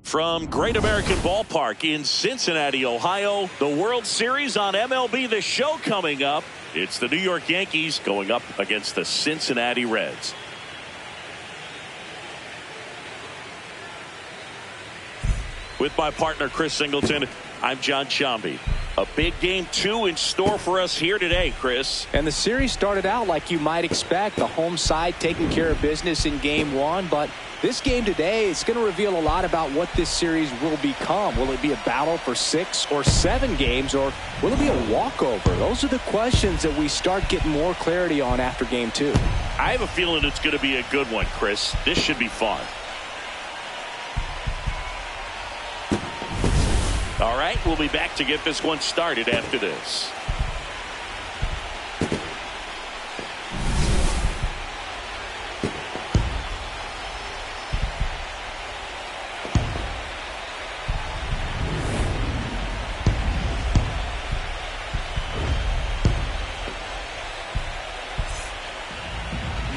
From Great American Ballpark in Cincinnati, Ohio, the World Series on MLB The Show coming up. It's the New York Yankees going up against the Cincinnati Reds. With my partner Chris Singleton, I'm John Shambi. A big game 2 in store for us here today, Chris. And the series started out like you might expect. The home side taking care of business in game 1, but this game today is going to reveal a lot about what this series will become. Will it be a battle for 6 or 7 games, or will it be a walkover? Those are the questions that we start getting more clarity on after game 2. I have a feeling it's going to be a good one, Chris. This should be fun. All right, we'll be back to get this one started after this.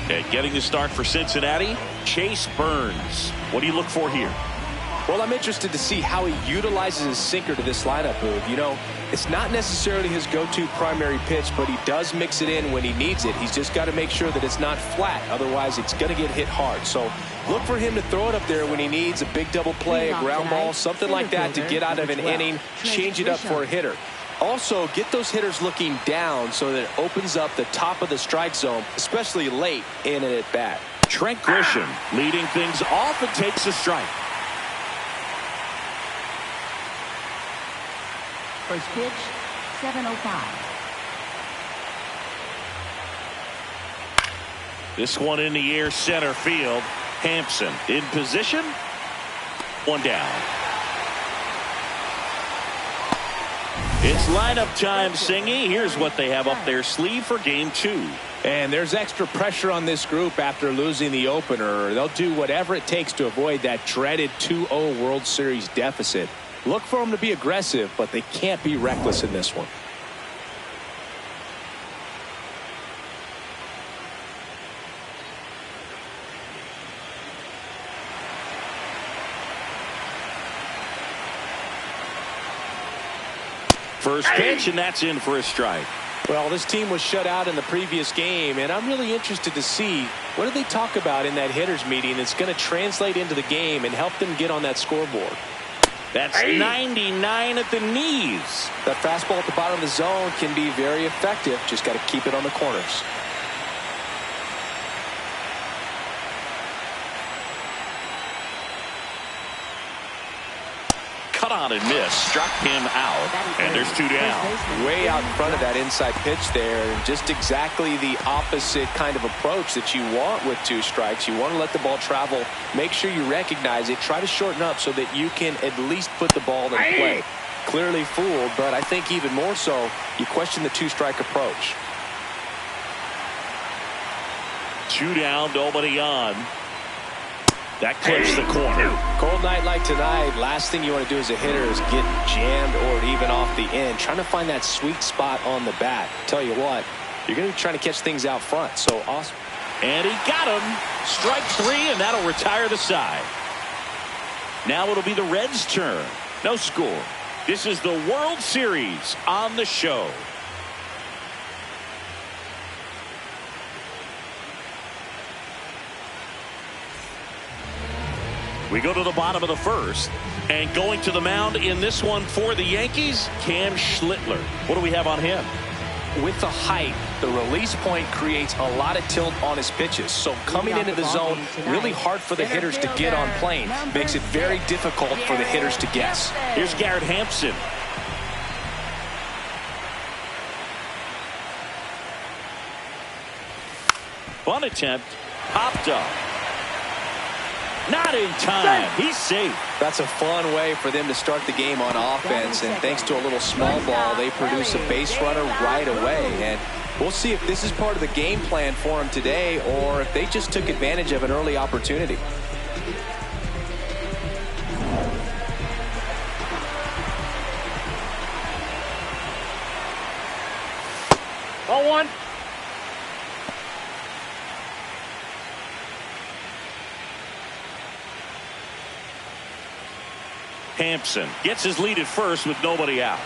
And getting the start for Cincinnati, Chase Burns. What do you look for here? Well, I'm interested to see how he utilizes his sinker to this lineup move. You know, it's not necessarily his go-to primary pitch, but he does mix it in when he needs it. He's just got to make sure that it's not flat. Otherwise, it's going to get hit hard. So look for him to throw it up there when he needs a big double play, a ground ball, something like that to get out of an inning, change it up for a hitter. Also, get those hitters looking down so that it opens up the top of the strike zone, especially late in an at-bat. Trent Grisham leading things off and takes a strike. First pitch, 7:05. This one in the air, center field. Hampson in position. One down. It's lineup time, Singy. Here's what they have up their sleeve for game 2. And there's extra pressure on this group after losing the opener. They'll do whatever it takes to avoid that dreaded 2-0 World Series deficit. Look for them to be aggressive, but they can't be reckless in this one. First pitch, and that's in for a strike. Well, this team was shut out in the previous game, and I'm really interested to see what do they talk about in that hitters meeting that's going to translate into the game and help them get on that scoreboard. That's 99 at the knees. That fastball at the bottom of the zone can be very effective. Just got to keep it on the corners. Cut on and miss. Struck him out. And there's 2 down. Way out in front of that inside pitch there. And just exactly the opposite kind of approach that you want with 2 strikes. You want to let the ball travel. Make sure you recognize it. Try to shorten up so that you can at least put the ball in play. Clearly fooled, but I think even more so, you question the 2-strike approach. 2 down, nobody on. That clips the corner. Cold night like tonight, last thing you want to do as a hitter is get jammed or even off the end. Trying to find that sweet spot on the bat. Tell you what, you're going to be trying to catch things out front. So awesome. And he got him. Strike 3, and that'll retire the side. Now it'll be the Reds' turn. No score. This is the World Series on the show. We go to the bottom of the first, and going to the mound in this one for the Yankees, Cam Schlittler. What do we have on him? With the height, the release point creates a lot of tilt on his pitches. So coming into the zone, really hard for the hitters to get on plane. Makes it very difficult for the hitters to guess. Here's Garrett Hampson. Bunt attempt, popped up. Not in time. He's safe. That's a fun way for them to start the game on offense. And thanks to a little small ball, they produce a base runner right away. And we'll see if this is part of the game plan for them today or if they just took advantage of an early opportunity. 0-1. Hampson gets his lead at first with nobody out.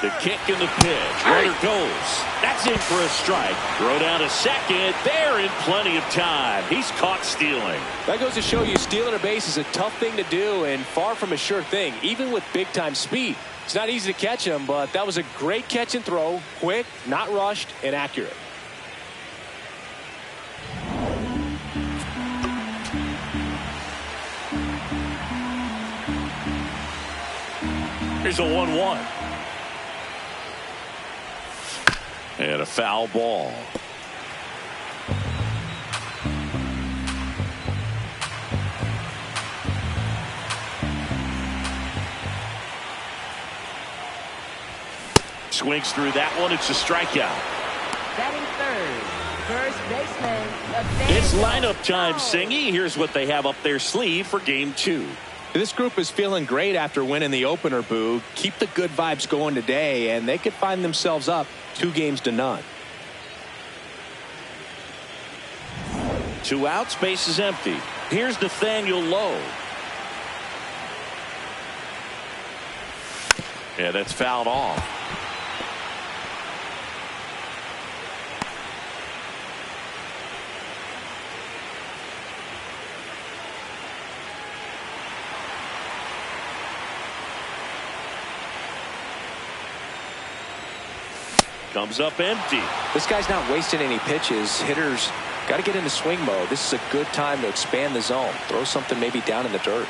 The kick and the pitch. Runner goes. That's in for a strike. Throw down to second. They're in plenty of time. He's caught stealing. That goes to show you stealing a base is a tough thing to do and far from a sure thing, even with big-time speed. It's not easy to catch him, but that was a great catch and throw. Quick, not rushed, and accurate. Here's a 1-1. And a foul ball. Swings through that one. It's a strikeout. Batting third, first baseman. It's lineup time, Singy. Here's what they have up their sleeve for game 2. This group is feeling great after winning the opener, Boo. Keep the good vibes going today, and they could find themselves up 2-0. 2 outs, base is empty. Here's Nathaniel Lowe. Yeah, that's fouled off. Comes up empty. This guy's not wasting any pitches. Hitters got to get into swing mode. This is a good time to expand the zone. Throw something maybe down in the dirt.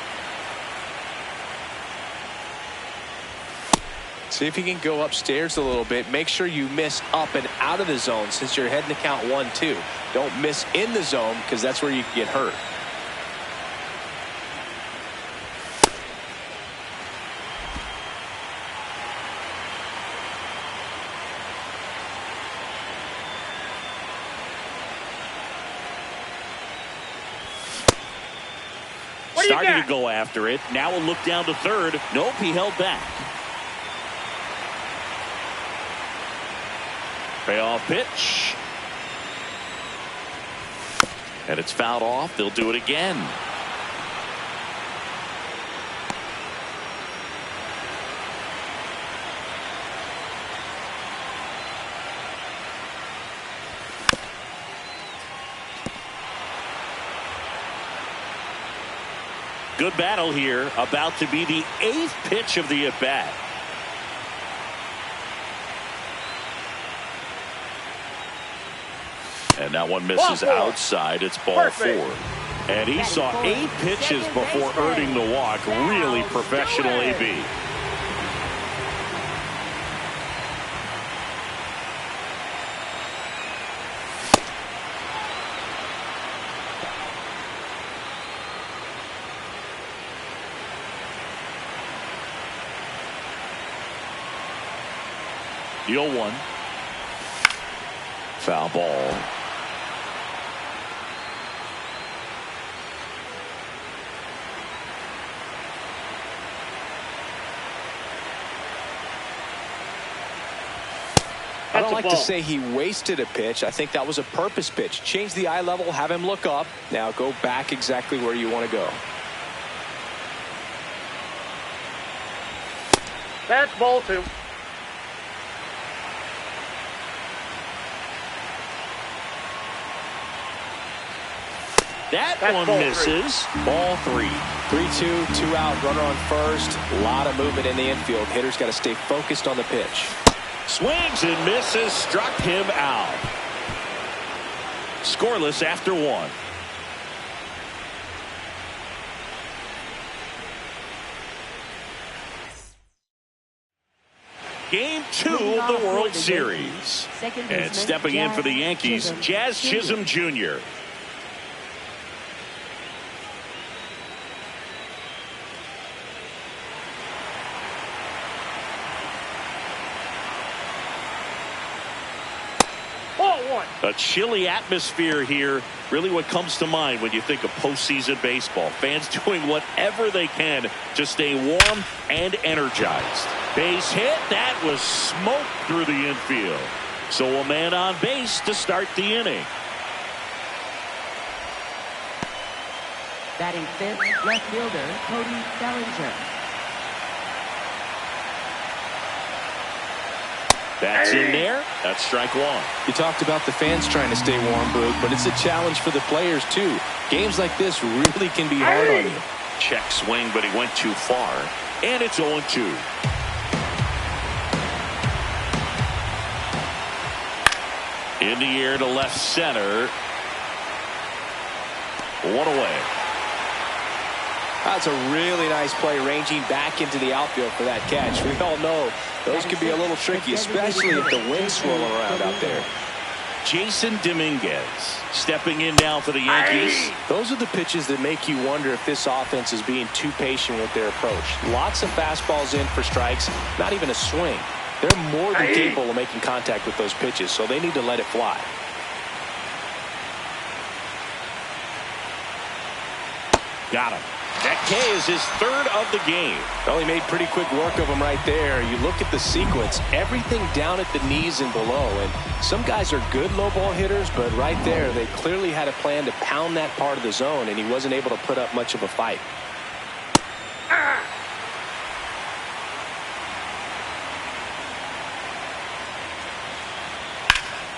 See if you can go upstairs a little bit. Make sure you miss up and out of the zone since you're heading to count 1-2. Don't miss in the zone because that's where you can get hurt. Starting to go after it. Now we'll look down to third. Nope, he held back. Payoff pitch. And it's fouled off. They'll do it again. Good battle here. About to be the 8th pitch of the at-bat. And that one misses outside. It's ball 4. And he saw 8 pitches before earning the walk. Really professional AB. The 0-1. Foul ball. I don't like to say he wasted a pitch. I think that was a purpose pitch. Change the eye level, have him look up. Now go back exactly where you want to go. That's ball 2. That one misses. Ball 3. 3-2, 2 out, runner on first. A lot of movement in the infield. Hitters got to stay focused on the pitch. Swings and misses. Struck him out. Scoreless after 1. Game 2 of the World Series. And stepping in for the Yankees, Jazz Chisholm Jr. A chilly atmosphere here. Really what comes to mind when you think of postseason baseball. Fans doing whatever they can to stay warm and energized. Base hit. That was smoke through the infield. So a man on base to start the inning. Batting fifth, left fielder, Cody Bellinger. That's in there. That's strike one. You talked about the fans trying to stay warm, Boog, but it's a challenge for the players, too. Games like this really can be hard on you. Check swing, but he went too far. And it's 0-2. In the air to left center. One away. That's a really nice play, ranging back into the outfield for that catch. We all know those can be a little tricky, especially if the wind's swirling around out there. Jason Dominguez stepping in now for the Yankees. Those are the pitches that make you wonder if this offense is being too patient with their approach. Lots of fastballs in for strikes, not even a swing. They're more than capable of making contact with those pitches, so they need to let it fly. Got him. That K is his third of the game. Well, he made pretty quick work of him right there. You look at the sequence, everything down at the knees and below. And some guys are good low ball hitters, but right there, they clearly had a plan to pound that part of the zone, and he wasn't able to put up much of a fight.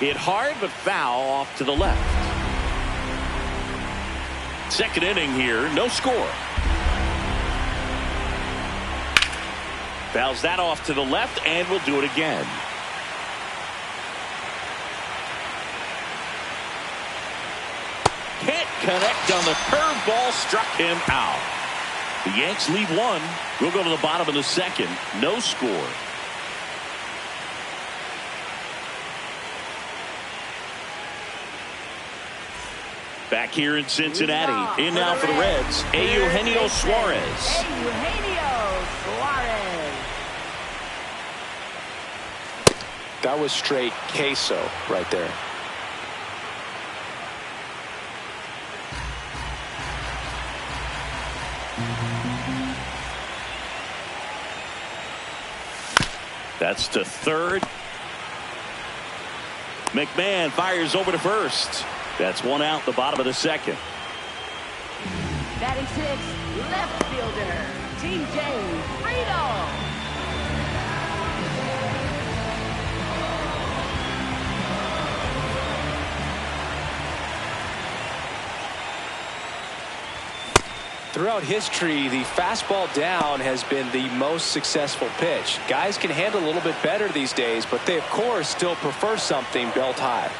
Hit hard, but foul off to the left. Second inning here, no score. Fouls that off to the left, and we'll do it again. Can't connect on the curveball, struck him out. The Yanks lead one. We'll go to the bottom of the second. No score. Back here in Cincinnati. In now for the Reds, Eugenio Suarez. Eugenio Suarez. That was straight queso right there. That's to third. McMahon fires over to first. That's one out, the bottom of the second. Batting sixth, left fielder, TJ Friedel. Throughout history, the fastball down has been the most successful pitch. Guys can handle a little bit better these days, but they, of course, still prefer something belt high.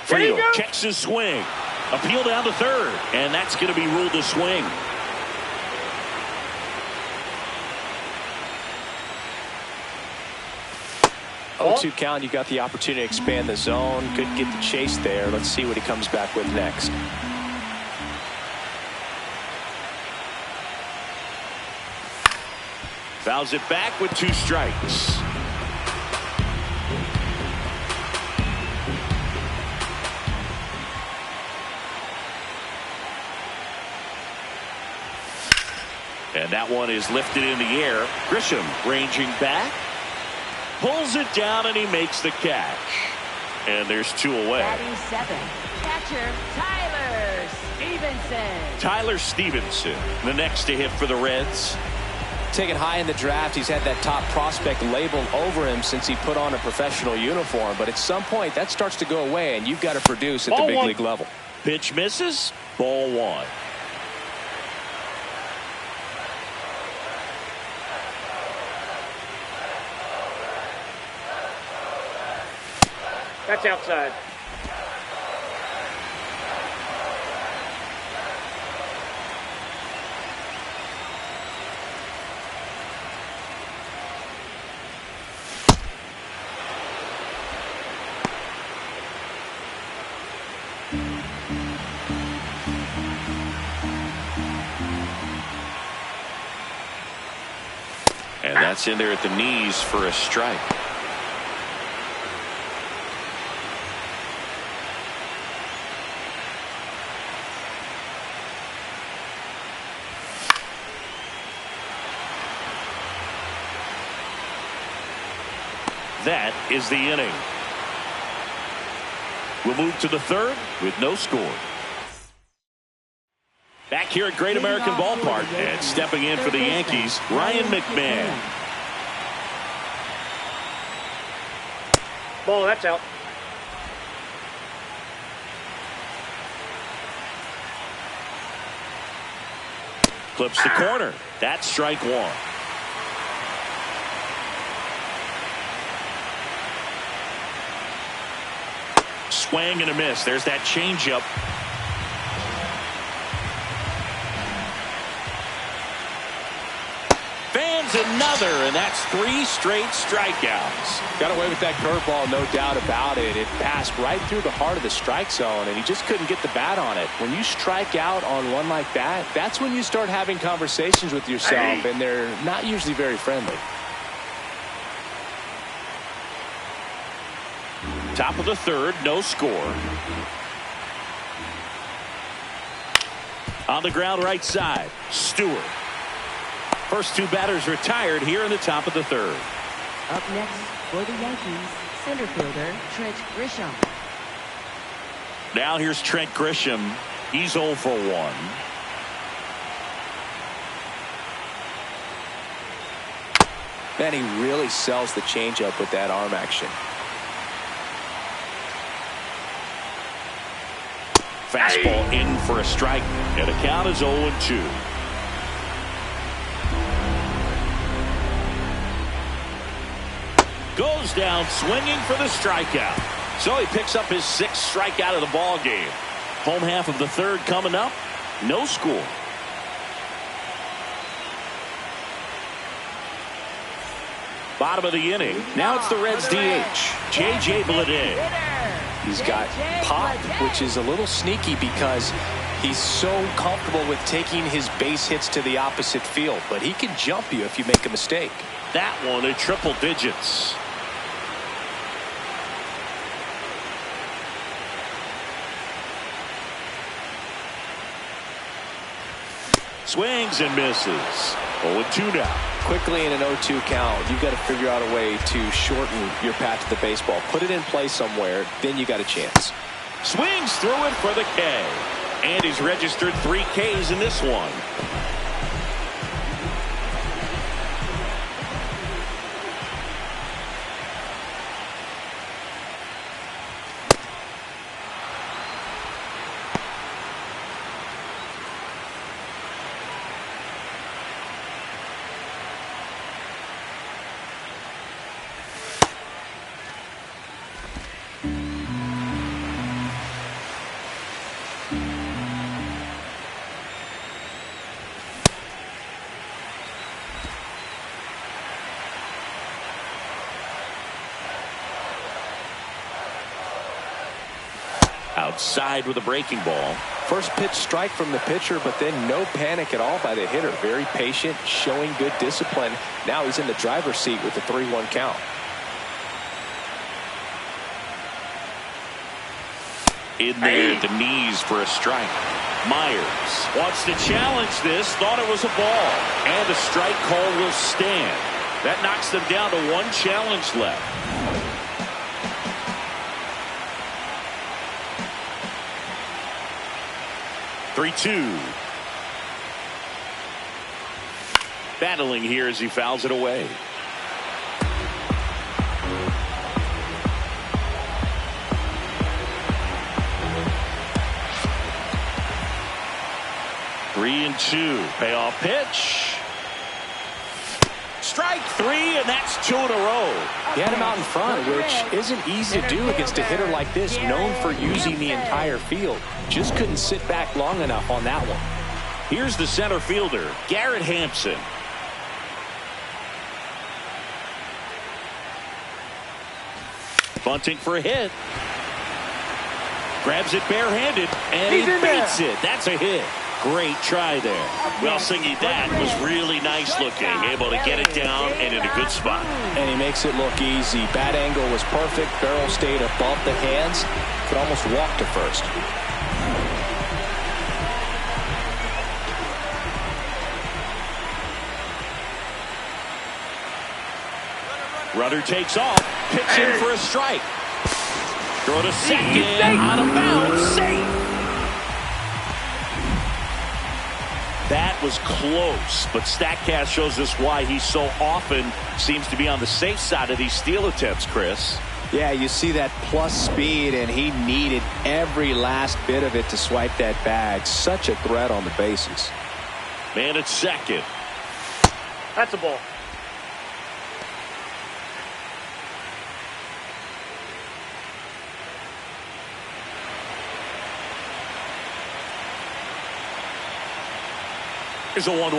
Friedel checks his swing. Appeal down to third, and that's going to be ruled a swing. Oh, 0-2 count. You got the opportunity to expand the zone. Couldn't get the chase there. Let's see what he comes back with next. Fouls it back with 2 strikes. And that one is lifted in the air. Grisham ranging back. Pulls it down, and he makes the catch. And there's 2 away. Batting seventh, catcher Tyler Stevenson. Tyler Stevenson, the next to hit for the Reds. Taken high in the draft, he's had that top prospect labeled over him since he put on a professional uniform. But at some point, that starts to go away, and you've got to produce at the big league level. Pitch misses. Ball 1. That's outside. And that's in there at the knees for a strike. That is the inning. We'll move to the third with no score. Back here at Great American Ballpark, and stepping in for the Yankees, Ryan McMahon. Ball, that's out. Clips the corner. That's strike one. Swing and a miss. There's that changeup. Fans another, and that's 3 straight strikeouts. Got away with that curveball, no doubt about it. It passed right through the heart of the strike zone, and he just couldn't get the bat on it. When you strike out on one like that, that's when you start having conversations with yourself, and they're not usually very friendly. Top of the third, no score. On the ground right side, Stewart. First 2 batters retired here in the top of the third. Up next for the Yankees, center fielder Trent Grisham. Now here's Trent Grisham. He's 0 for 1. Man, he really sells the changeup with that arm action. Fastball in for a strike, and the count is 0-2. Goes down swinging for the strikeout. So he picks up his 6th strikeout of the ball game. Home half of the third coming up. No score. Bottom of the inning. Now it's the Reds DH, J.J. Bleday. He's got pop, which is a little sneaky because he's so comfortable with taking his base hits to the opposite field. But he can jump you if you make a mistake. That one in triple digits. Swings and misses. 0-2 now. Quickly in an 0-2 count, you've got to figure out a way to shorten your path to the baseball. Put it in play somewhere, then you got a chance. Swings through it for the K. And he's registered 3 Ks in this one. Outside with a breaking ball. First pitch strike from the pitcher, but then no panic at all by the hitter. Very patient, showing good discipline. Now he's in the driver's seat with the 3-1 count. In there at the knees for a strike. Myers wants to challenge this. Thought it was a ball. And the strike call will stand. That knocks them down to 1 challenge left. Three-two. Battling here as he fouls it away. Three and 2. Payoff pitch. Strike 3, and that's 2 in a row. He had him out in front, which isn't easy to do against a hitter like this, known for using the entire field. Just couldn't sit back long enough on that one. Here's the center fielder, Garrett Hampson. Bunting for a hit. Grabs it barehanded, and he beats it. That's a hit. Great try there. Well, Singy, that was really nice looking. Able to get it down and in a good spot. And he makes it look easy. Bat angle was perfect. Barrel stayed above the hands. Could almost walk to first. Runner takes off. Pitch in for a strike. Throw to second, out of bounds, safe. That was close, but StatCast shows us why he so often seems to be on the safe side of these steal attempts, Chris. Yeah, you see that plus speed, and he needed every last bit of it to swipe that bag. Such a threat on the bases. Man at second. That's a ball. Here's a 1-1. On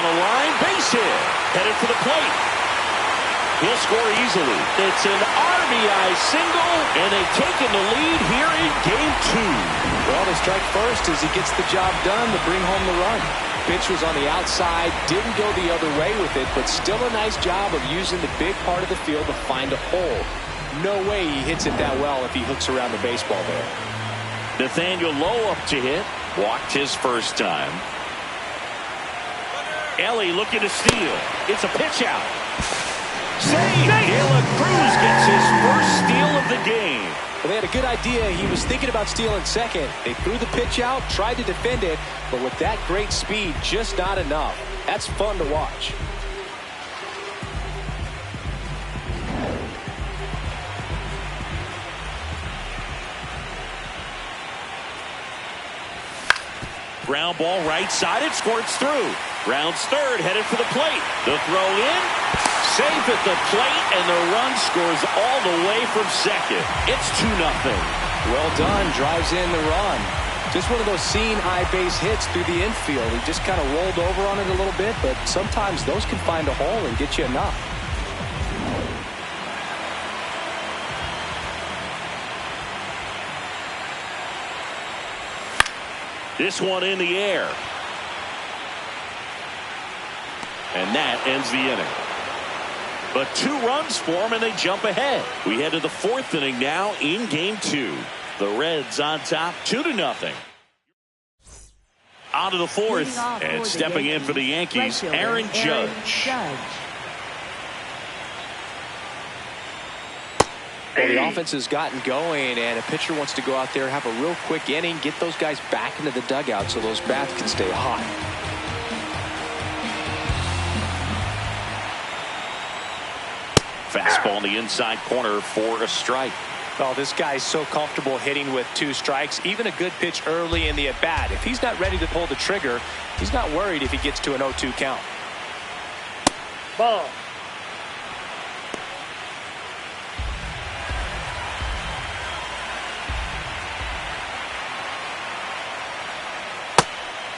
a line, base hit. Headed for the plate. He'll score easily. It's an RBI single, and they've taken the lead here in game 2. Well, they strike first as he gets the job done to bring home the run. Pitch was on the outside, didn't go the other way with it, but still a nice job of using the big part of the field to find a hole. No way he hits it that well if he hooks around the baseball there. Nathaniel Lowe up to hit. Walked his first time. Elly looking to steal. It's a pitch out. Save! De La Cruz gets his first steal of the game. Well, they had a good idea. He was thinking about stealing second. They threw the pitch out, tried to defend it, but with that great speed, just not enough. That's fun to watch. Ground ball right side. It squirts through. Rounds third, headed for the plate. The throw in. Safe at the plate, and the run scores all the way from second. It's 2-0. Well done. Drives in the run. Just one of those seeing eye base hits through the infield. He just kind of rolled over on it a little bit, but sometimes those can find a hole and get you enough. This one in the air. And that ends the inning. But 2 runs for them, and they jump ahead. We head to the 4th inning now in game 2. The Reds on top 2-0. On to the 4th, and stepping in for the Yankees, Aaron Judge. Well, the offense has gotten going, and a pitcher wants to go out there, have a real quick inning, get those guys back into the dugout so those bats can stay hot. Fastball in the inside corner for a strike. Well, this guy's so comfortable hitting with 2 strikes, even a good pitch early in the at-bat. If he's not ready to pull the trigger, he's not worried if he gets to an 0-2 count. Ball.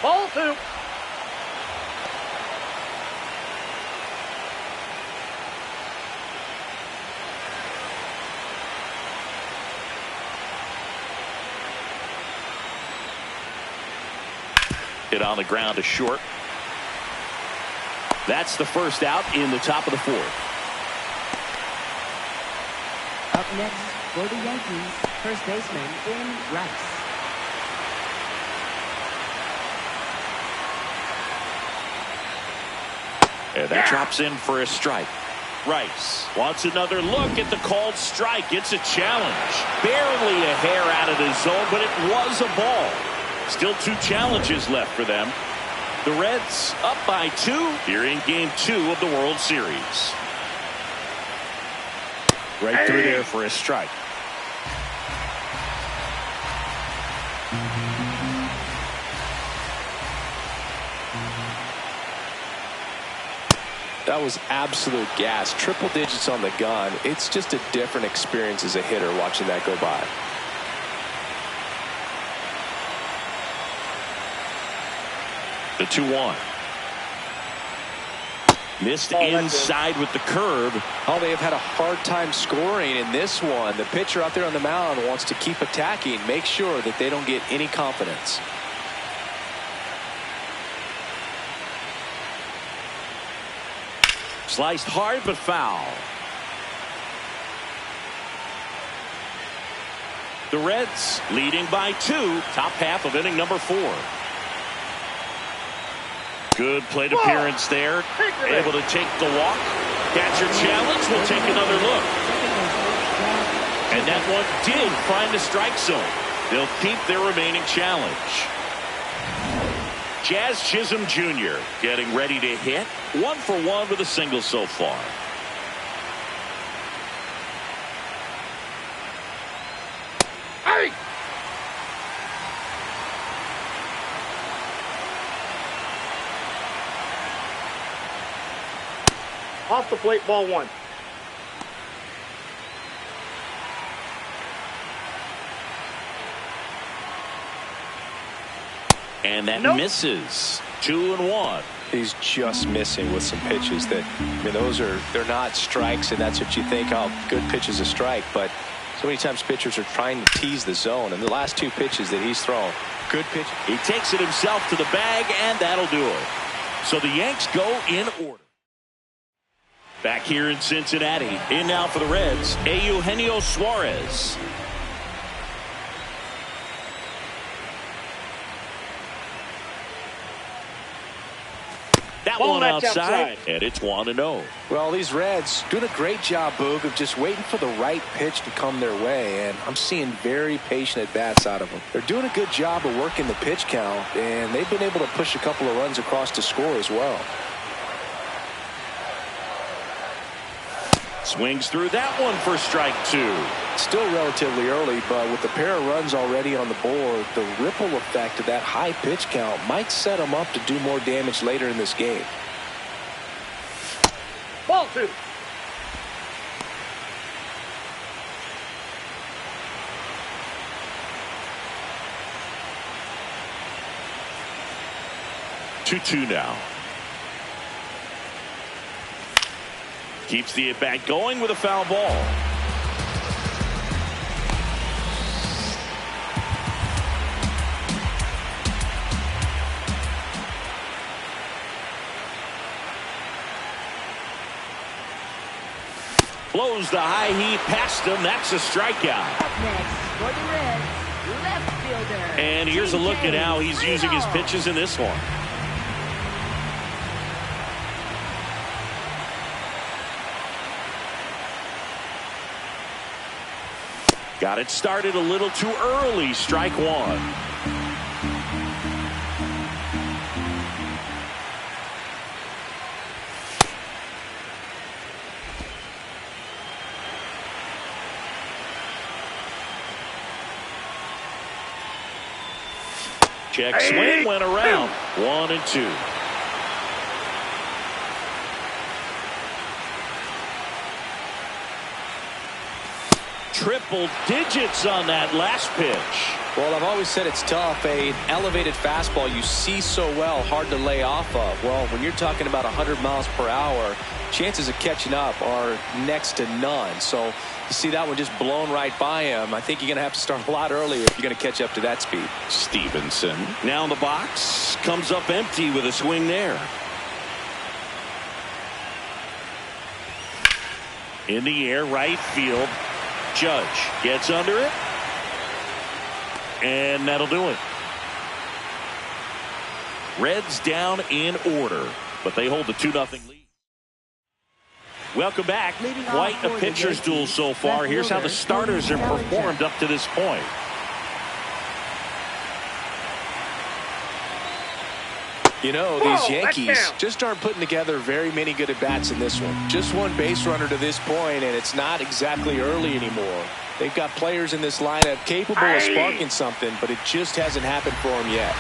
Ball 2. Hit on the ground to short. That's the first out in the top of the 4th. Up next for the Yankees, first baseman Rice. And that drops in for a strike. Rice wants another look at the called strike. It's a challenge. Barely a hair out of the zone, but it was a ball. Still 2 challenges left for them. The Reds up by 2 here in game 2 of the World Series. Right through there for a strike. That was absolute gas. Triple digits on the gun. It's just a different experience as a hitter watching that go by. The 2-1. Missed inside with the curve. Oh, they have had a hard time scoring in this one. The pitcher out there on the mound wants to keep attacking, make sure that they don't get any confidence. Sliced hard but foul. The Reds leading by 2, top half of inning number 4. Good plate appearance there. Able to take the walk. Catcher challenge. We'll take another look. And that one did find the strike zone. They'll keep their remaining challenge. Jazz Chisholm Jr. getting ready to hit. 1 for 1 with a single so far. Hey! Off the plate, ball 1. And that misses. 2-1. He's just missing with some pitches that, I mean, they're not strikes, and that's what you think, oh, good pitch is a strike. But so many times pitchers are trying to tease the zone, and the last 2 pitches that he's thrown, good pitch. He takes it himself to the bag, and that'll do it. So the Yanks go in order. Back here in Cincinnati, in now for the Reds, Eugenio Suarez. That one outside, and it's 1-0. Well, these Reds doing a great job, Boog, of just waiting for the right pitch to come their way, and I'm seeing very patient at-bats out of them. They're doing a good job of working the pitch count, and they've been able to push a couple of runs across to score as well. Swings through that one for strike 2. Still relatively early, but with a pair of runs already on the board, the ripple effect of that high pitch count might set them up to do more damage later in this game. Ball 2. Two now. Keeps the at-bat going with a foul ball. Blows the high heat past him. That's a strikeout. Up next for the Reds, left fielder. And here's a look at how he's using his pitches in this one. Got it started a little too early. Strike 1. Check swing went around. 1-2. Triple digits on that last pitch. Well, I've always said it's tough. An elevated fastball you see so well, hard to lay off of. Well, when you're talking about 100 miles per hour, chances of catching up are next to none. So you see that one just blown right by him. I think you're going to have to start a lot earlier if you're going to catch up to that speed. Stevenson now in the box, comes up empty with a swing there. In the air, right field. Judge gets under it, and that'll do it. Reds down in order, but they hold the 2-0 lead. Welcome back. Quite a pitcher's duel so far. Here's how the starters have performed up to this point. You know, these Yankees just aren't putting together very many good at-bats in this one. Just one base runner to this point, and it's not exactly early anymore. They've got players in this lineup capable of sparking something, but it just hasn't happened for them yet.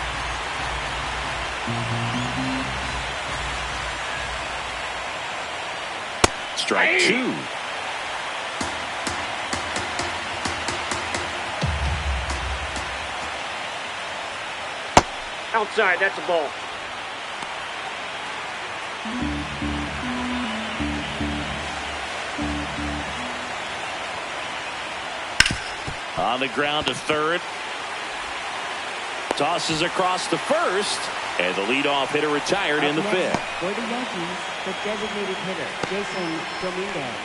Strike 2. Outside, that's a ball. On the ground to third. Tosses across to first. And the leadoff hitter retired in the fifth. For the Yankees, the designated hitter, Jason Dominguez.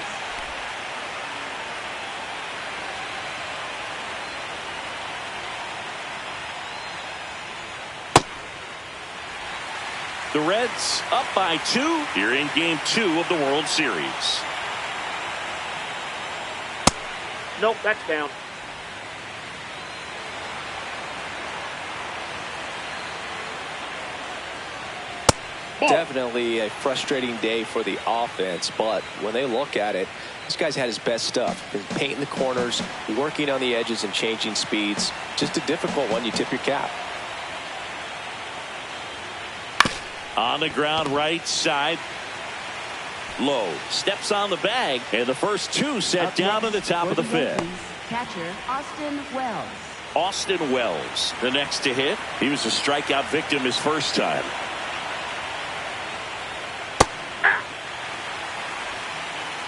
The Reds up by 2 here in Game 2 of the World Series. Nope, that's down. Ball. Definitely a frustrating day for the offense, but when they look at it, this guy's had his best stuff. Been painting the corners, working on the edges, and changing speeds. Just a difficult one. You tip your cap. On the ground, right side. Low steps on the bag, and the first two set down at the top of the fifth. Catcher Austin Wells. Austin Wells, the next to hit. He was a strikeout victim his first time.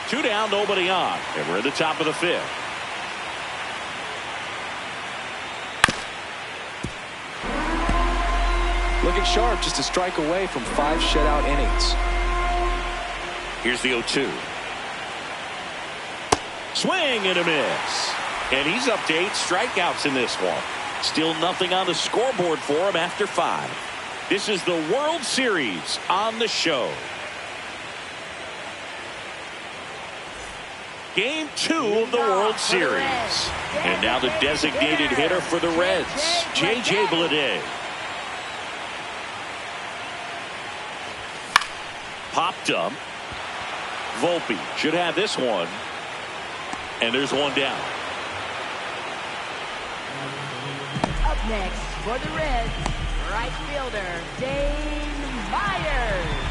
Two down, nobody on, and we're at the top of the fifth. Looking sharp, just a strike away from 5 shutout innings. Here's the 0-2. Swing and a miss. And he's up to 8 strikeouts in this one. Still nothing on the scoreboard for him after 5. This is the World Series on the show. Game 2 of the World Series. And now the designated hitter for the Reds, J.J. Bleday. Popped up. Volpe should have this one. And there's one down. Up next for the Reds, right fielder Dane Myers.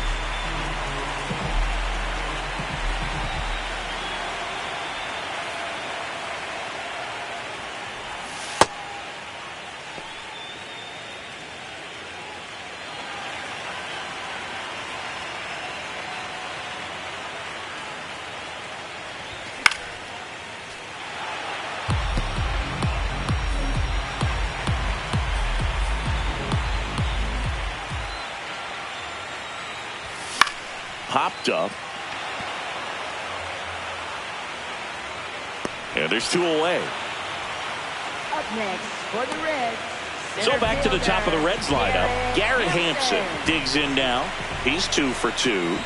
Popped up. And there's 2 away. Up next for the Reds. So back to the top of the Reds lineup. Garrett Hampson digs in now. He's 2 for 2.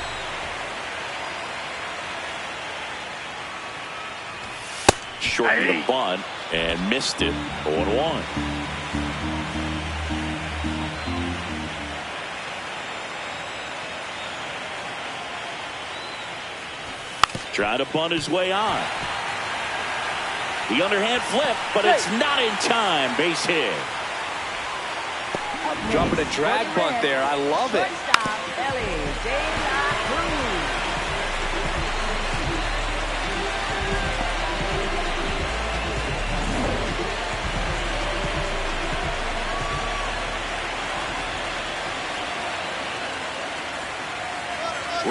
Shortened the bunt and missed it. 0-1. Trying to bunt his way on. The underhand flip, but it's not in time. Base hit. Dropping a drag bunt there. I love it. Shortstop, Elly.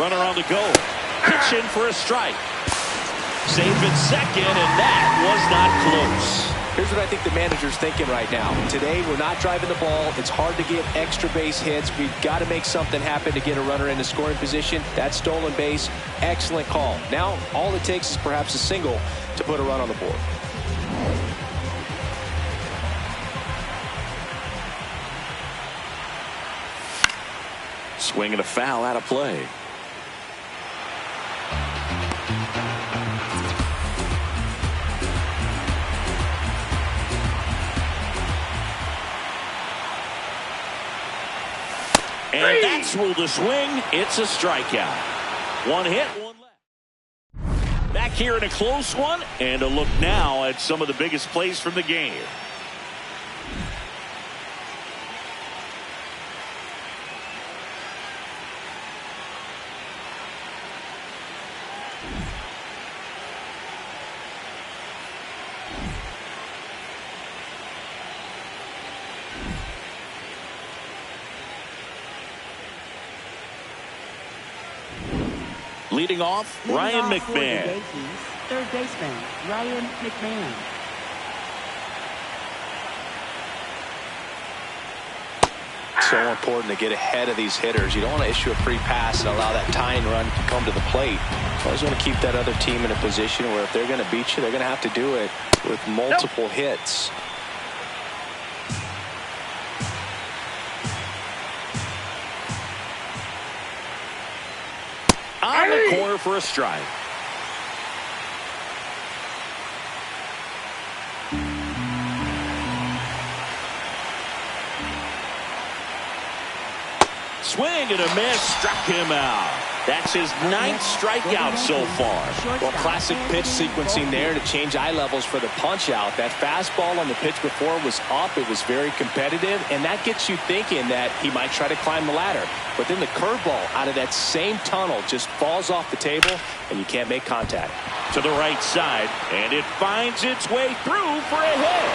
Runner on the go. Pitch in for a strike. Safe at second, and that was not close. Here's what I think the manager's thinking right now. Today, we're not driving the ball. It's hard to get extra base hits. We've got to make something happen to get a runner into scoring position. That stolen base, excellent call. Now, all it takes is perhaps a single to put a run on the board. Swing and a foul out of play. And that's ruled a swing. It's a strikeout. 1 hit, 1 left. Back here in a close one, and a look now at some of the biggest plays from the game. Leading off, Ryan McMahon. Third baseman, Ryan McMahon. So important to get ahead of these hitters. You don't want to issue a free pass and allow that tying run to come to the plate. You always want to keep that other team in a position where if they're going to beat you, they're going to have to do it with multiple hits. On the corner for a strike. Swing and a miss. Struck him out. That's his 9th strikeout so far. Well, classic pitch sequencing there to change eye levels for the punch out. That fastball on the pitch before was up. It was very competitive, and that gets you thinking that he might try to climb the ladder. But then the curveball out of that same tunnel just falls off the table, and you can't make contact. To the right side, and it finds its way through for a hit.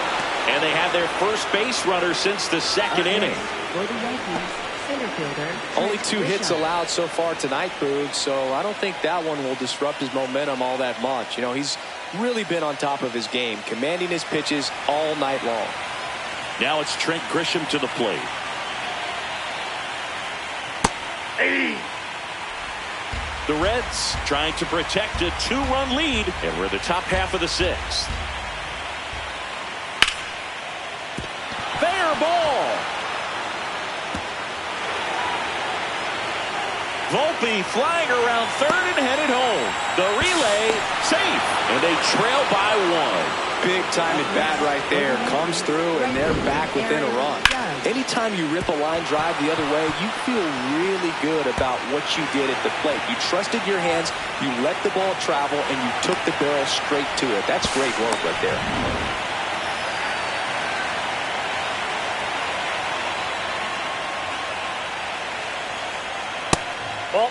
And they have their first base runner since the 2nd inning. For the Yankees, center fielder. Only 2 hits allowed so far tonight, Boog, so I don't think that one will disrupt his momentum all that much. You know, he's really been on top of his game, commanding his pitches all night long. Now it's Trent Grisham to the plate. The Reds trying to protect a 2-run lead, and we're in the top half of the 6th. Fair ball. Volpe flying around third and headed home. The relay safe, and they trail by 1. Big time at bat right there. Comes through, and they're back within a run. Anytime you rip a line drive the other way, you feel really good about what you did at the plate. You trusted your hands, you let the ball travel, and you took the barrel straight to it. That's great work right there. Ball.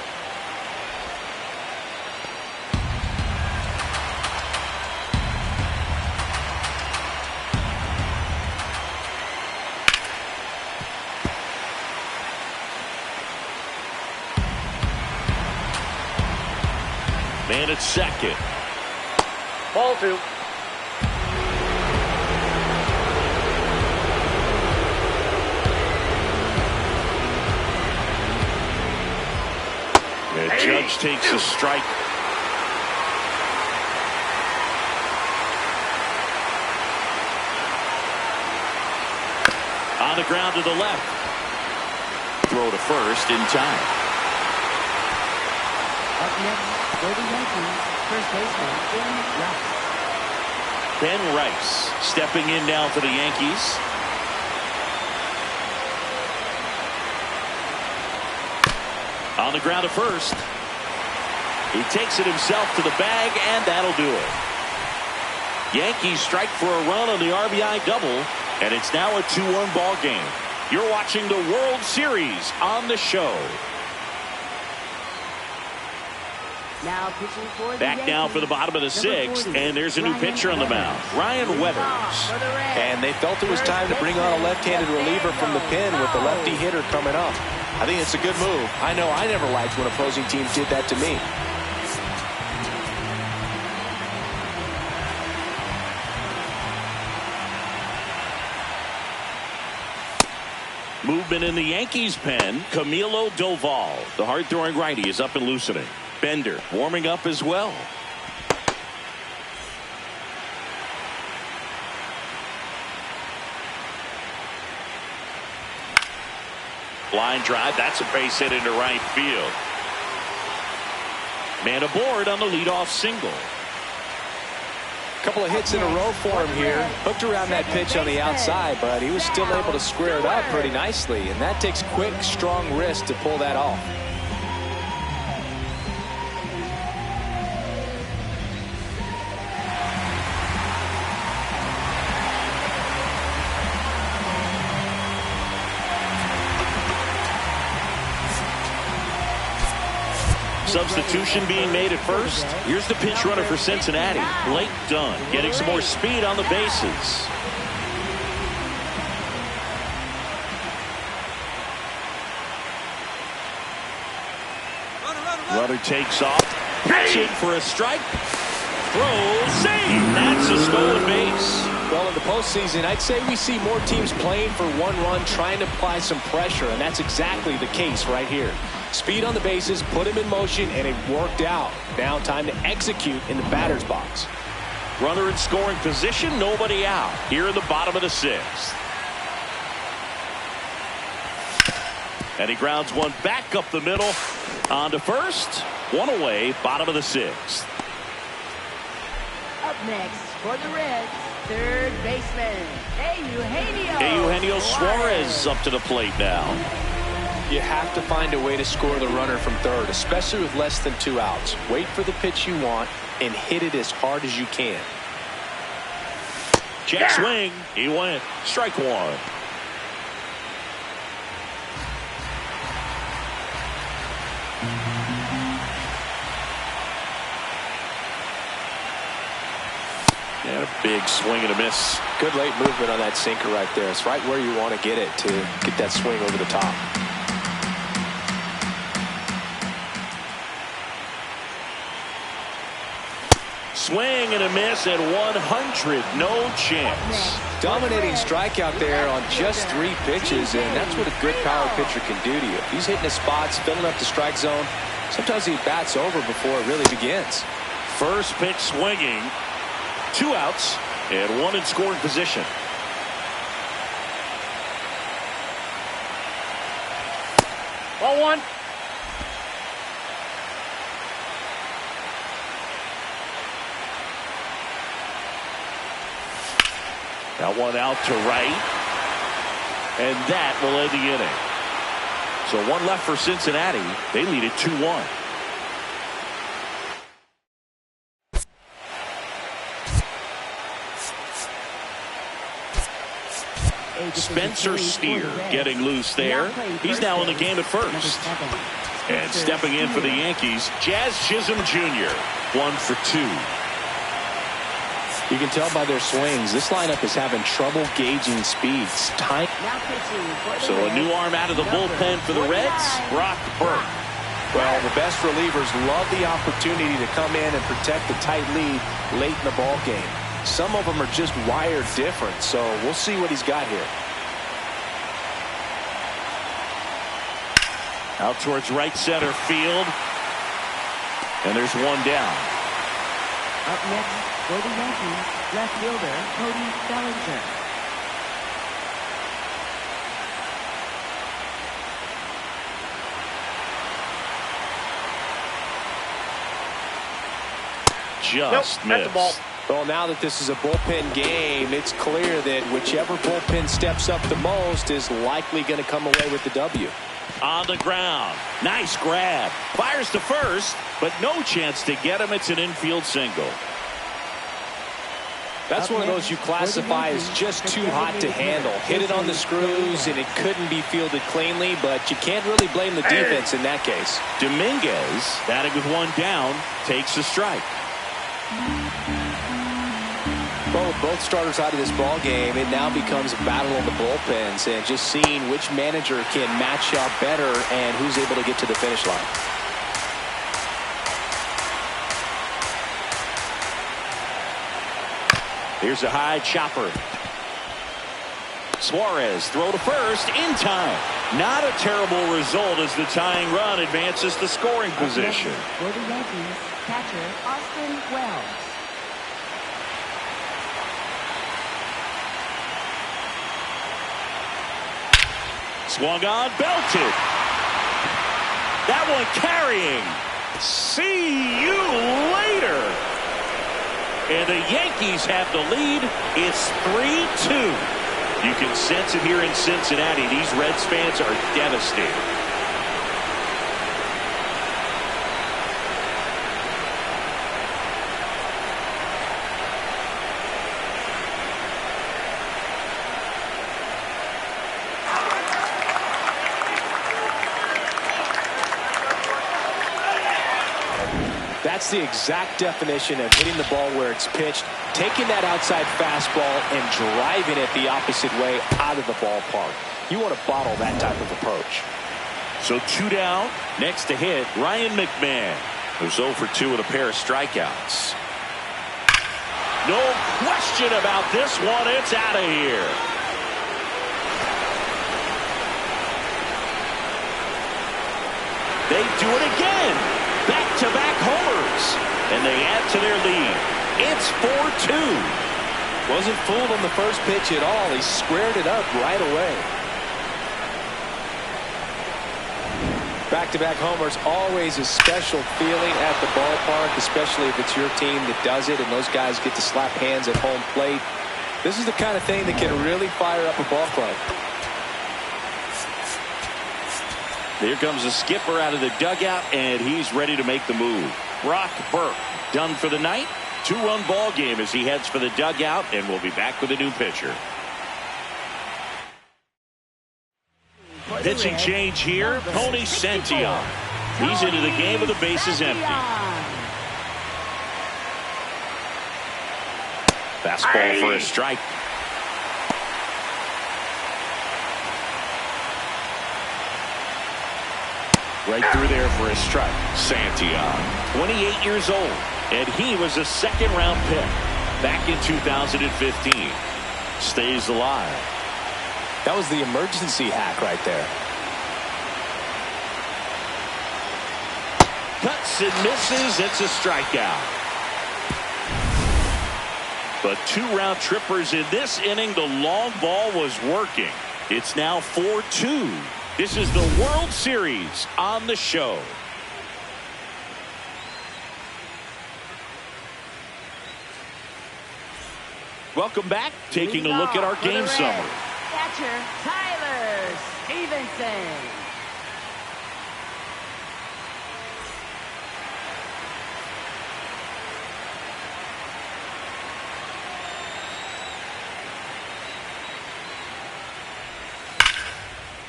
Man at second. Ball 2. The Judge takes a strike. On the ground to the left. Throw to first in time. Up next for the Yankees, first baseman Ben Rice stepping in now for the Yankees. On the ground to first. He takes it himself to the bag, and that'll do it. Yankees strike for a run on the RBI double, and it's now a 2-1 ball game. You're watching the World Series on the show. Now pitching for the Back now for the bottom of the 6th, and there's a new pitcher on the mound, Ryan Weathers. And they felt it was time to bring on a left-handed reliever from the pen with the lefty hitter coming up. I think it's a good move. I know I never liked when opposing teams did that to me. Movement in the Yankees pen. Camilo Doval, the hard-throwing righty, is up and loosening. Bender warming up as well. Line drive. That's a base hit into right field. Man aboard on the leadoff single. Couple of hits in a row for him here. Hooked around that pitch on the outside, but he was still able to square it up pretty nicely, and that takes quick, strong wrist to pull that off. Substitution being made at first. Here's the pinch runner for Cincinnati, Blake Dunn, getting some more speed on the bases. Runner takes off, pitching for a strike. Throw, save. That's a stolen base. Well, in the postseason, I'd say we see more teams playing for one run, trying to apply some pressure, and that's exactly the case right here. Speed on the bases, put him in motion, and it worked out. Now time to execute in the batter's box. Runner in scoring position, nobody out. Here in the bottom of the 6th. And he grounds one back up the middle. On to first. One away, bottom of the 6th. Up next for the Reds, third baseman, Eugenio Suarez up to the plate now. You have to find a way to score the runner from third, especially with less than 2 outs. Wait for the pitch you want and hit it as hard as you can. Check swing. He went. Strike one. And a big swing and a miss. Good late movement on that sinker right there. It's right where you want to get it to get that swing over the top. Swing and a miss at 100. No chance. Dominating strikeout there on just 3 pitches, and that's what a good power pitcher can do to you. He's hitting his spots, filling up the strike zone. Sometimes he bats over before it really begins. First pitch swinging. 2 outs and 1 in scoring position. Ball 1. That one out to right. And that will end the inning. So 1 left for Cincinnati. They lead it 2-1. Spencer Steer getting loose there. He's now in the game at first. And stepping in for the Yankees, Jazz Chisholm Jr. 1 for 2. You can tell by their swings, this lineup is having trouble gauging speeds. So a new arm out of the bullpen for the Reds, Brock Burke. Well, the best relievers love the opportunity to come in and protect the tight lead late in the ball game. Some of them are just wired different, so we'll see what he's got here. Out towards right center field. And there's 1 down. Up next for the Yankees, left fielder Cody Bellinger. Just Nope, that's a ball. missed. Well, now that this is a bullpen game, it's clear that whichever bullpen steps up the most is likely going to come away with the W. On the ground. Nice grab. Fires to first, but no chance to get him. It's an infield single. That's one of those you classify as just too hot to handle. Hit it on the screws, and it couldn't be fielded cleanly, but you can't really blame the defense in that case. Dominguez, batting with 1 down, takes the strike. Well, with both starters out of this ball game, it now becomes a battle on the bullpens and just seeing which manager can match up better and who's able to get to the finish line. Here's a high chopper. Suarez throw to first in time. Not a terrible result as the tying run advances to scoring position. For the Yankees, catcher Austin Wells. Swung on, belted. That one carrying. See you later. And the Yankees have the lead. It's 3-2. You can sense it here in Cincinnati. These Reds fans are devastated. That's the exact definition of hitting the ball where it's pitched, taking that outside fastball and driving it the opposite way out of the ballpark. You want to bottle that type of approach. So 2 down. Next to hit, Ryan McMahon, who's 0 for 2 with a pair of strikeouts. No question about this one. It's out of here. They do it again. Back-to-back homers. And they add to their lead. It's 4-2. Wasn't fooled on the first pitch at all. He squared it up right away. Back-to-back homers, always a special feeling at the ballpark, especially if it's your team that does it and those guys get to slap hands at home plate. This is the kind of thing that can really fire up a ball club. Here comes the skipper out of the dugout, and he's ready to make the move. Brock Burke done for the night. 2-run ball game as he heads for the dugout, and we'll be back with a new pitcher. Pitching change here, Tony Santion. He's into the game with the bases empty. Fastball for a strike. Right through there for a strike. Santion, 28 years old, and he was a second-round pick back in 2015. Stays alive. That was the emergency hack right there. Cuts and misses. It's a strikeout. But 2 round trippers in this inning. The long ball was working. It's now 4-2. This is the World Series on the show. Welcome back. Taking a look at our game summary. Catcher Tyler Stevenson.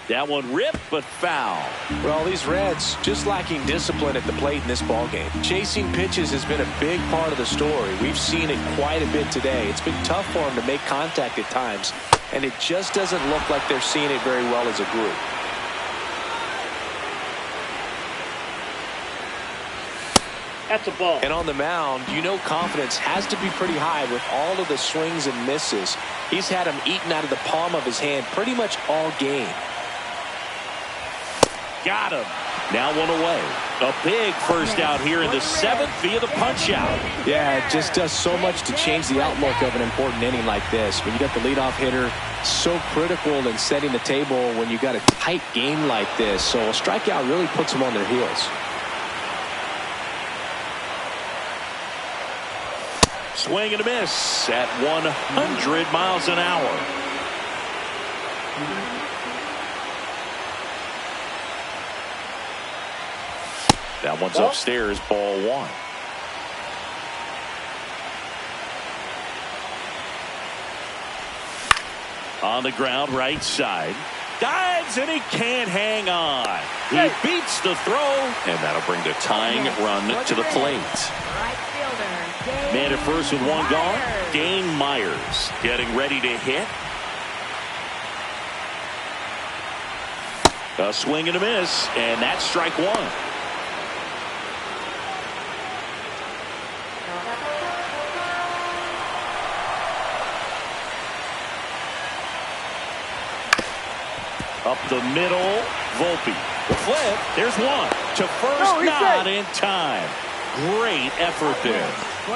That one ripped, but foul. Well, these Reds just lacking discipline at the plate in this ballgame. Chasing pitches has been a big part of the story. We've seen it quite a bit today. It's been tough for them to make contact at times, and it just doesn't look like they're seeing it very well as a group. That's a ball. And on the mound, you know confidence has to be pretty high with all of the swings and misses. He's had them eaten out of the palm of his hand pretty much all game. Got him. Now one away. A big first out here in the 7th via the punch out. Yeah, it just does so much to change the outlook of an important inning like this. When you got the leadoff hitter, so critical in setting the table when you got a tight game like this. So a strikeout really puts them on their heels. Swing and a miss at 100 miles an hour. That one's upstairs, ball 1. On the ground, right side. Dives, and he can't hang on. He beats the throw, and that'll bring the tying run to the plate. Right fielder. Man at first with 1 gone. Dane Myers getting ready to hit. A swing and a miss, and that's strike 1. Up the middle, Volpe. The flip, there's 1. To first, not in time. Great effort there.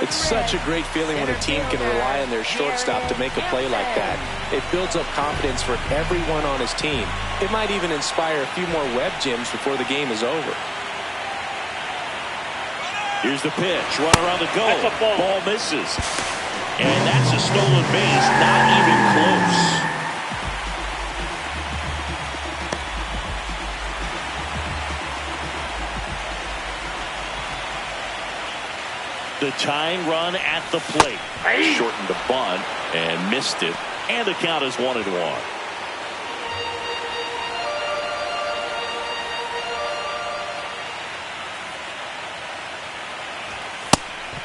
It's such a great feeling when a team can rely on their shortstop to make a play like that. It builds up confidence for everyone on his team. It might even inspire a few more web gems before the game is over. Here's the pitch. Runner on the go. Ball misses. And that's a stolen base. Not even close. The tying run at the plate. Shortened the bunt and missed it. And the count is 1-1.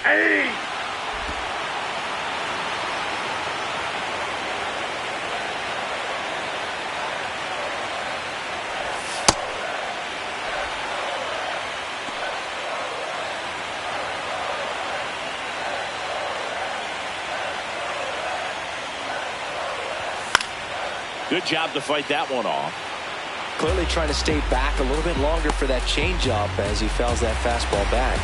Hey! Good job to fight that one off. Clearly trying to stay back a little bit longer for that changeup as he fouls that fastball back.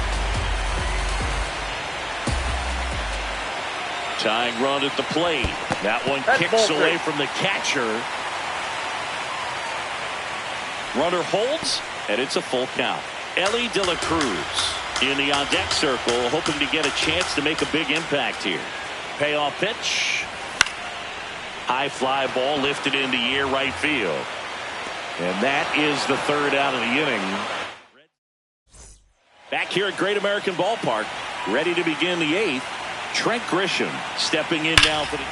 Tying run at the plate. That one kicks away from the catcher. Runner holds, and it's a full count. Elly De La Cruz in the on-deck circle, hoping to get a chance to make a big impact here. Payoff pitch. High fly ball lifted in the air right field. And that is the third out of the inning. Back here at Great American Ballpark, ready to begin the eighth. Trent Grisham stepping in now for the...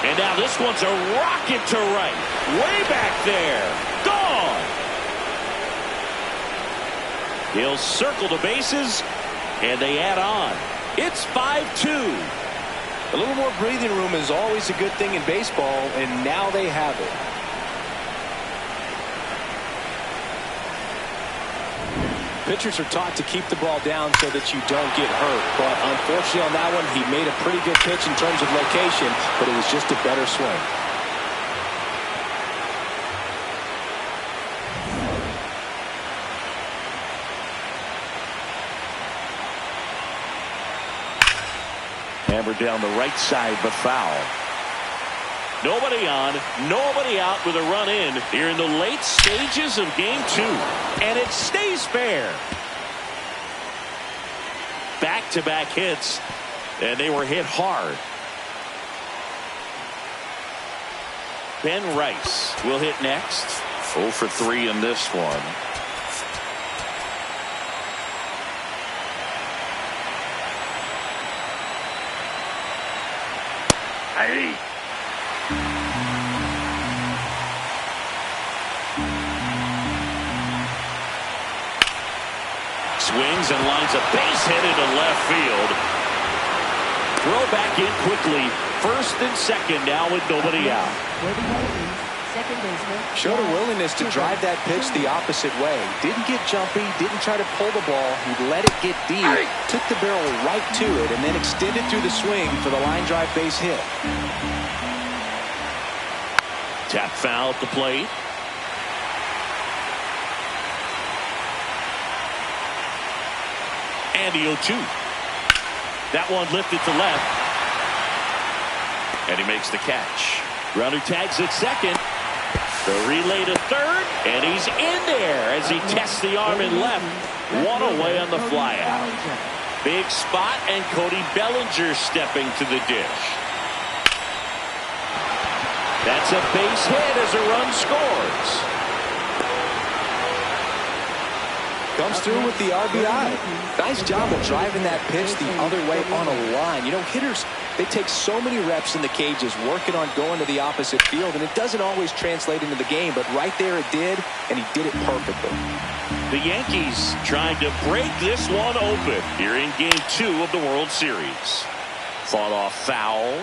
And now this one's a rocket to right. Way back there. Gone. He'll circle the bases, and they add on. It's 5-2. A little more breathing room is always a good thing in baseball, and now they have it. Pitchers are taught to keep the ball down so that you don't get hurt. But unfortunately on that one, he made a pretty good pitch in terms of location, but it was just a better swing. Hammered down the right side, but foul. Nobody on, nobody out with a run in here in the late stages of game two. And it stays fair. Back-to-back hits, and they were hit hard. Ben Rice will hit next. 0 for 3 in this one. Hey! Swings and lines a base hit into left field. Throw back in quickly. First and second now with nobody out. Second baseman. Showed a willingness to drive that pitch the opposite way. Didn't get jumpy, didn't try to pull the ball. He let it get deep, took the barrel right to it, and then extended through the swing for the line drive base hit. Tap foul at the plate. And the 0-2. That one lifted to left. And he makes the catch. Runner tags at second. The relay to third. And he's in there as he tests the arm in left. One away on the flyout. Big spot, and Cody Bellinger stepping to the dish. That's a base hit as a run scores. Comes through with the RBI. Nice job of driving that pitch the other way on a line. You know, hitters, they take so many reps in the cages working on going to the opposite field, and it doesn't always translate into the game, but right there it did, and he did it perfectly. The Yankees trying to break this one open here in game 2 of the World Series. Fought off foul.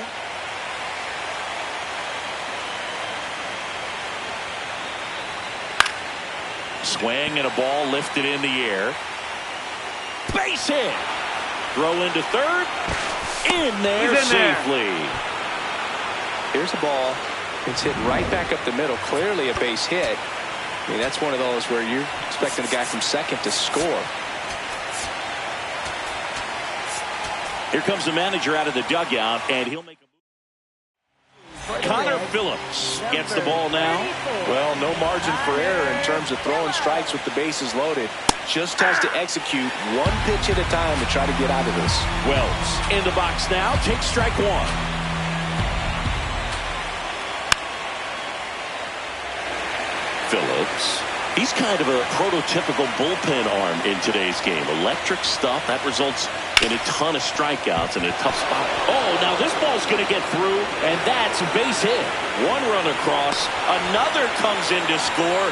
Swing and a ball lifted in the air. Base hit. Throw into third. In there safely. Here's a ball. It's hit right back up the middle. Clearly a base hit. I mean, that's one of those where you're expecting a guy from second to score. Here comes the manager out of the dugout, and he'll make a move. Connor Phillips gets the ball now. Well, no margin for error in terms of throwing strikes with the bases loaded. Just has to execute one pitch at a time to try to get out of this. Wells in the box now. Takes strike one. Phillips. He's kind of a prototypical bullpen arm in today's game. Electric stuff that results in a ton of strikeouts in a tough spot. Oh, now this ball's going to get through, and that's a base hit. One run across. Another comes in to score.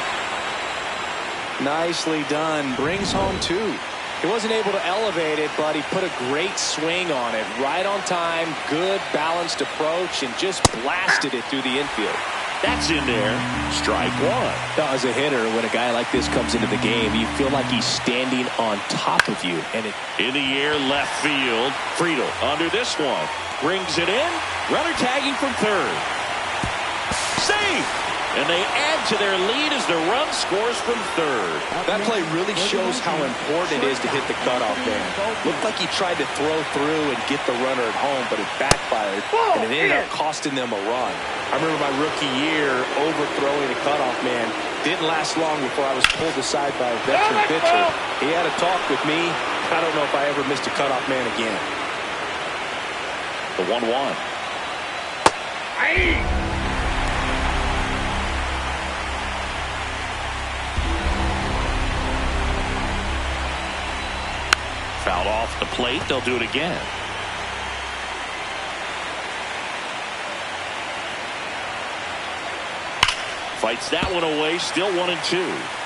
Nicely done. Brings home 2. He wasn't able to elevate it, but he put a great swing on it. Right on time, good balanced approach, and just blasted it through the infield. That's in there. Strike one. Now, as a hitter, when a guy like this comes into the game, you feel like he's standing on top of you. And in the air, left field. Friedel under this one. Brings it in. Runner tagging from third. Safe. And they add to their lead as the run scores from third. That play really shows how important it is to hit the cutoff man. Looked like he tried to throw through and get the runner at home, but it backfired, and it ended up costing them a run. I remember my rookie year overthrowing a cutoff man. Didn't last long before I was pulled aside by a veteran pitcher. He had a talk with me. I don't know if I ever missed a cutoff man again. The 1-1. Fouled off the plate. They'll do it again. Fights that one away. Still 1-2.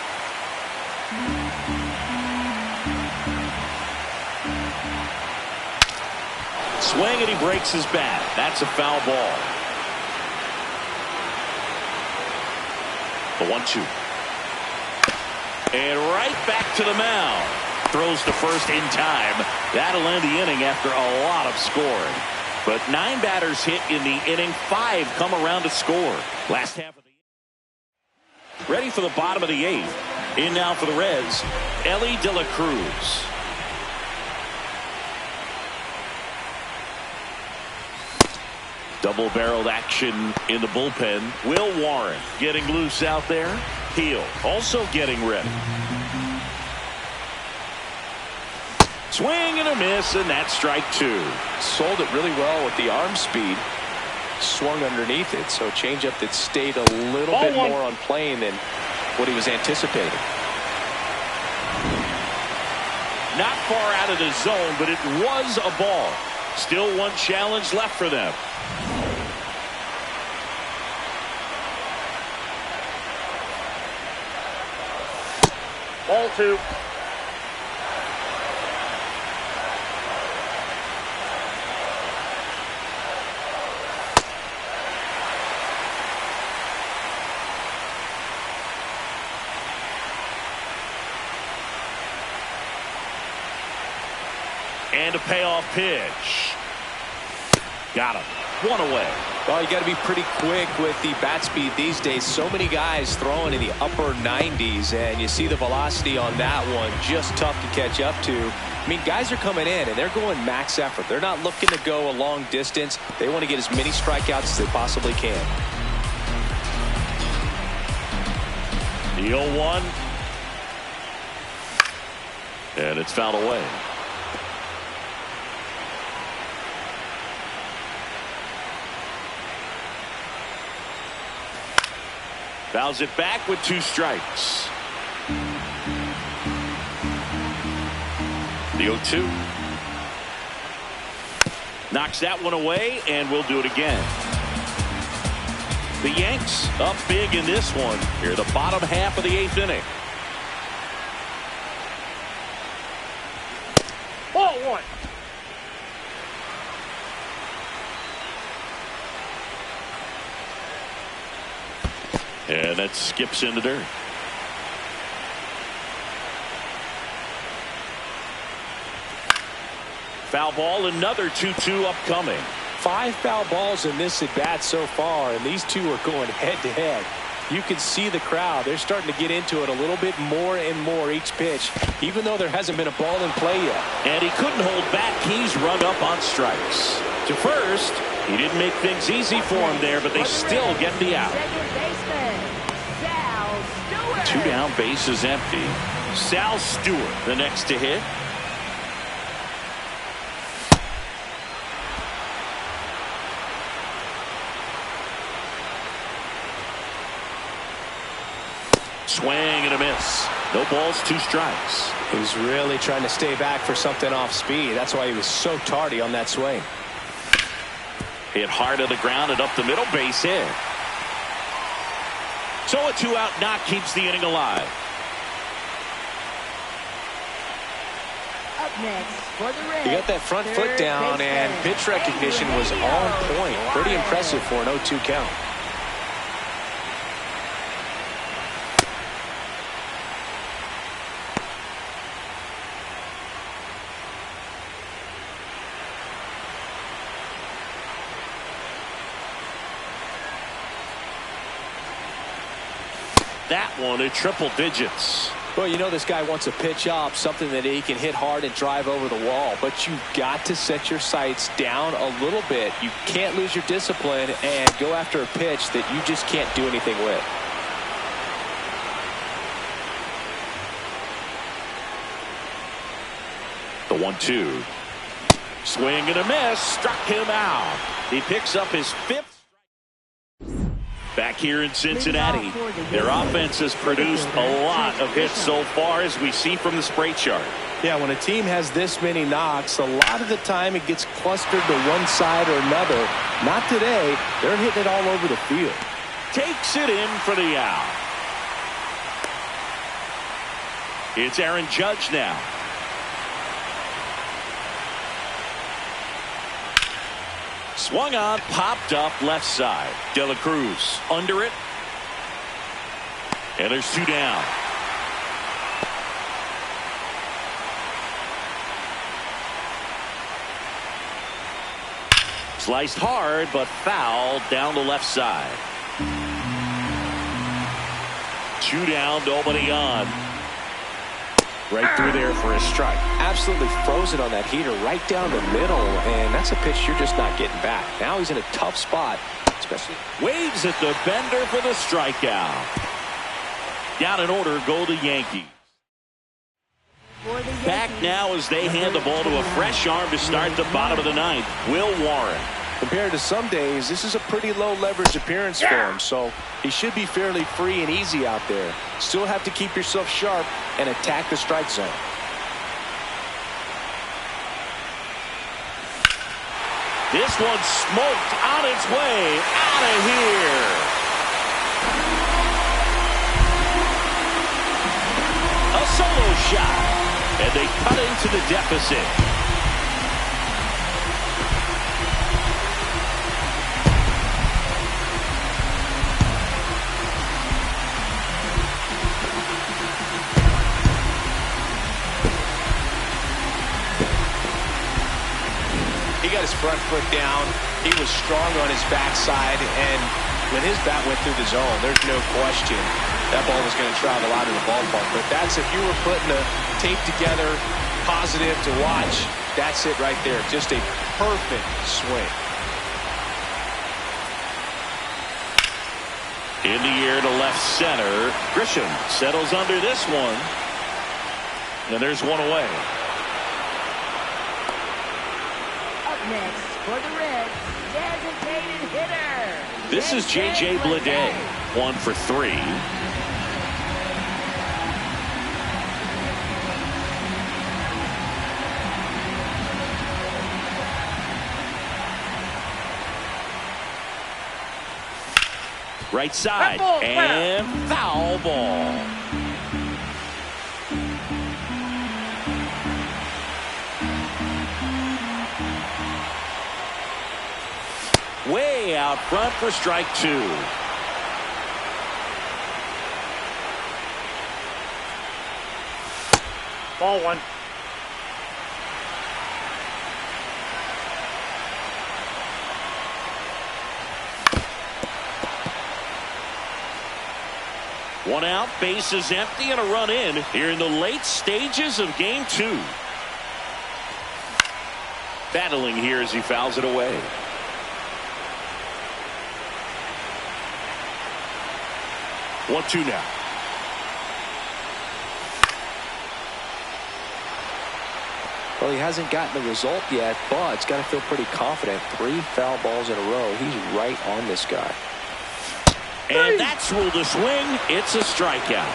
Swing, and he breaks his bat. That's a foul ball. The 1-2. And right back to the mound. Throws to first in time. That'll end the inning after a lot of scoring. But 9 batters hit in the inning. 5 come around to score. Last half of the inning. Ready for the bottom of the 8th. In now for the Reds, Elly de la Cruz. Double-barreled action in the bullpen. Will Warren getting loose out there. Heel also getting ready. Swing and a miss, and that's strike 2. Sold it really well with the arm speed. Swung underneath it, so changeup that stayed a little bit more on plane than what he was anticipating. Not far out of the zone, but it was a ball. Still one challenge left for them. Ball 2. And a payoff pitch. Got him. One away. Well, you got to be pretty quick with the bat speed these days. So many guys throwing in the upper 90s, and you see the velocity on that one. Just tough to catch up to. I mean, guys are coming in, and they're going max effort. They're not looking to go a long distance. They want to get as many strikeouts as they possibly can. The 0-1. And it's fouled away. Fouls it back with 2 strikes. The 0-2. Knocks that one away, and we'll do it again. The Yanks up big in this one. Here, the bottom half of the 8th inning. Ball 1. And that skips in the dirt. Foul ball, another 2-2 upcoming. 5 foul balls in this at bat so far, and these two are going head to head. You can see the crowd. They're starting to get into it a little bit more and more each pitch, even though there hasn't been a ball in play yet. And he couldn't hold back. He's run up on strikes. To first, he didn't make things easy for him there, but they still get the out. 2 down, bases empty. Sal Stewart, the next to hit. Swing and a miss. No balls, 2 strikes. He was really trying to stay back for something off speed. That's why he was so tardy on that swing. Hit hard on the ground and up the middle, base hit. So a 2-out knock keeps the inning alive. Up next for the Reds. He got that front foot down, and pitch recognition was on point. Pretty impressive for an 0-2 count. That one at triple digits. Well, you know this guy wants a pitch up, something that he can hit hard and drive over the wall. But you've got to set your sights down a little bit. You can't lose your discipline and go after a pitch that you just can't do anything with. The 1-2. Swing and a miss. Struck him out. He picks up his 5th. Back here in Cincinnati, their offense has produced a lot of hits so far, as we see from the spray chart. Yeah, when a team has this many knocks, a lot of the time it gets clustered to one side or another. Not today. They're hitting it all over the field. Takes it in for the out. It's Aaron Judge now. Swung on, popped up left side. De La Cruz under it. And there's 2 down. Sliced hard, but fouled down the left side. 2 down, nobody on. Right through there for a strike. Absolutely frozen on that heater right down the middle, and that's a pitch you're just not getting back. Now he's in a tough spot, especially. Waves at the bender for the strikeout. Down in order go the Yankees. Back now as they hand the ball to a fresh arm to start the bottom of the 9th, Will Warren. Compared to some days, this is a pretty low leverage appearance for him, so he should be fairly free and easy out there. Still have to keep yourself sharp and attack the strike zone. This one smoked on its way out of here. A solo shot, and they cut into the deficit. He got his front foot down. He was strong on his backside, and when his bat went through the zone, there's no question that ball was going to travel out of the ballpark. But that's, if you were putting a tape together, positive to watch, that's it right there. Just a perfect swing. In the air to left center. Grisham settles under this one. And there's one away. Next for the Reds, designated hitter. This is J.J. Bleday, 1 for 3. Right side, and foul ball. Way out front for strike 2. Ball 1. One out, base is empty, and a run in here in the late stages of game 2. Battling here as he fouls it away. 1-2 now. Well, he hasn't gotten the result yet, but it's got to feel pretty confident. 3 foul balls in a row. He's right on this guy. And that's ruled a swing. It's a strikeout.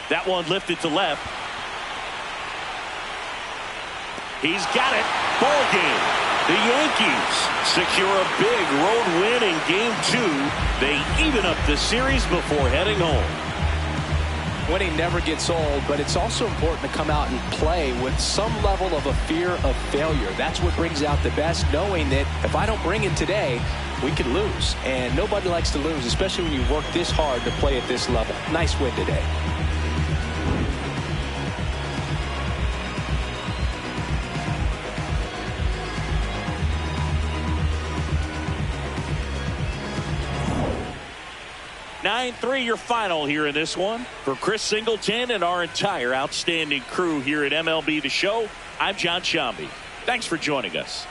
That one lifted to left. He's got it. Ball game. The Yankees secure a big road win in game 2. They even up the series before heading home. Winning never gets old, but it's also important to come out and play with some level of a fear of failure. That's what brings out the best, knowing that if I don't bring it today, we could lose. And nobody likes to lose, especially when you work this hard to play at this level. Nice win today. (9-3) your final here in this one. For Chris Singleton and our entire outstanding crew here at MLB The Show, I'm John Shambi. Thanks for joining us.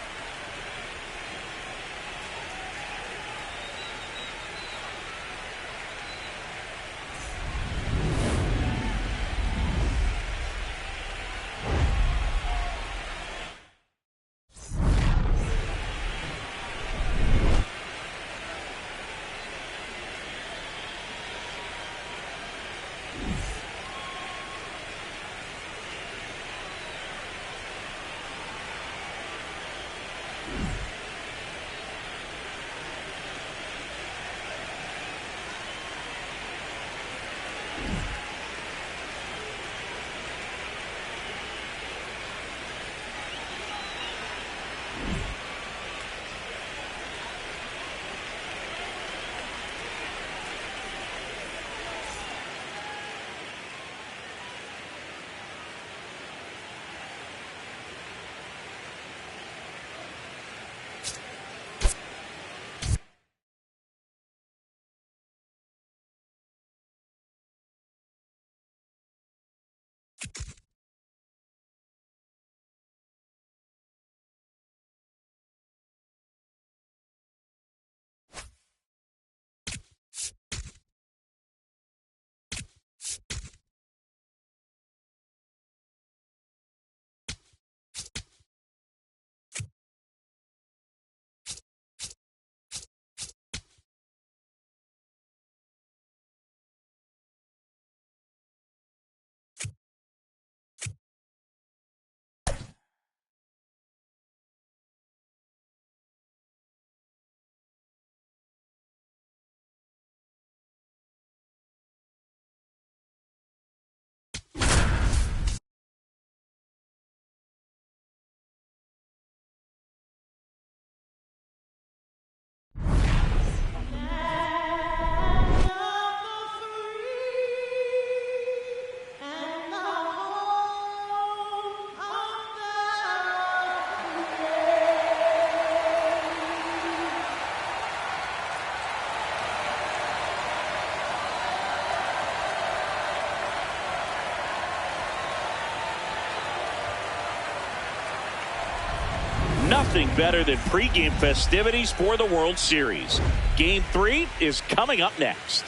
nothing better than pregame festivities for the World Series. Game 3 is coming up next.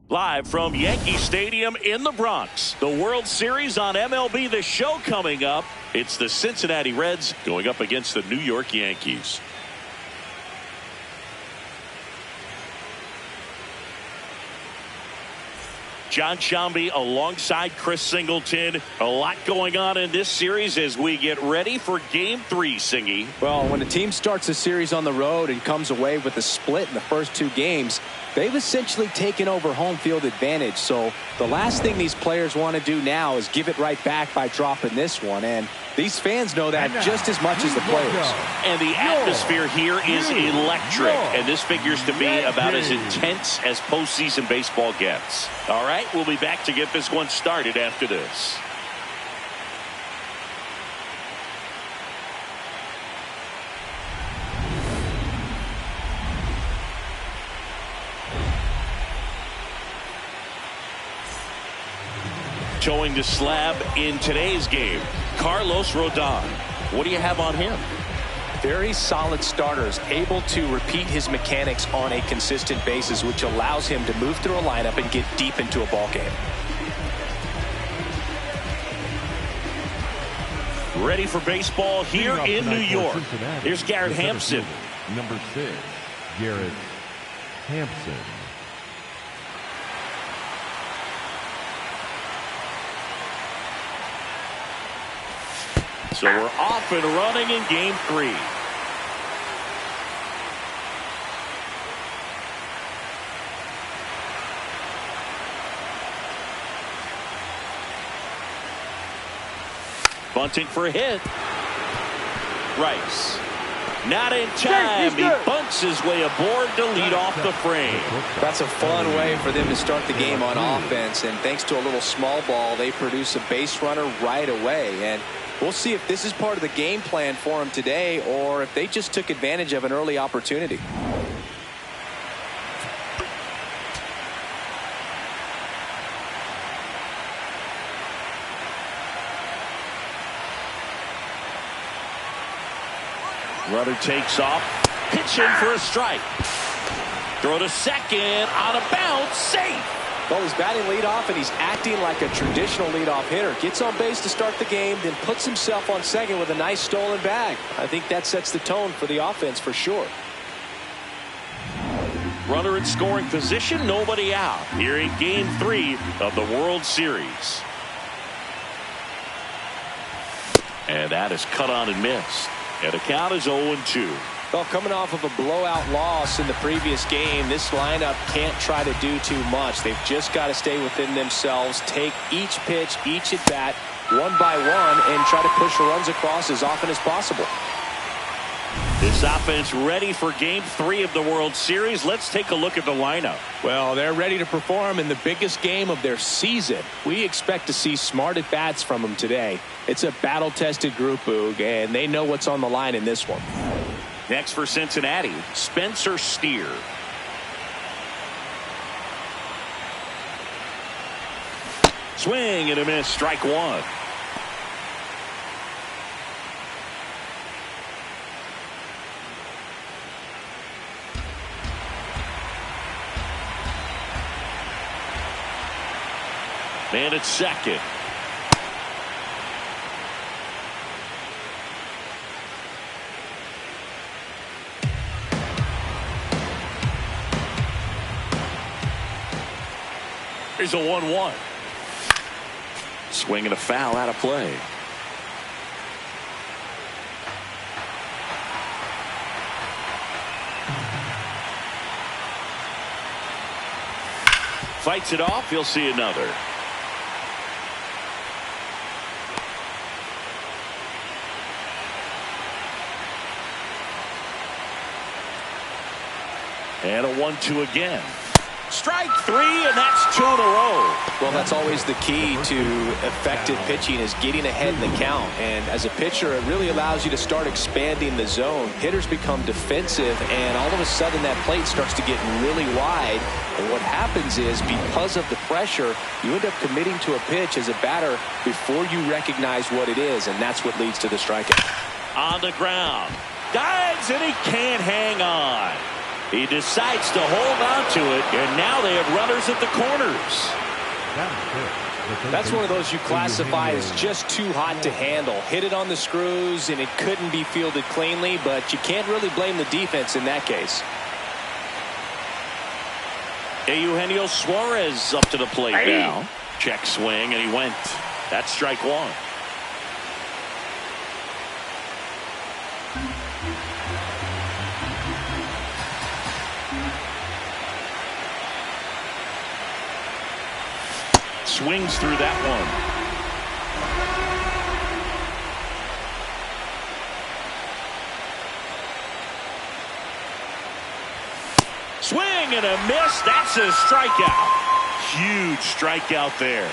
Live from Yankee Stadium in the Bronx, the World Series on MLB The Show coming up. It's the Cincinnati Reds going up against the New York Yankees. John Sciambi alongside Chris Singleton. A lot going on in this series as we get ready for Game 3, Singy. Well, when a team starts a series on the road and comes away with a split in the first 2 games, they've essentially taken over home field advantage. So the last thing these players want to do now is give it right back by dropping this one. And these fans know that just as much as the players. And the atmosphere here is electric. And this figures to be about as intense as postseason baseball gets. All right, we'll be back to get this one started after this. Showing the slab in today's game, Carlos Rodon. What do you have on him? Very solid starters, able to repeat his mechanics on a consistent basis, which allows him to move through a lineup and get deep into a ball game. Ready for baseball here in New York. Here's Garrett Hampson. Number 6, Garrett Hampson. So we're off and running in Game 3. Bunting for a hit. Rice. Not in time. He bunts his way aboard to lead off the frame. That's a fun way for them to start the game on offense. And thanks to a little small ball, they produce a base runner right away. And we'll see if this is part of the game plan for them today or if they just took advantage of an early opportunity. Runner takes off. Pitch in for a strike. Throw to second. On a bounce. Safe. Well, he's batting leadoff, and he's acting like a traditional leadoff hitter. Gets on base to start the game, then puts himself on second with a nice stolen bag. I think that sets the tone for the offense for sure. Runner in scoring position, nobody out. Here in Game 3 of the World Series. And that is cut on and missed. And the count is 0-2. Well, coming off of a blowout loss in the previous game, this lineup can't try to do too much. They've just got to stay within themselves, take each pitch, each at bat, one by one, and try to push runs across as often as possible. This offense ready for Game 3 of the World Series. Let's take a look at the lineup. Well, they're ready to perform in the biggest game of their season. We expect to see smart at-bats from them today. It's a battle-tested group, Boog, and they know what's on the line in this one. Next for Cincinnati, Spencer Steer. Swing and a miss, strike one. Man at second. Here's a 1-1. Swing and a foul out of play. Fights it off. He'll see another. And a 1-2 again. Strike three, and that's 2 in a row. Well, that's always the key to effective pitching, is getting ahead in the count. And as a pitcher, it really allows you to start expanding the zone. Hitters become defensive, and all of a sudden that plate starts to get really wide. And what happens is, because of the pressure, you end up committing to a pitch as a batter before you recognize what it is, and that's what leads to the strikeout. On the ground. Dives, and he can't hang on. He decides to hold on to it, and now they have runners at the corners. That's one of those you classify as just too hot to handle. Hit it on the screws, and it couldn't be fielded cleanly, but you can't really blame the defense in that case. Eugenio Suarez up to the plate now. Check swing, and he went. That's strike one. Swings through that one. Swing and a miss. That's a strikeout. Huge strikeout there.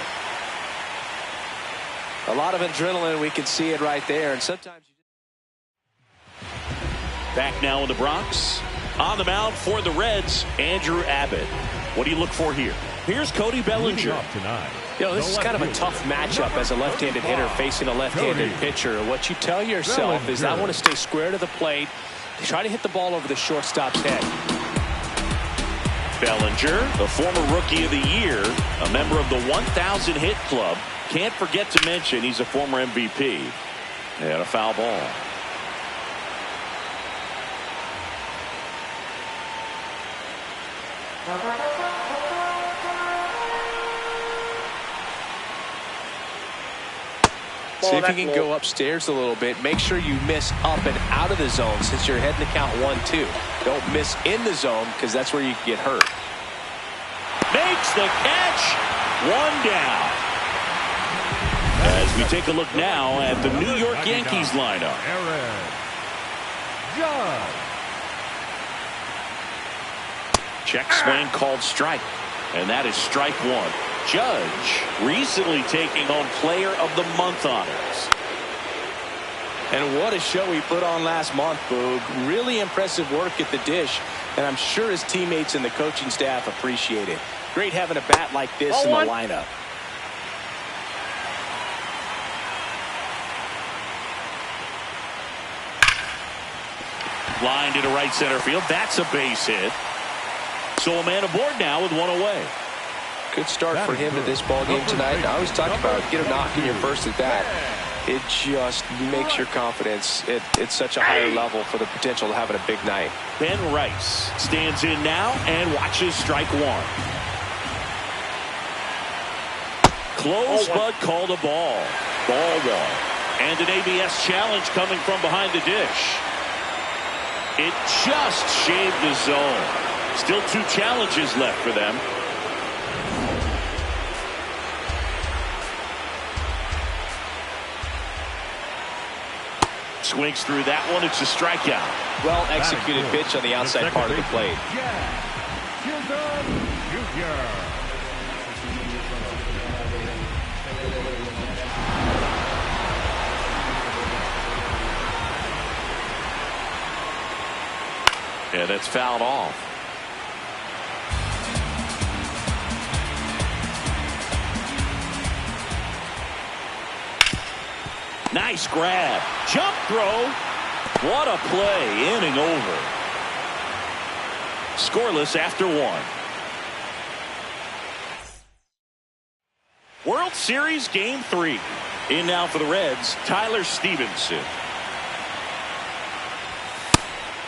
A lot of adrenaline. We can see it right there. And sometimes back now in the Bronx. On the mound for the Reds, Andrew Abbott. What do you look for here? Here's Cody Bellinger. You know, this is kind of a tough matchup as a left-handed hitter facing a left-handed pitcher. What you tell yourself is, I want to stay square to the plate, try to hit the ball over the shortstop's head. Bellinger, the former Rookie of the Year, a member of the 1,000 hit club. Can't forget to mention he's a former MVP. And a foul ball. See if you can go upstairs a little bit. Make sure you miss up and out of the zone, since you're heading to count 1-2. Don't miss in the zone, because that's where you can get hurt. Makes the catch. One down. As we take a look now at the New York Yankees lineup. Check swing called strike. And that is strike one. Judge recently taking home Player of the Month honors. And what a show he put on last month, Boog. Really impressive work at the dish, and I'm sure his teammates and the coaching staff appreciate it. Great having a bat like this in the lineup. Line to right center field. That's a base hit. So a man aboard now with one away. Good start for him to this ball game tonight. I always talk about get a knock in your first at bat. It just makes your confidence at such a higher level for the potential of having a big night. Ben Rice stands in now and watches strike one. Close, but called a ball. Ball one. And an ABS challenge coming from behind the dish. It just shaved the zone. Still 2 challenges left for them. Swings through that one. It's a strikeout. Well executed pitch on the outside part of the plate. Yeah, that's fouled off. Nice grab. Jump throw. What a play. Inning over. Scoreless after 1. World Series Game 3. In now for the Reds, Tyler Stevenson.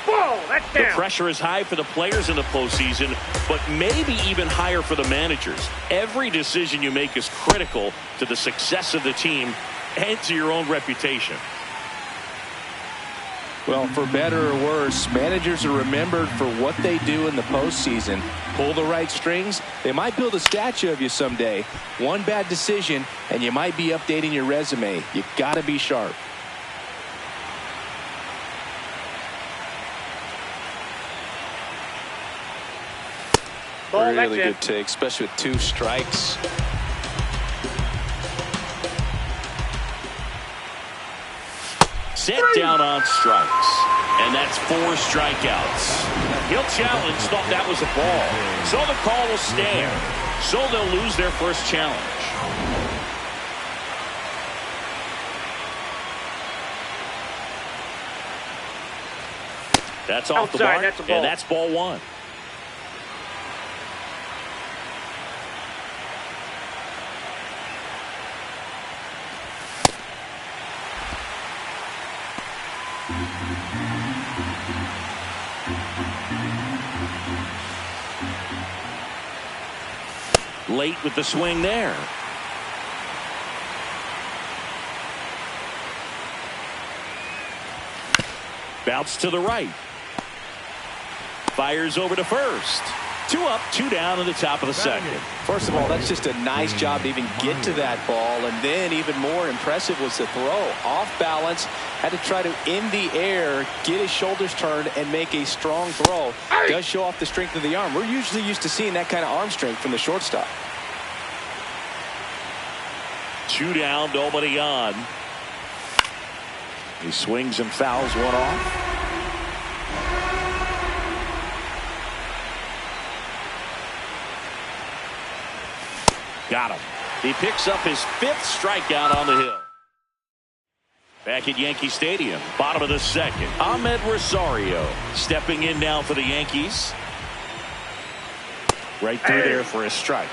Whoa, that's The down. pressure is high for the players in the postseason, but maybe even higher for the managers. Every decision you make is critical to the success of the team and to your own reputation. Well, for better or worse, managers are remembered for what they do in the postseason. Pull the right strings, they might build a statue of you someday. One bad decision, and you might be updating your resume. You got to be sharp. Ball, that's Really it. good take, especially with 2 strikes. Set down on strikes. And that's 4 strikeouts. He'll challenge, thought that was a ball. So the call will stand. So they'll lose their first challenge. That's off the mark, that's a ball. and that's ball 1. Late with the swing there. Bounce to the right. Fires over to first. 2 up, 2 down in the top of the second. First of all, that's just a nice job to even get to that ball. And then even more impressive was the throw. Off balance, had to try to, in the air, get his shoulders turned and make a strong throw. Does show off the strength of the arm. We're usually used to seeing that kind of arm strength from the shortstop. 2 down, nobody on. He swings and fouls one off. Got him. He picks up his 5th strikeout on the hill. Back at Yankee Stadium, bottom of the second. Ahmed Rosario stepping in now for the Yankees. Right through there for a strike.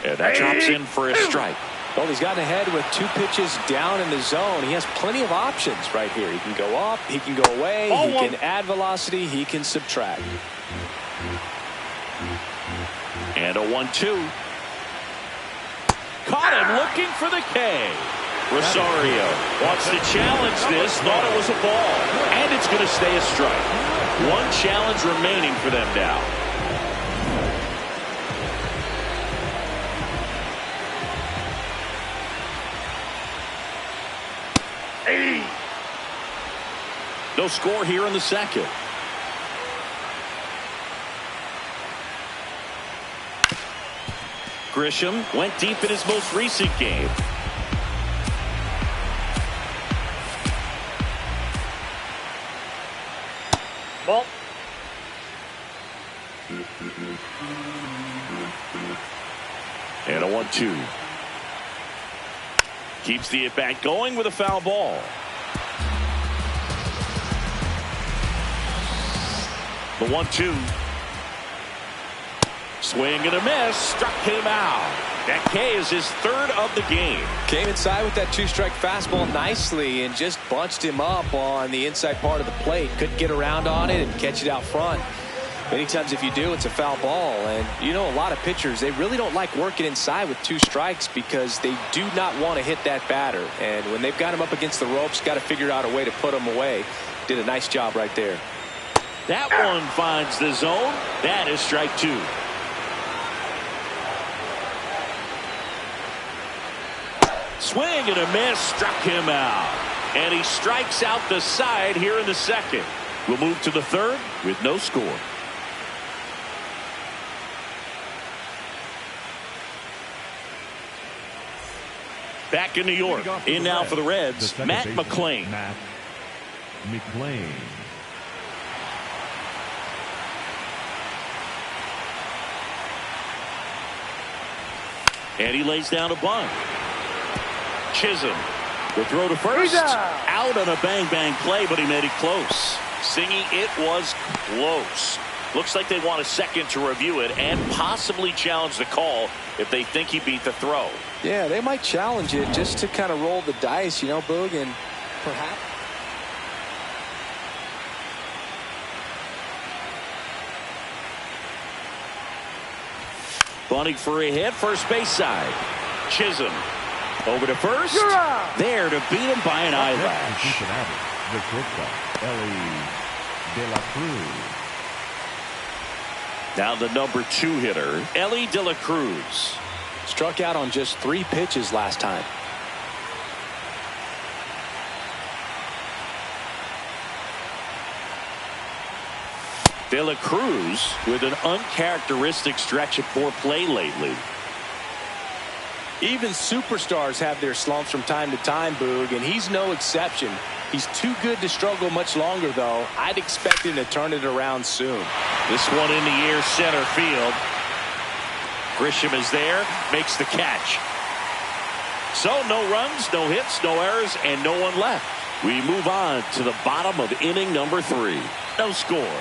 And that drops in for a strike. Well, he's gotten ahead with 2 pitches down in the zone. He has plenty of options right here. He can go up, he can go away, he can add velocity, he can subtract. And a 1-2. Caught him looking for the K. Rosario wants to challenge this, thought it was a ball. And it's going to stay a strike. 1 challenge remaining for them now. No score here in the second. Grisham went deep in his most recent game. Ball. And a 1-2. Keeps the at-bat going with a foul ball. The 1-2. Swing and a miss. Struck him out. That K is his 3rd of the game. Came inside with that 2-strike fastball nicely and just bunched him up on the inside part of the plate. Couldn't get around on it and catch it out front. Many times if you do, it's a foul ball. And you know, a lot of pitchers, they really don't like working inside with 2 strikes because they do not want to hit that batter. And when they've got him up against the ropes, got to figure out a way to put him away. Did a nice job right there. That one finds the zone. That is strike 2. Swing and a miss. Struck him out. And he strikes out the side here in the second. We'll move to the 3rd with no score. Back in New York. In now for the Reds, Matt McClain. Matt McClain. And he lays down a bunt. Chisholm. The throw to first. Out on a bang-bang play, but he made it close. Singy, it was close. Looks like they want a second to review it and possibly challenge the call if they think he beat the throw. Yeah, they might challenge it just to kind of roll the dice, you know, Boog, and perhaps. Bunting for a hit, first base side. Chisholm over to first. There to beat him by an eyelash. Cincinnati, the shortstop, Elly De La Cruz. Now the number 2 hitter, Elly De La Cruz. Struck out on just 3 pitches last time. De La Cruz with an uncharacteristic stretch of poor play lately. Even superstars have their slumps from time to time, Boog, and he's no exception. He's too good to struggle much longer, though. I'd expect him to turn it around soon. This one in the air, center field. Grisham is there, makes the catch. So no runs, no hits, no errors, and no one left. We move on to the bottom of inning number 3. No score.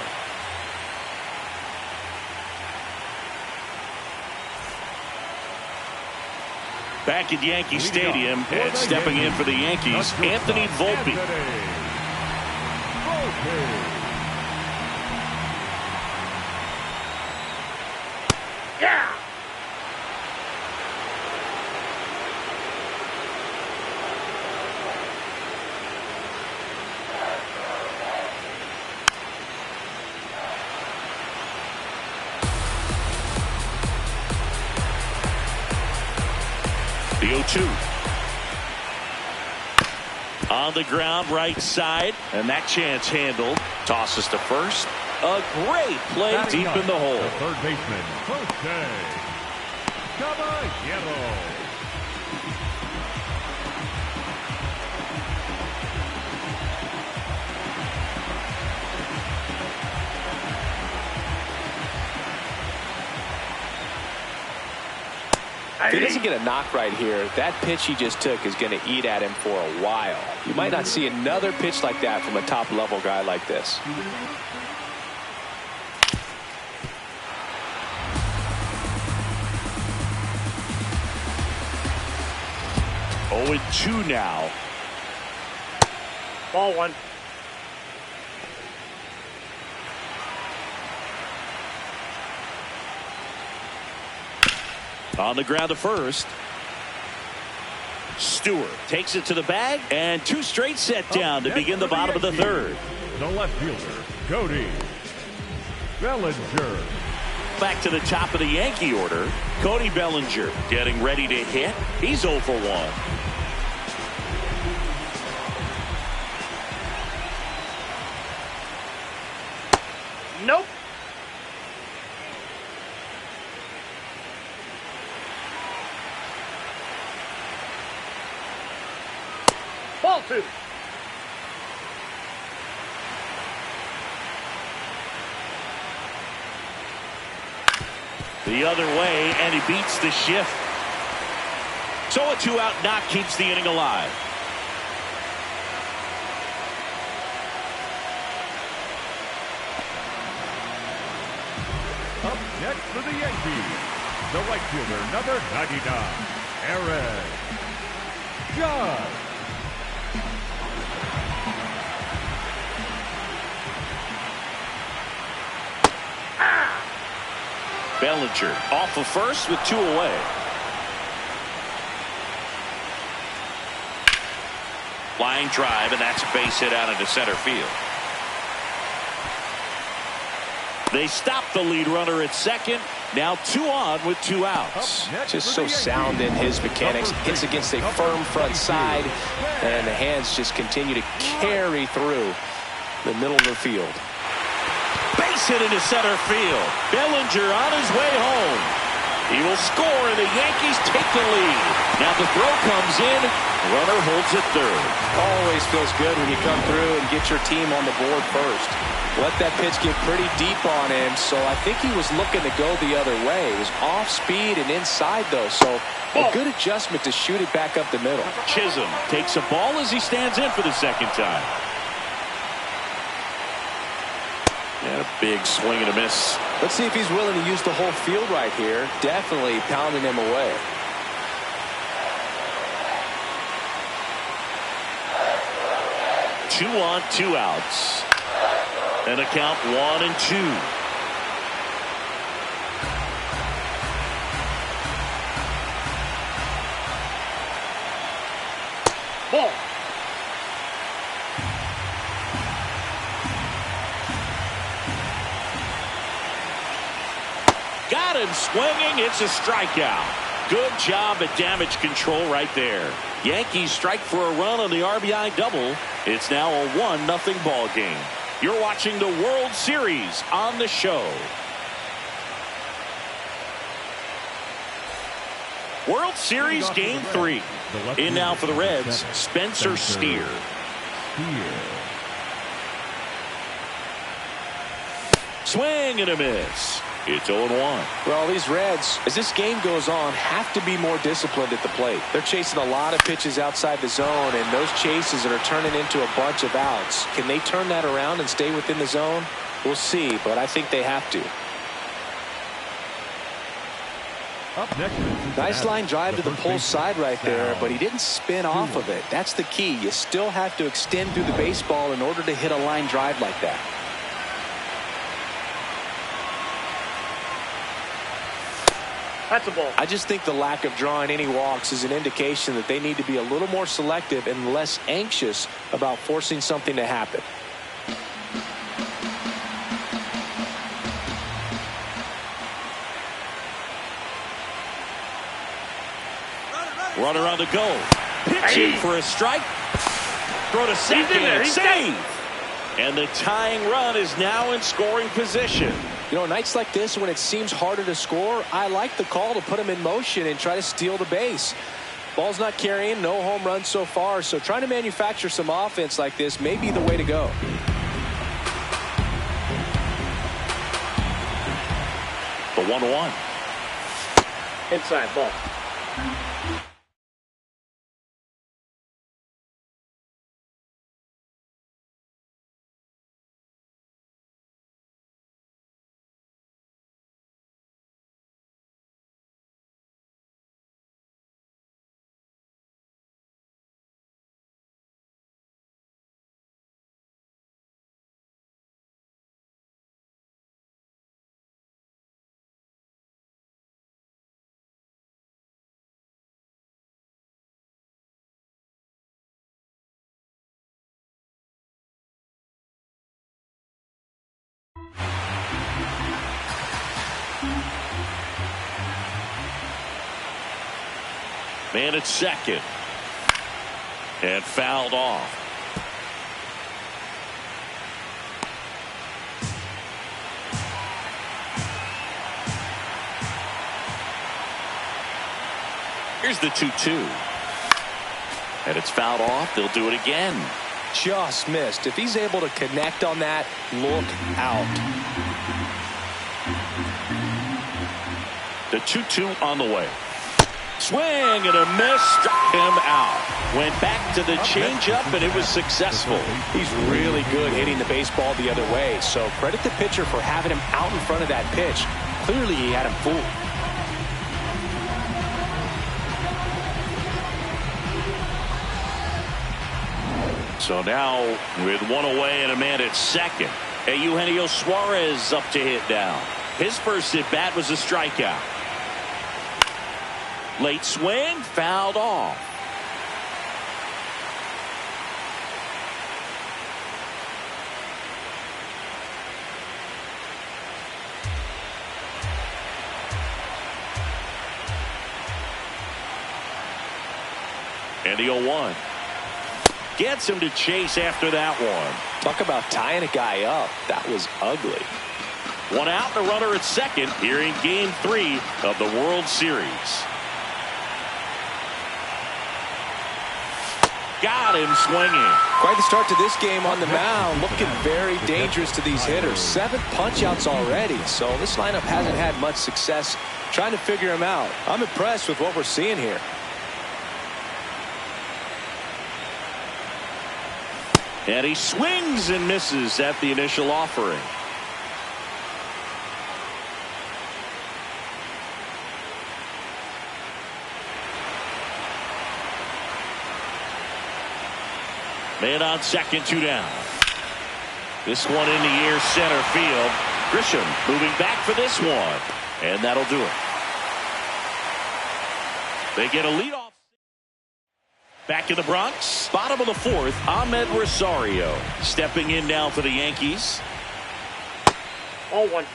Back at Yankee Stadium and stepping in for the Yankees, Anthony Volpe. Yeah! The 0-2. On the ground, right side, and that chance handled. Tosses to first. A great play deep in the hole. The third baseman, Jose Caballero. If he doesn't get a knock right here, that pitch he just took is going to eat at him for a while. You might not see another pitch like that from a top-level guy like this. Oh, 2 now. Ball 1. On the ground to first. Stewart takes it to the bag, and 2 straight set down to begin the bottom of the 3rd. The left fielder, Cody Bellinger. Back to the top of the Yankee order, Cody Bellinger getting ready to hit. He's 0 for 1. Nope. Ball 2. The other way, and he beats the shift. So a 2-out knock keeps the inning alive. Up next for the Yankees, the right fielder, number 99, Aaron Judge. Bellinger off of first with 2 away. Line drive, and that's a base hit out into center field. They stop the lead runner at second. Now 2 on with 2 outs. Just so sound in his mechanics. Hits against a firm front side, and the hands just continue to carry through the middle of the field. Base hit into center field. Bellinger on his way home. He will score, and the Yankees take the lead. Now the throw comes in. Runner holds at third. Always feels good when you come through and get your team on the board first. Let that pitch get pretty deep on him, so I think he was looking to go the other way. It was off speed and inside, though, so a good adjustment to shoot it back up the middle. Chisholm takes a ball as he stands in for the second time. And a big swing and a miss. Let's see if he's willing to use the whole field right here. Definitely pounding him away. Two on, 2 outs. And a count 1-2. Ball. Got him swinging. It's a strikeout. Good job at damage control right there. Yankees strike for a run on the RBI double. It's now a 1-0 ball game. You're watching the World Series on the show. World Series Game 3. In now for the Reds, Spencer Steer. Swing and a miss. It's 0-1. Well, these Reds, as this game goes on, have to be more disciplined at the plate. They're chasing a lot of pitches outside the zone, and those chases are turning into a bunch of outs. Can they turn that around and stay within the zone? We'll see, but I think they have to. Up next, nice line drive to the pull side right there, but he didn't spin off of it. That's the key. You still have to extend through the baseball in order to hit a line drive like that. That's a ball. I just think the lack of drawing any walks is an indication that they need to be a little more selective and less anxious about forcing something to happen. Runner on the go. Pitching for a strike. Throw to second. Save. And the tying run is now in scoring position. You know, nights like this when it seems harder to score, I like the call to put him in motion and try to steal the base. Ball's not carrying, no home runs so far, so trying to manufacture some offense like this may be the way to go. The 1-1. Inside ball. Man at second. And fouled off. Here's the 2-2. And it's fouled off. They'll do it again. Just missed. If he's able to connect on that, look out. The 2-2 on the way. Swing and a miss. Struck him out. Went back to the changeup, and it was successful. He's really good hitting the baseball the other way, so credit the pitcher for having him out in front of that pitch. Clearly, he had him fooled. So now, with one away and a man at second, Eugenio Suarez up to hit now. His first at bat was a strikeout. Late swing, fouled off. And the 0-1. Gets him to chase after that one. Talk about tying a guy up. That was ugly. One out, the runner at second here in Game 3 of the World Series. Got him swinging. Quite the start to this game on the mound. Looking very dangerous to these hitters. 7 punch-outs already, so this lineup hasn't had much success trying to figure him out. I'm impressed with what we're seeing here. And he swings and misses at the initial offering. Man on second, 2 down. This one in the air, center field. Grisham moving back for this one. And that'll do it. They get a leadoff. Back in the Bronx, bottom of the 4th, Ahmed Rosario stepping in now for the Yankees. 0-1.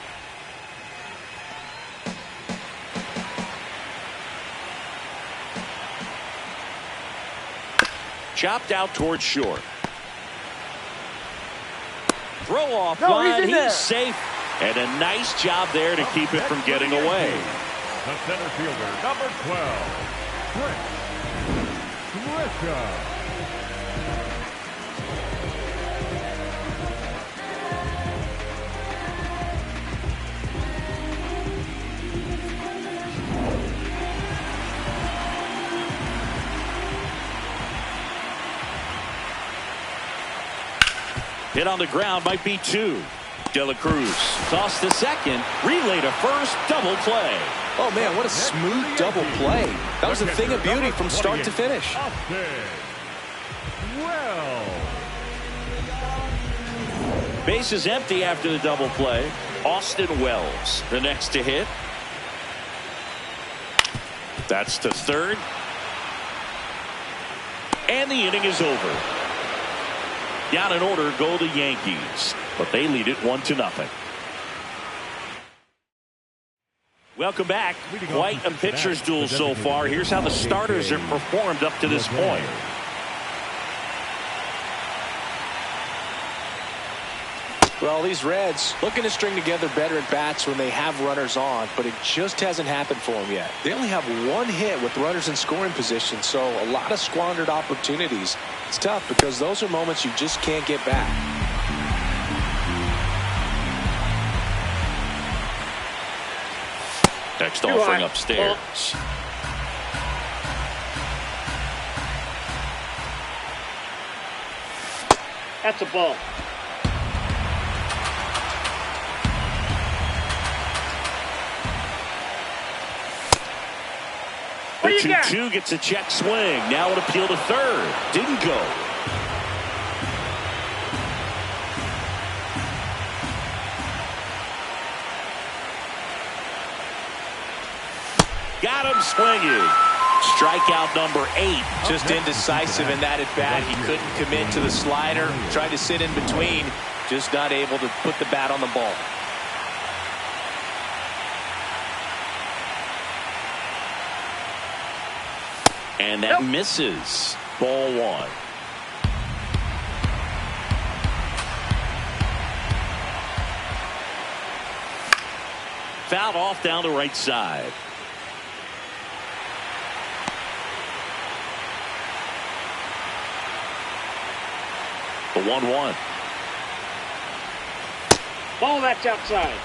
Chopped out towards short. throw off No, line. he's in there. Safe. And a nice job there to keep it from getting away. The center fielder, number 12, Grisham. Hit on the ground, might be 2. De La Cruz toss to second, relay to first, double play. Oh man, what a smooth double play. That was a thing of beauty from start to finish. Well, Base is empty after the double play. Austin Wells, the next to hit. That's to third. And the inning is over. Down in order go the Yankees, but they lead it 1-0. Welcome back. Quite a pitcher's duel so far. Here's how the starters have performed up to this point. Well, these Reds looking to string together better at bats when they have runners on, but it just hasn't happened for them yet. They only have 1 hit with runners in scoring position, so a lot of squandered opportunities. It's tough because those are moments you just can't get back. Next offering upstairs. That's a ball. The 2-2 gets a check swing. Now an appeal to third. Didn't go. Got him swinging. Strikeout number 8. Just indecisive in that at bat. He couldn't commit to the slider. Tried to sit in between. Just not able to put the bat on the ball. And that misses. Ball 1. Fouled off down the right side. The 1-1. Ball, that's outside.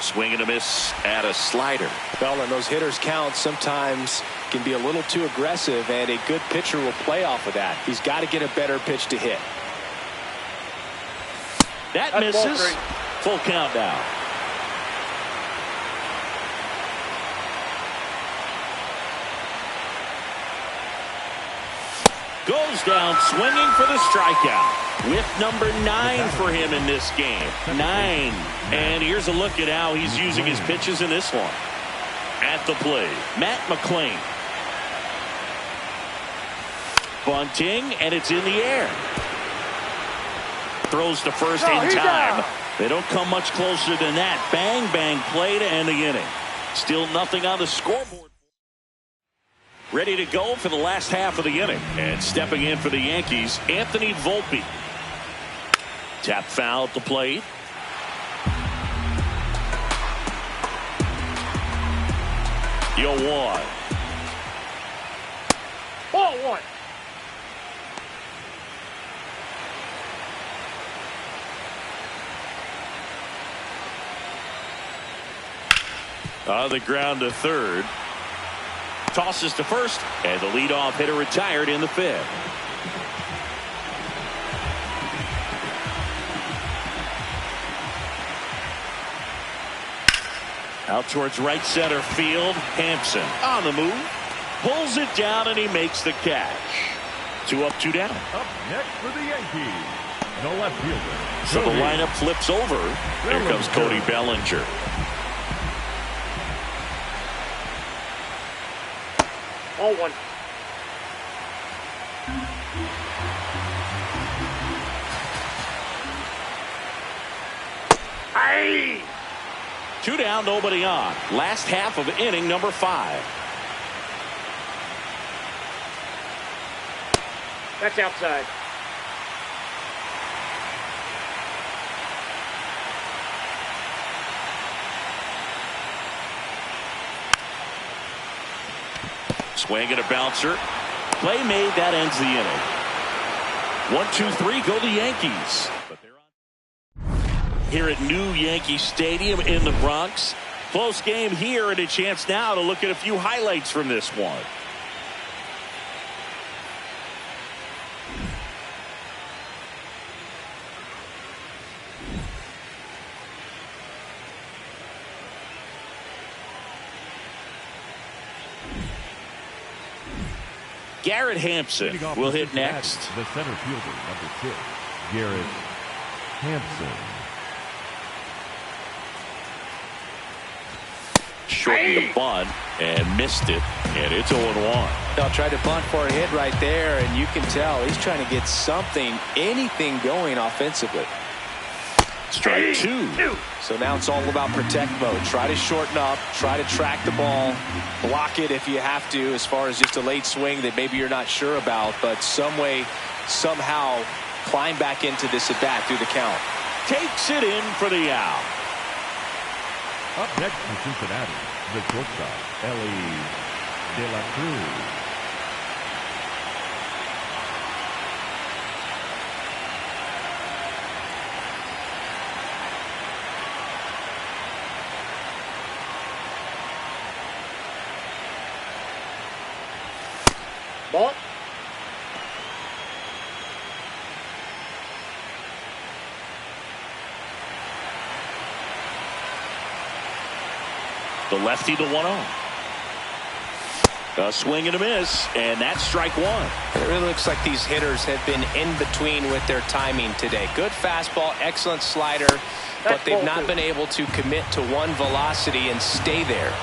Swing and a miss at a slider. Well, and those hitters count sometimes can be a little too aggressive, and a good pitcher will play off of that. He's got to get a better pitch to hit. That That's misses. Full count now. Goes down swinging for the strikeout. With number 9 for him in this game. 9. And here's a look at how he's using his pitches in this one. At the plate, Matt McClain. Bunting, and it's in the air. Throws to first in time. They don't come much closer than that. Bang, bang play to end the inning. Still nothing on the scoreboard. Ready to go for the last half of the inning. And stepping in for the Yankees, Anthony Volpe. Tap foul at the plate. Yo, 1. Ball 1. On the ground to third. Tosses to first, and the leadoff hitter retired in the 5th. Out towards right center field. Hampson on the move. Pulls it down, and he makes the catch. 2 up, 2 down. Up next for the Yankees, the left fielder. So the lineup flips over. Here comes Cody Bellinger. Ball 1. Hey! 2 down, nobody on. Last half of inning number 5. That's outside. Swing and a bouncer. Play made. That ends the inning. 1-2-3. Go the Yankees. But they're on here at New Yankee Stadium in the Bronx. Close game here, and a chance now to look at a few highlights from this one. Garrett Hampson will hit next. The center fielder, number 6, Garrett Hampson. Shortened the bunt and missed it, and it's 0-1. They'll try to bunt for a hit right there, and you can tell he's trying to get anything going offensively. Strike 2. So now it's all about protect mode. Try to shorten up, try to track the ball, block it if you have to, as far as just a late swing that maybe you're not sure about, but some way, somehow climb back into this at bat through the count. Takes it in for the out. Up next for Cincinnati, the shortstop, Elly de la Cruz. Ball. The lefty to 1-0. A swing and a miss, and that's strike 1. It really looks like these hitters have been in between with their timing today. Good fastball, excellent slider, but they've not been able to commit to one velocity and stay there.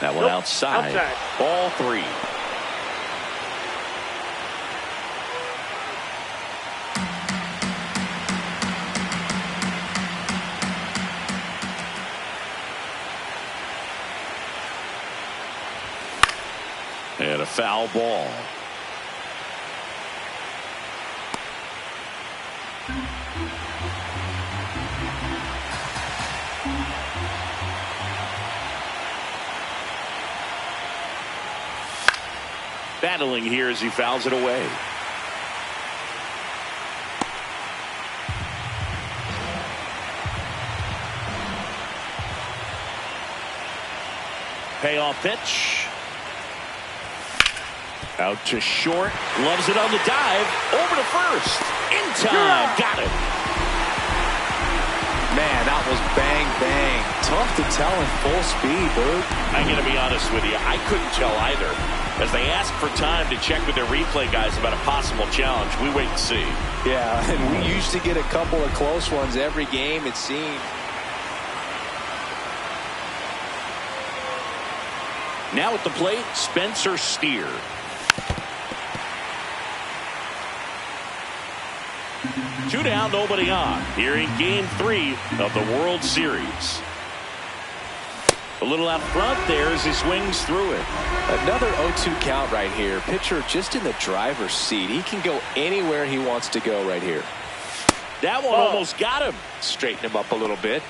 That one outside. Ball 3. And a foul ball. Battling here as he fouls it away. Payoff pitch. Out to short. Loves it on the dive. Over to first. In time. Got it. Man, that was bang, bang. Tough to tell in full speed, dude. I'm going to be honest with you. I couldn't tell either. As they ask for time to check with their replay guys about a possible challenge, we wait and see. Yeah, and we used to get a couple of close ones every game, it seemed. Now at the plate, Spencer Steer. Two down, nobody on. Here in Game 3 of the World Series. A little out front there as he swings through it. Another 0-2 count right here. Pitcher just in the driver's seat. He can go anywhere he wants to go right here. That one almost got him. Straighten him up a little bit.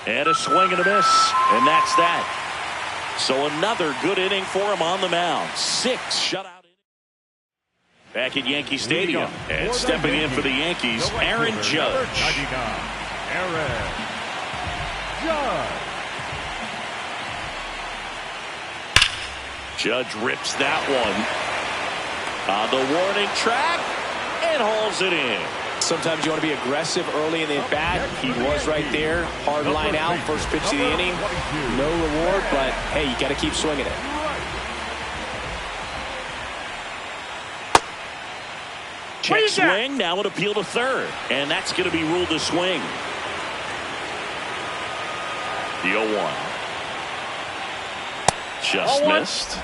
And a swing and a miss. And that's that. So another good inning for him on the mound. 6 shutout innings. Back at Yankee Stadium. And stepping in for the Yankees, Aaron Judge. 99, Aaron Judge. Judge rips that one on the warning track and hauls it in. Sometimes you want to be aggressive early in the at-bat. He was right there. Hard line out. First pitch of the inning. No reward, but, hey, you got to keep swinging it. Check swing. Now an appeal to third. And that's going to be ruled a swing. The 0-1. Just missed.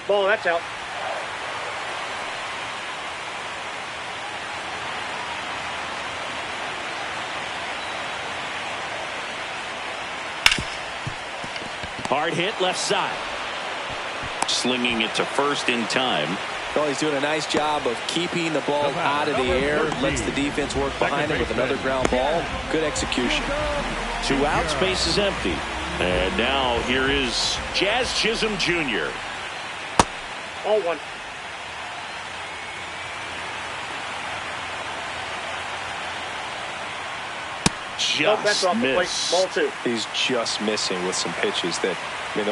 Ball, that's out. Hard hit left side. Slinging it to first in time. Well, he's doing a nice job of keeping the ball out of the air. Lets the defense work behind him with another ground ball. Good execution. 2 outs, base is empty. And now here is Jazz Chisholm Jr. Ball 1. Just off the plate. missed. Ball 2. He's just missing with some pitches that, I mean,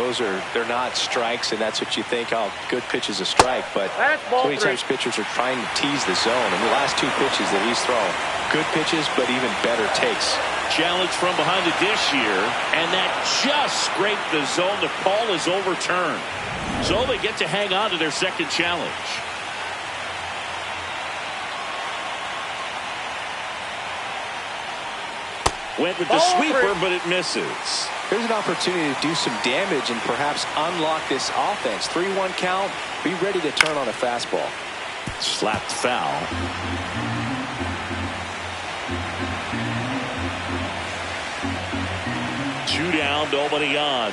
they're not strikes, and that's what you think. Oh, good pitch is a strike, but That's ball so many 3. times pitchers are trying to tease the zone. And the last 2 pitches that he's thrown, good pitches, but even better takes. Challenge from behind the dish here, and that just scraped the zone. The call is overturned. So they get to hang on to their second challenge. Went with the sweeper, but it misses. Here's an opportunity to do some damage and perhaps unlock this offense. 3-1 count. Be ready to turn on a fastball. Slapped foul. Two down, nobody on.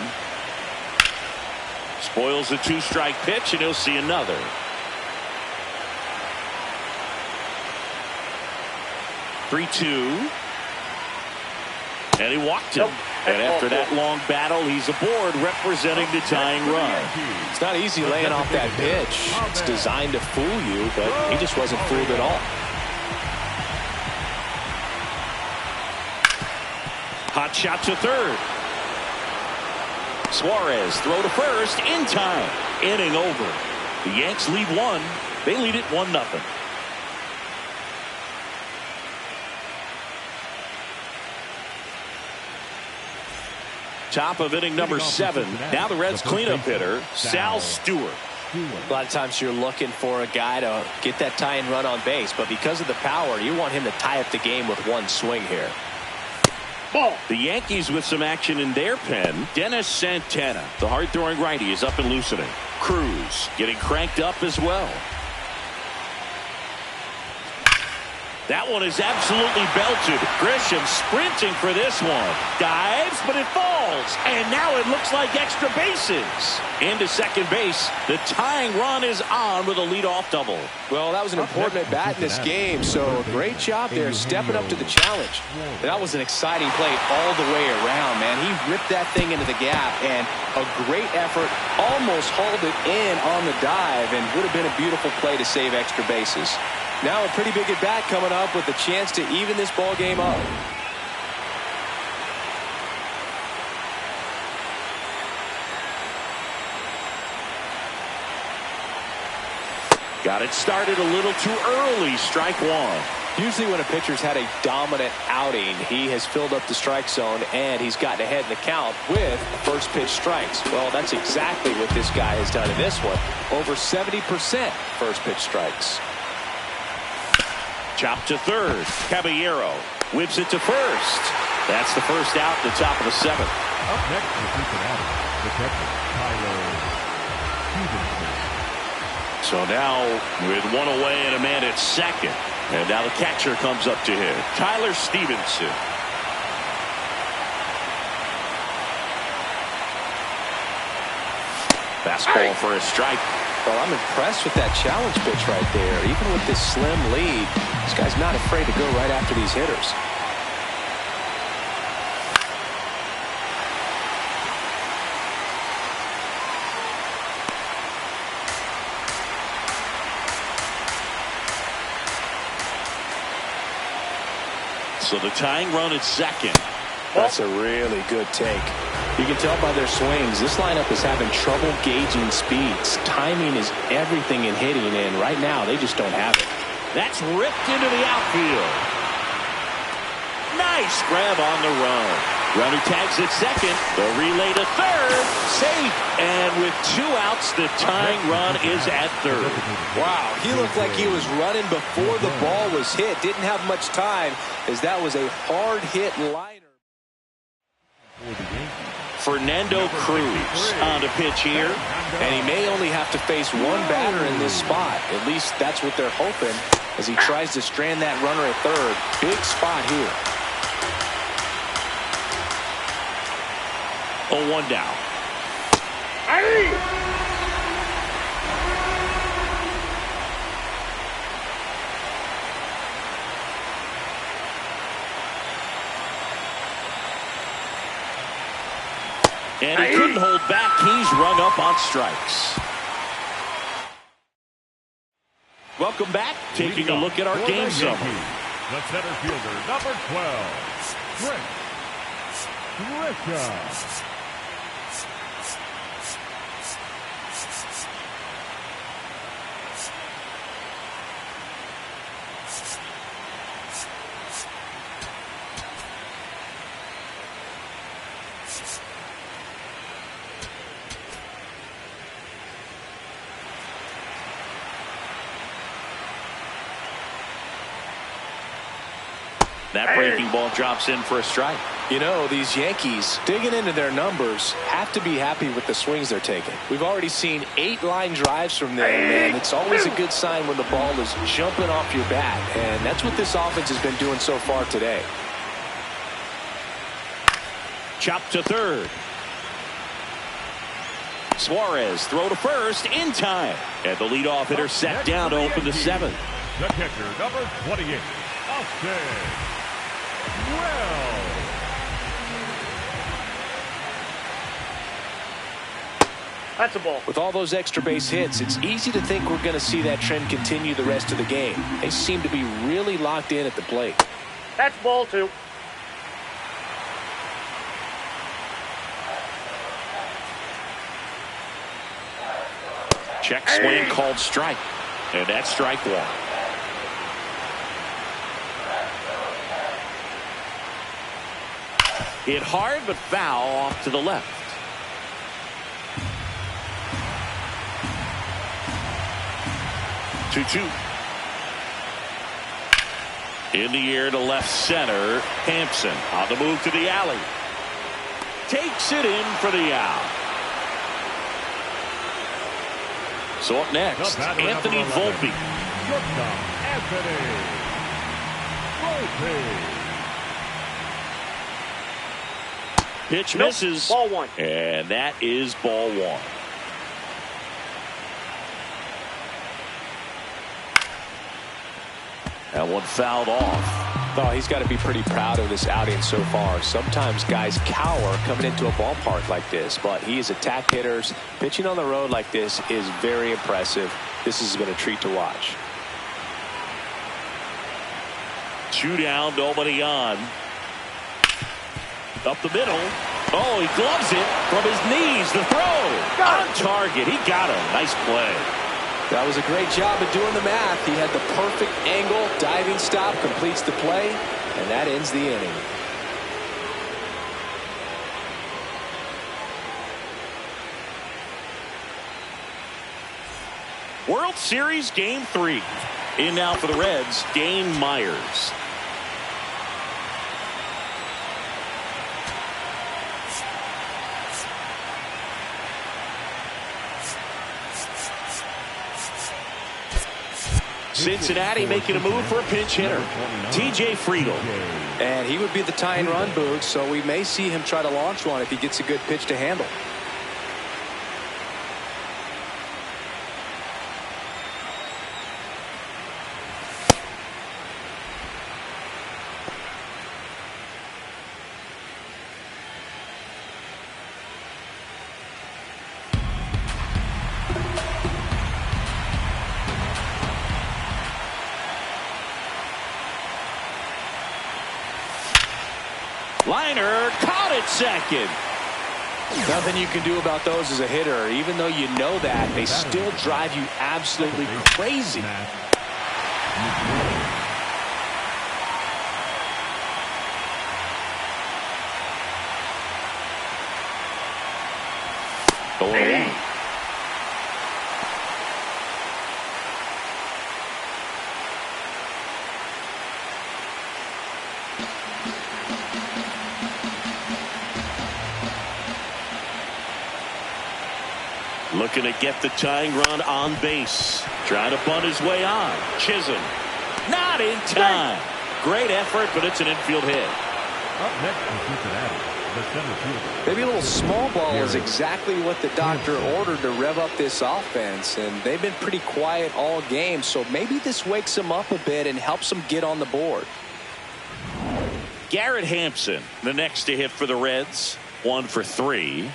Spoils the 2-strike pitch, and he'll see another. (3-2). And he walked him. And after that long battle, he's aboard representing the tying run. It's not easy laying off that pitch. It's designed to fool you, but he just wasn't fooled at all. Hot shot to third. Suarez throw to first in time. Inning over. The Yanks lead 1. They lead it 1-0. Top of inning number 7. Now the Reds cleanup hitter, Sal Stewart. A lot of times you're looking for a guy to get that tying run on base, but because of the power, you want him to tie up the game with one swing here. Ball. The Yankees with some action in their pen. Dennis Santana, the hard-throwing righty, is up and loosening. Cruz getting cranked up as well. That one is absolutely belted. Grisham sprinting for this one. Dives, but it falls. And now it looks like extra bases. Into second base. The tying run is on with a leadoff double. Well, that was an important at-bat in this game, so great job there stepping up to the challenge. That was an exciting play all the way around, man. He ripped that thing into the gap, and a great effort, almost hauled it in on the dive, and would have been a beautiful play to save extra bases. Now a pretty big at-bat coming up with a chance to even this ball game up. Got it started a little too early. Strike 1. Usually when a pitcher's had a dominant outing, he has filled up the strike zone and he's gotten ahead in the count with first pitch strikes. Well, that's exactly what this guy has done in this one. Over 70% first pitch strikes. Chop to third. Caballero whips it to first. That's the first out at the top of the 7th. Up next for Cincinnati, the catcher, Tyler Stevenson. So now with 1 away and a man at second. And now the catcher comes up to hit. Tyler Stevenson. Fastball for a strike. Well, I'm impressed with that challenge pitch right there. Even with this slim lead, this guy's not afraid to go right after these hitters. So the tying run at second. That's a really good take. You can tell by their swings, this lineup is having trouble gauging speeds. Timing is everything in hitting, and right now they just don't have it. That's ripped into the outfield. Nice grab on the run. Runner tags at second. The relay to third. Safe. And with 2 outs, the tying run is at third. Wow, he looked like he was running before the ball was hit. Didn't have much time, as that was a hard hit liner. Fernando Cruz on the pitch here. And he may only have to face one batter in this spot. At least that's what they're hoping as he tries to strand that runner at third. Big spot here. 0-1 down. And he couldn't hold back. He's rung up on strikes. Welcome back. Taking a look at our game summary. The center fielder, number 12, Ricka. That breaking ball drops in for a strike. You know, these Yankees, digging into their numbers, have to be happy with the swings they're taking. We've already seen 8 line drives from them, and it's always a good sign when the ball is jumping off your bat, and that's what this offense has been doing so far today. Chopped to third. Suarez throw to first in time. And the leadoff hitter set down to open the 7th. The catcher, number 28, Austin. Well, That's a ball. with all those extra base hits, it's easy to think we're going to see that trend continue the rest of the game. They seem to be really locked in at the plate. That's ball 2. Check swing called strike. And that's strike 1. Hit hard but foul off to the left. Two. In the air to left center. Hampson on the move to the alley. Takes it in for the out. So up next, Anthony Volpe. shortstop, Anthony Volpe. Pitch Nope. misses. Ball 1. And that is ball 1. That one fouled off. Oh, he's got to be pretty proud of this outing so far. Sometimes guys cower coming into a ballpark like this, but he has attacked hitters. Pitching on the road like this is very impressive. This has been a treat to watch. 2 down, nobody on. Up the middle. Oh, he gloves it from his knees. The throw. On target. He got him. Nice play. That was a great job of doing the math. He had the perfect angle. Diving stop completes the play, and that ends the inning. World Series Game 3. In now for the Reds, Dane Myers. Cincinnati making a move for a pinch hitter. TJ Friedel. And he would be the tying run, Boog, so we may see him try to launch one if he gets a good pitch to handle. Liner caught it second. Nothing you can do about those as a hitter. Even though you know that, they still drive you absolutely crazy. Going on. Looking to get the tying run on base. Trying to bunt his way on. Chisholm. Not in time. Great effort, but it's an infield hit. Up next in Cincinnati, the center fielder. Maybe a little small ball is exactly what the doctor ordered to rev up this offense, and they've been pretty quiet all game, so maybe this wakes them up a bit and helps them get on the board. Garrett Hampson, the next to hit for the Reds. 1 for 3.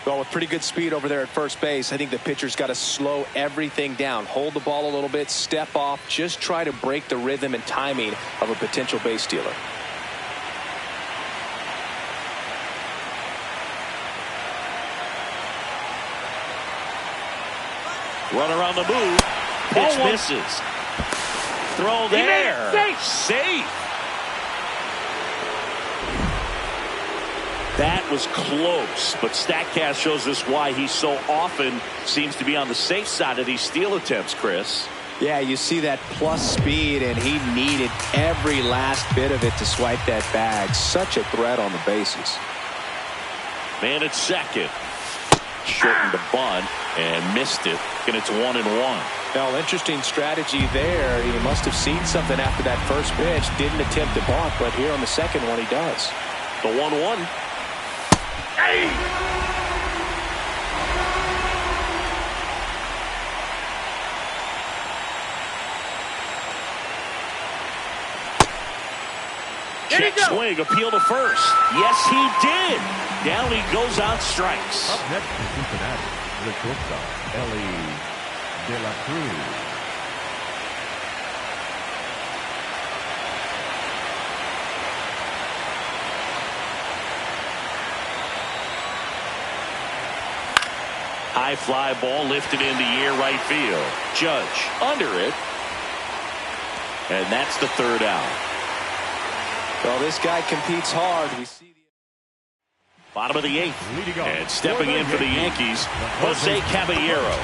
Well, with pretty good speed over there at first base, I think the pitcher's got to slow everything down. Hold the ball a little bit, step off, just try to break the rhythm and timing of a potential base stealer. Runner on the move. Pitch misses. Throw there. Safe. That was close, but StatCast shows us why he so often seems to be on the safe side of these steal attempts, Chris. Yeah, you see that plus speed, and he needed every last bit of it to swipe that bag. Such a threat on the bases. Man at second. Shortened the bunt and missed it, and it's 1-1. Now, interesting strategy there. He must have seen something after that first pitch. Didn't attempt to bunt, but here on the second one, he does. The 1-1. Hey! Check swing, appeal to first. Yes, he did. Down he goes on strikes. Up next in Cincinnati, the shortstop, Elly de la Cruz. High fly ball lifted in the air right field. Judge under it. And that's the third out. Well, this guy competes hard. We see the bottom of the 8th. And stepping in for the Yankees, Jose Caballero.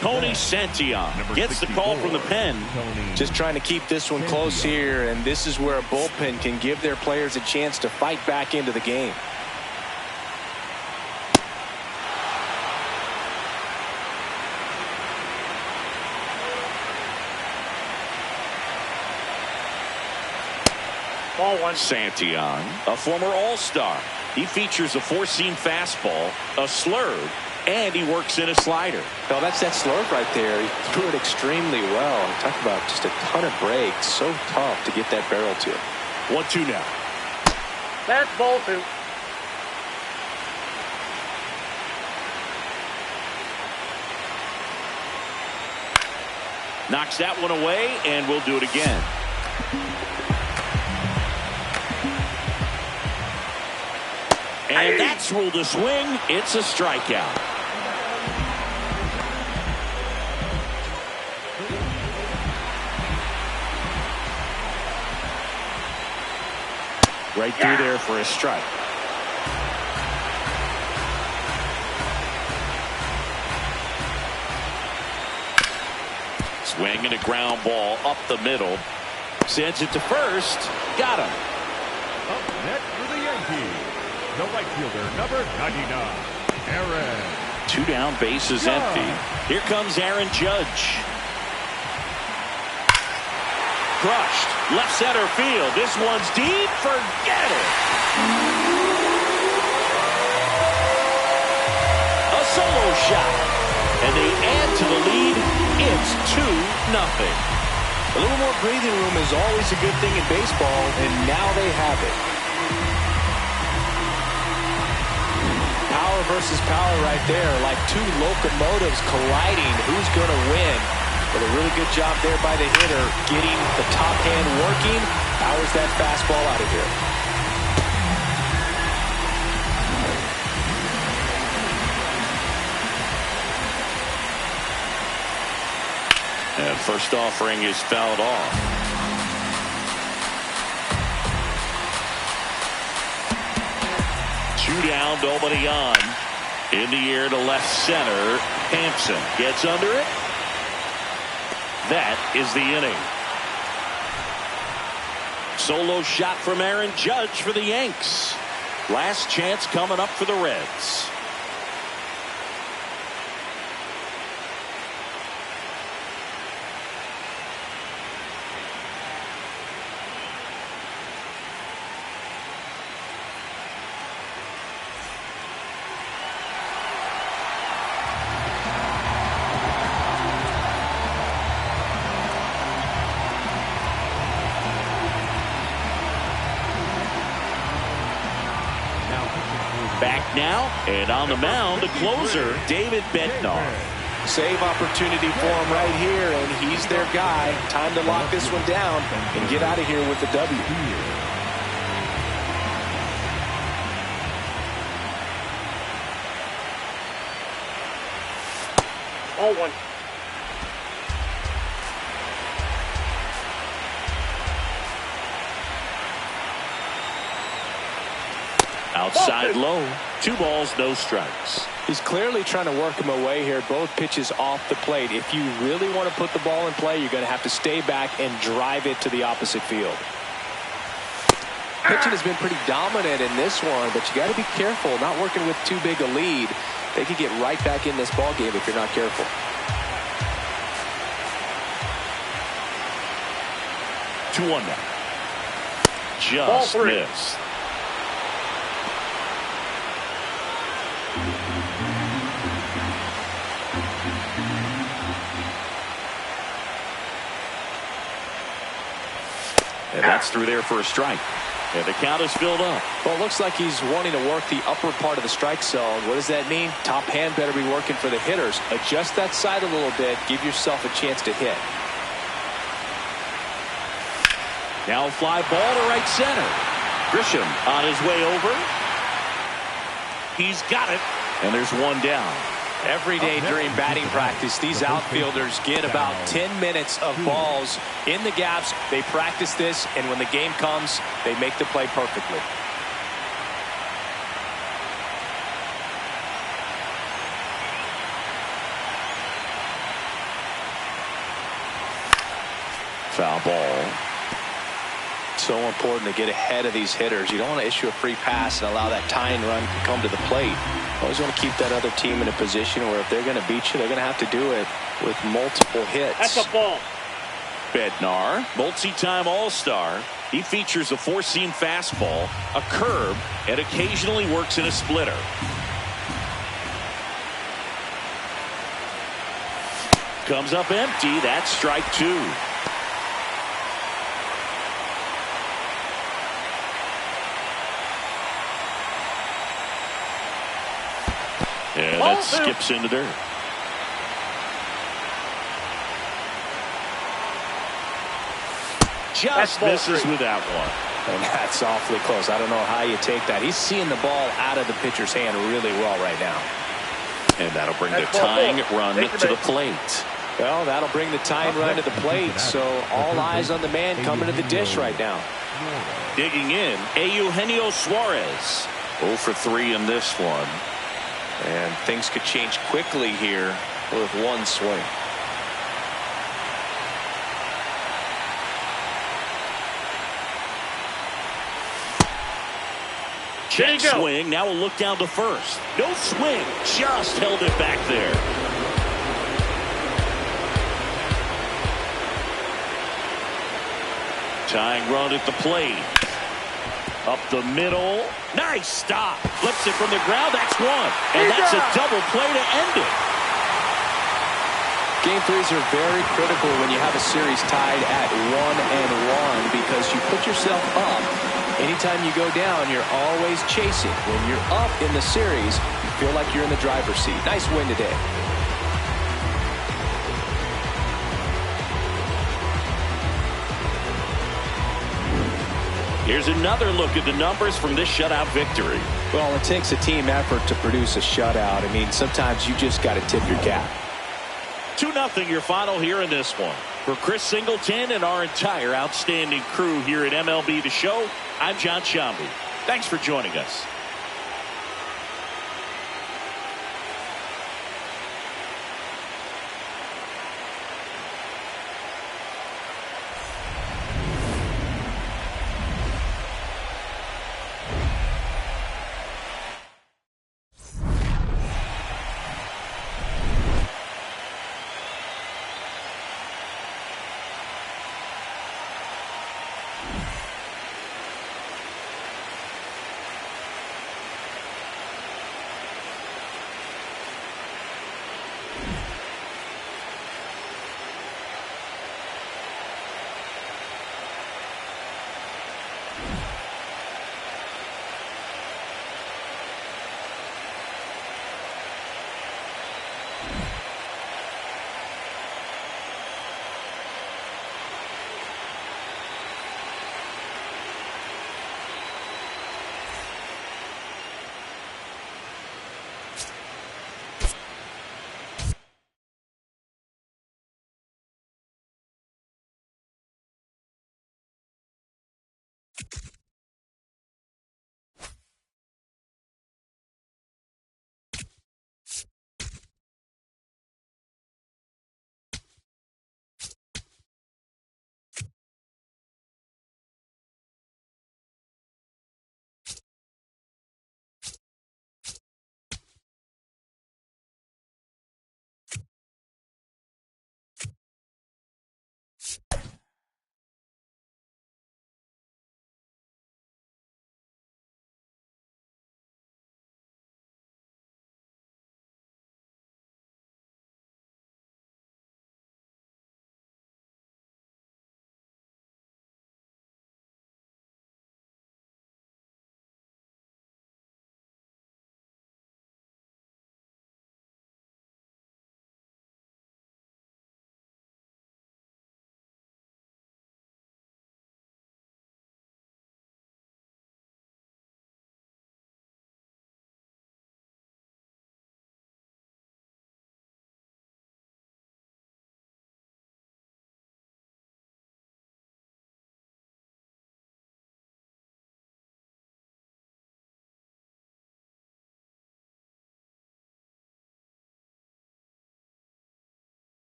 Tony Santillan gets the call from the pen. Just trying to keep this one close here, and this is where a bullpen can give their players a chance to fight back into the game. Ball 1. Santillan, a former All-Star. He features a four-seam fastball, a slurve, and he works in a slider. Well, that's that slurve right there. He threw it extremely well. Talk about just a ton of breaks. So tough to get that barrel to. 1-2 now. That's ball 2. Knocks that one away, and we'll do it again. And that's ruled a swing. It's a strikeout. Right through there for a strike. Swing and a ground ball up the middle. Sends it to first. Got him. Up next for the Yankees, the right fielder, number 99, Aaron. 2 down, bases empty. Here comes Aaron Judge. Crushed. Left center field. This one's deep. Forget it. A solo shot. And they add to the lead. It's 2-0. A little more breathing room is always a good thing in baseball, and now they have it. Power versus power right there, like 2 locomotives colliding. Who's going to win? But a really good job there by the hitter, getting the top hand working. Powers that fastball out of here. And first offering is fouled off. Two down, nobody on. In the air to left center. Hampson gets under it. that is the inning. Solo shot from Aaron Judge for the Yanks. Last chance coming up for the Reds. Back now, and on the mound, the closer, David Bednar. Save opportunity for him right here, and he's their guy. Time to lock this one down and get out of here with the W. 0-1. Outside low. 2 balls, no strikes. He's clearly trying to work him away here. Both pitches off the plate. If you really want to put the ball in play, you're going to have to stay back and drive it to the opposite field. Pitching has been pretty dominant in this one, but you got to be careful. Not working with too big a lead. They could get right back in this ball game if you're not careful. Two one now. Just missed. And that's through there for a strike. And the count is filled up. Well, it looks like he's wanting to work the upper part of the strike zone. What does that mean? Top hand better be working for the hitters. Adjust that side a little bit. Give yourself a chance to hit. Now a fly ball to right center. Grisham on his way over. He's got it. And there's one down. Every day during batting practice, these outfielders get about 10 minutes of balls in the gaps. They practice this, and when the game comes, they make the play perfectly. Foul ball. So important to get ahead of these hitters. You don't want to issue a free pass and allow that tying run to come to the plate. Always want to keep that other team in a position where if they're going to beat you, they're going to have to do it with multiple hits. That's a ball. Bednar, multi-time All-Star. He features a 4-seam fastball, a curve, and occasionally works in a splitter. Comes up empty. That's strike 2. And that skips into dirt. Just misses with that one. And that's awfully close. I don't know how you take that. He's seeing the ball out of the pitcher's hand really well right now. And that'll bring the tying run to the plate. Well, that'll bring the tying run to the plate. So all eyes on the man coming to the dish right now. Digging in, Eugenio Suarez. 0 for 3 in this one. And things could change quickly here with one swing. Check swing. Now we'll look down to first. No swing. Just held it back there. Tying run at the plate. Up the middle. Nice stop. Flips it from the ground. That's one. And that's a double play to end it. Game 3s are very critical when you have a series tied at 1-1 because you put yourself up. Anytime you go down, you're always chasing. When you're up in the series, you feel like you're in the driver's seat. Nice win today. Here's another look at the numbers from this shutout victory. Well, it takes a team effort to produce a shutout. I mean, sometimes you just got to tip your cap. 2-0 your final here in this one. For Chris Singleton and our entire outstanding crew here at MLB The Show, I'm John Shambi. Thanks for joining us.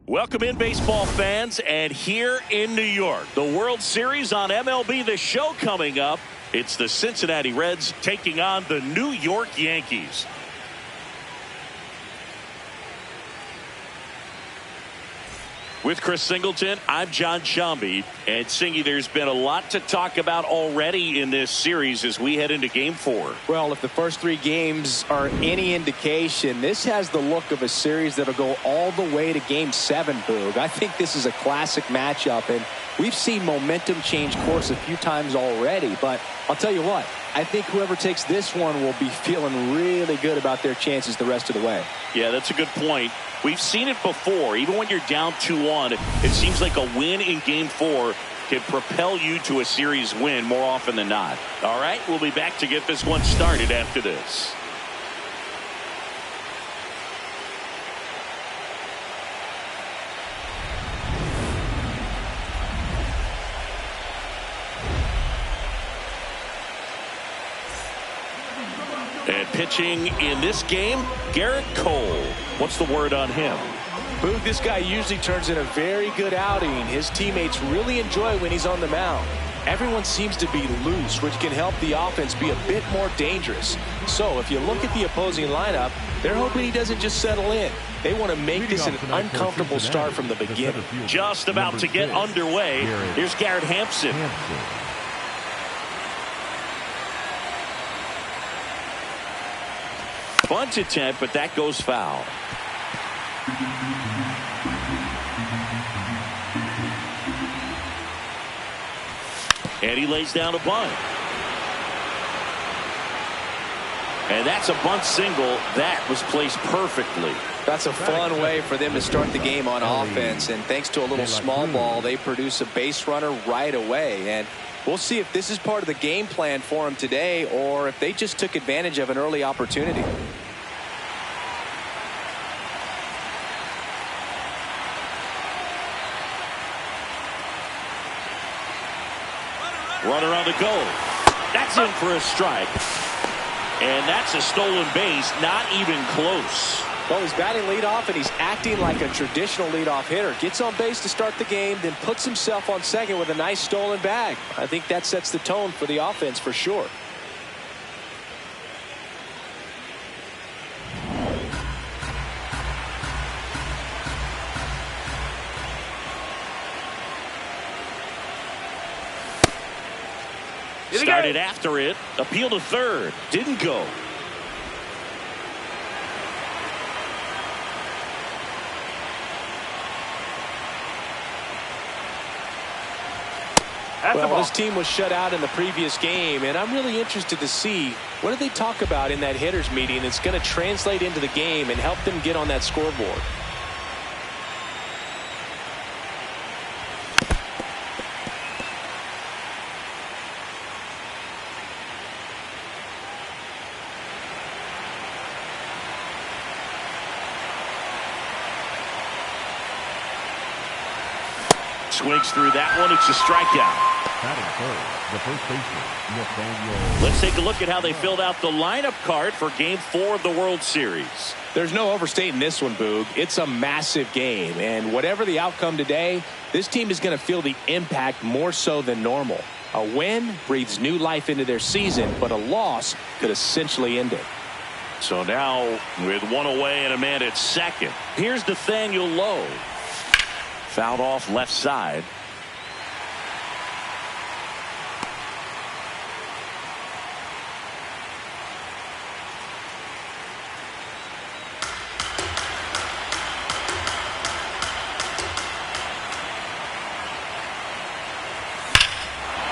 Welcome in, baseball fans, and here in New York, the World Series on MLB The Show coming up. It's the Cincinnati Reds taking on the New York Yankees. With Chris Singleton, I'm John Shambi. And Singy, there's been a lot to talk about already in this series as we head into Game 4. Well, if the first 3 games are any indication, this has the look of a series that'll go all the way to Game 7, Boog. I think this is a classic matchup, and we've seen momentum change course a few times already. But I'll tell you what, I think whoever takes this one will be feeling really good about their chances the rest of the way. Yeah, that's a good point. We've seen it before. Even when you're down 2-1, it seems like a win in Game 4 can propel you to a series win more often than not. All right, we'll be back to get this one started after this. And pitching in this game, Garrett Cole. What's the word on him? Boog, this guy usually turns in a very good outing. His teammates really enjoy when he's on the mound. Everyone seems to be loose, which can help the offense be a bit more dangerous. So if you look at the opposing lineup, they're hoping he doesn't just settle in. They want to make this an uncomfortable start from the beginning. Just about to get underway. Here's Garrett Hampson. Bunt attempt, but that goes foul. And he lays down a bunt. And that's a bunt single. That was placed perfectly. That's a fun way for them to start the game on offense. And thanks to a little small ball, they produce a base runner right away. And we'll see if this is part of the game plan for them today or if they just took advantage of an early opportunity. Runner on the go. That's in for a strike. And that's a stolen base, not even close. Well, he's batting leadoff, and he's acting like a traditional leadoff hitter. Gets on base to start the game, then puts himself on second with a nice stolen bag. I think that sets the tone for the offense for sure. Started after it. Appeal to third. Didn't go. Well, this team was shut out in the previous game, and I'm really interested to see what do they talk about in that hitters meeting that's going to translate into the game and help them get on that scoreboard. Swings through that one. It's a strikeout. The first baseman, Let's take a look at how they filled out the lineup card for Game 4 of the World Series. There's no overstating this one, Boog. It's a massive game, and whatever the outcome today, this team is going to feel the impact more so than normal. A win breathes new life into their season, but a loss could essentially end it. So now, with one away and a man at second, here's Nathaniel Lowe. Fouled off left side.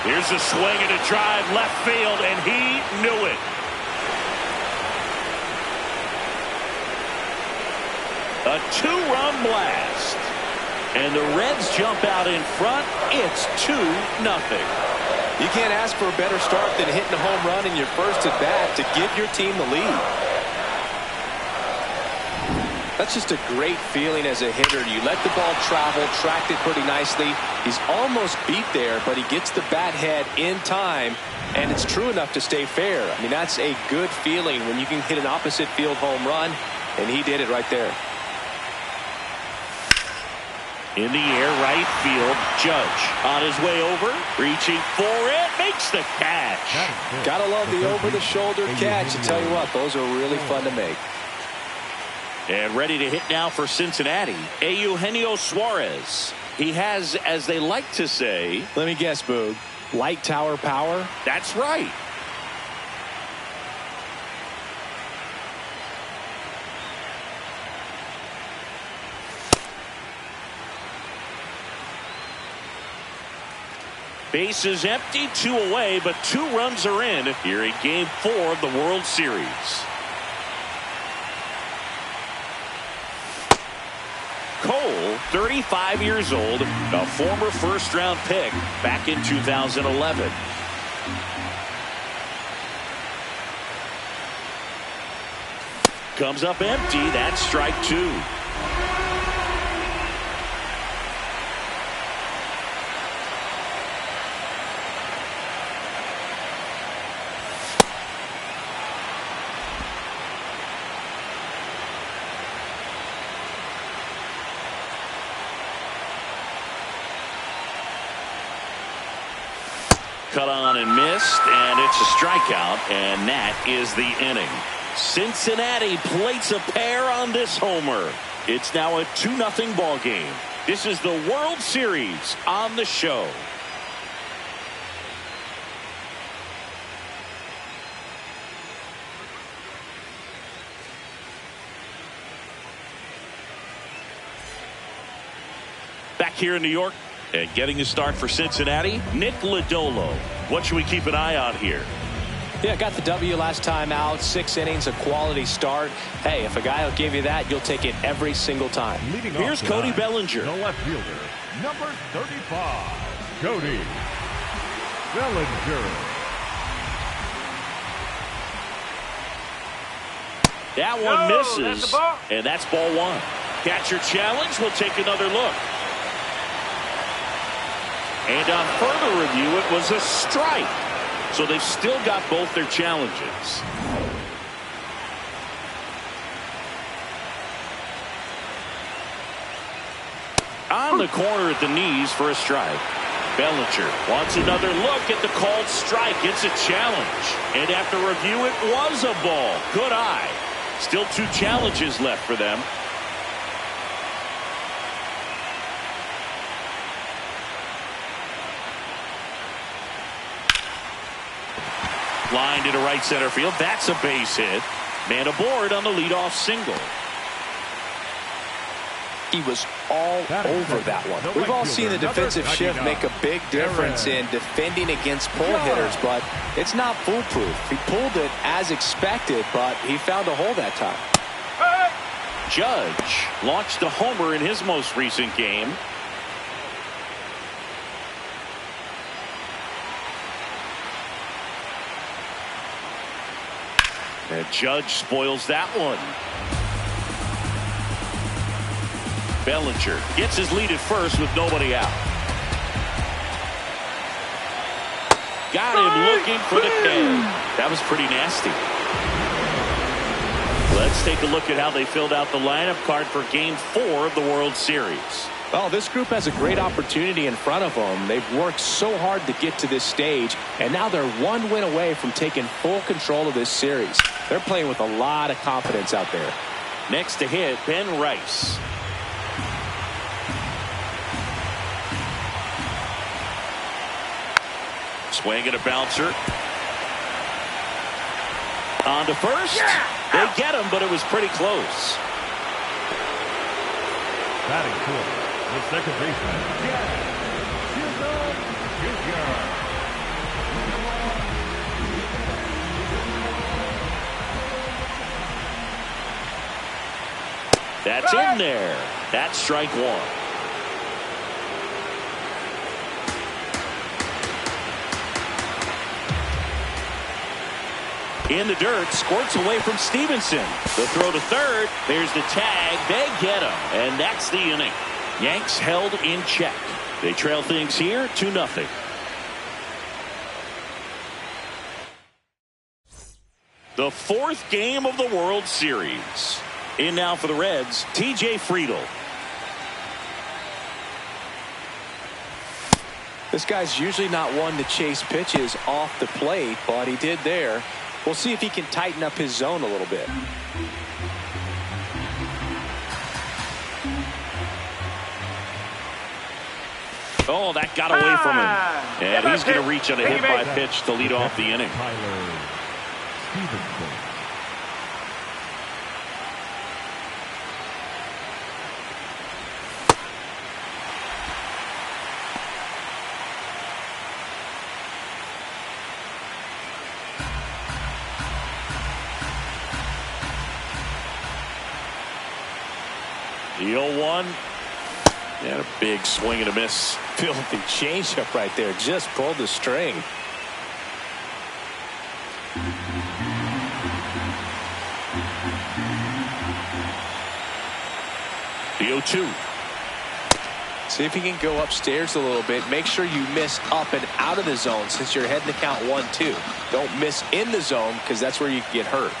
Here's a swing and a drive left field, and he knew it. A 2-run blast. And the Reds jump out in front. It's 2-0. You can't ask for a better start than hitting a home run in your first at bat to give your team the lead. That's just a great feeling as a hitter. You let the ball travel, tracked it pretty nicely. He's almost beat there, but he gets the bat head in time, and it's true enough to stay fair. I mean, that's a good feeling when you can hit an opposite field home run, and he did it right there. In the air, right field. Judge on his way over, reaching for it, makes the catch. Gotta love the over-the-shoulder catch. I tell you what, those are really fun to make. And ready to hit now for Cincinnati, Eugenio Suarez. He has, as they like to say, let me guess, Boog, light tower power? That's right. Base is empty, 2 away, but 2 runs are in here in Game 4 of the World Series. Cole, 35 years old, a former first-round pick back in 2011. Comes up empty. That's strike 2. Cut on and missed, and it's a strikeout, and that is the inning. Cincinnati plates a pair on this homer. It's now a 2-0 ball game. This is the World Series on the show. Back here in New York. And getting a start for Cincinnati, Nick Lodolo. What should we keep an eye on here? Yeah, got the W last time out. 6 innings, a quality start. Hey, if a guy will give you that, you'll take it every single time. Here's Cody Bellinger. The left fielder, number 35, Cody Bellinger. That one misses, and that's ball 1. Catcher challenge. We'll take another look. And on further review, it was a strike. So they've still got both their challenges. On the corner at the knees for a strike. Bellinger wants another look at the called strike. It's a challenge. And after review, it was a ball. Good eye. Still 2 challenges left for them. Line into right center field. That's a base hit. Man aboard on the leadoff single. He was all over that one. We've all seen the defensive shift make a big difference in defending against pull hitters, but it's not foolproof. He pulled it as expected, but he found a hole that time. Judge launched a homer in his most recent game. And Judge spoils that one. Bellinger gets his lead at first with nobody out. Got him looking for the K. That was pretty nasty. Let's take a look at how they filled out the lineup card for Game 4 of the World Series. Well, this group has a great opportunity in front of them. They've worked so hard to get to this stage, and now they're 1 win away from taking full control of this series. They're playing with a lot of confidence out there. Next to hit, Ben Rice. Swing and a bouncer. On to first. They get him, but it was pretty close. Batting fourth, the second baseman, Jr. That's in there. That's strike 1. In the dirt, squirts away from Stevenson. The throw to third. There's the tag. They get him. And that's the inning. Yanks held in check. They trail things here 2-0. The 4th game of the World Series. In now for the Reds, TJ Friedl. This guy's usually not one to chase pitches off the plate, but he did there. We'll see if he can tighten up his zone a little bit. Oh, that got away from him. And he's going to reach on a hit by pitch to lead off the inning. The 0-1. And a big swing and a miss. Filthy changeup right there. Just pulled the string. The 0-2. See if he can go upstairs a little bit. Make sure you miss up and out of the zone since you're heading to count 1-2. Don't miss in the zone because that's where you can get hurt.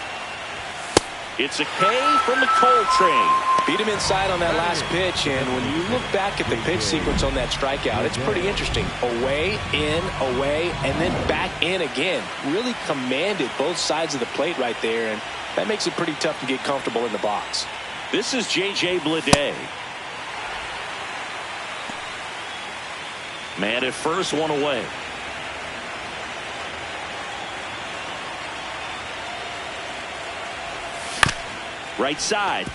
It's a K from the Coltrane. Beat him inside on that last pitch, and when you look back at the pitch sequence on that strikeout, it's pretty interesting. Away, in, away, and then back in again. Really commanded both sides of the plate right there, and that makes it pretty tough to get comfortable in the box. This is J.J. Bleday. Man at first, one away. Right side.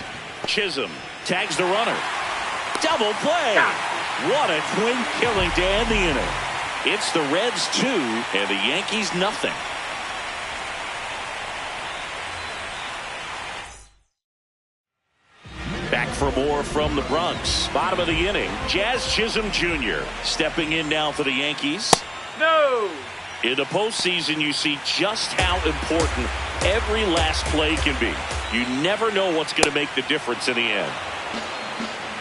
Chisholm tags the runner. Double play. What a twin killing to end the inning. It's the Reds 2 and the Yankees nothing. Back for more from the Bronx. Bottom of the inning. Jazz Chisholm Jr. stepping in now for the Yankees. No. In the postseason, you see just how important every last play can be. You never know what's going to make the difference in the end.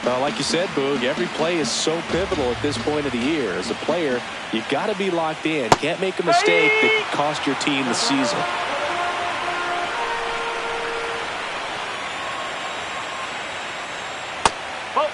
Well, like you said, Boog, every play is so pivotal at this point of the year. As a player, you've got to be locked in. Can't make a mistake that could cost your team the season. Oh.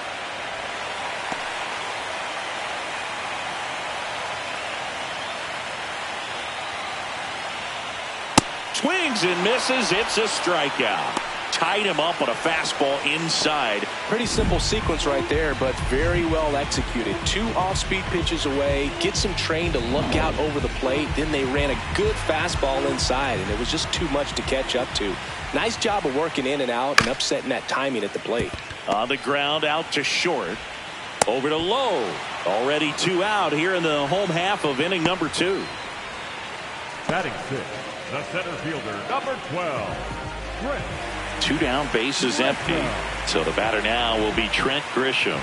Swings and misses. It's a strikeout. Tied him up on a fastball inside. Pretty simple sequence right there, but very well executed. 2 off-speed pitches away, gets him trained to look out over the plate. Then they ran a good fastball inside, and it was just too much to catch up to. Nice job of working in and out and upsetting that timing at the plate. On the ground, out to short. Over to Lowe. Already 2 out here in the home half of inning number 2. Batting 6, the center fielder, number 12, Trent. 2 down, bases empty. So the batter now will be Trent Grisham.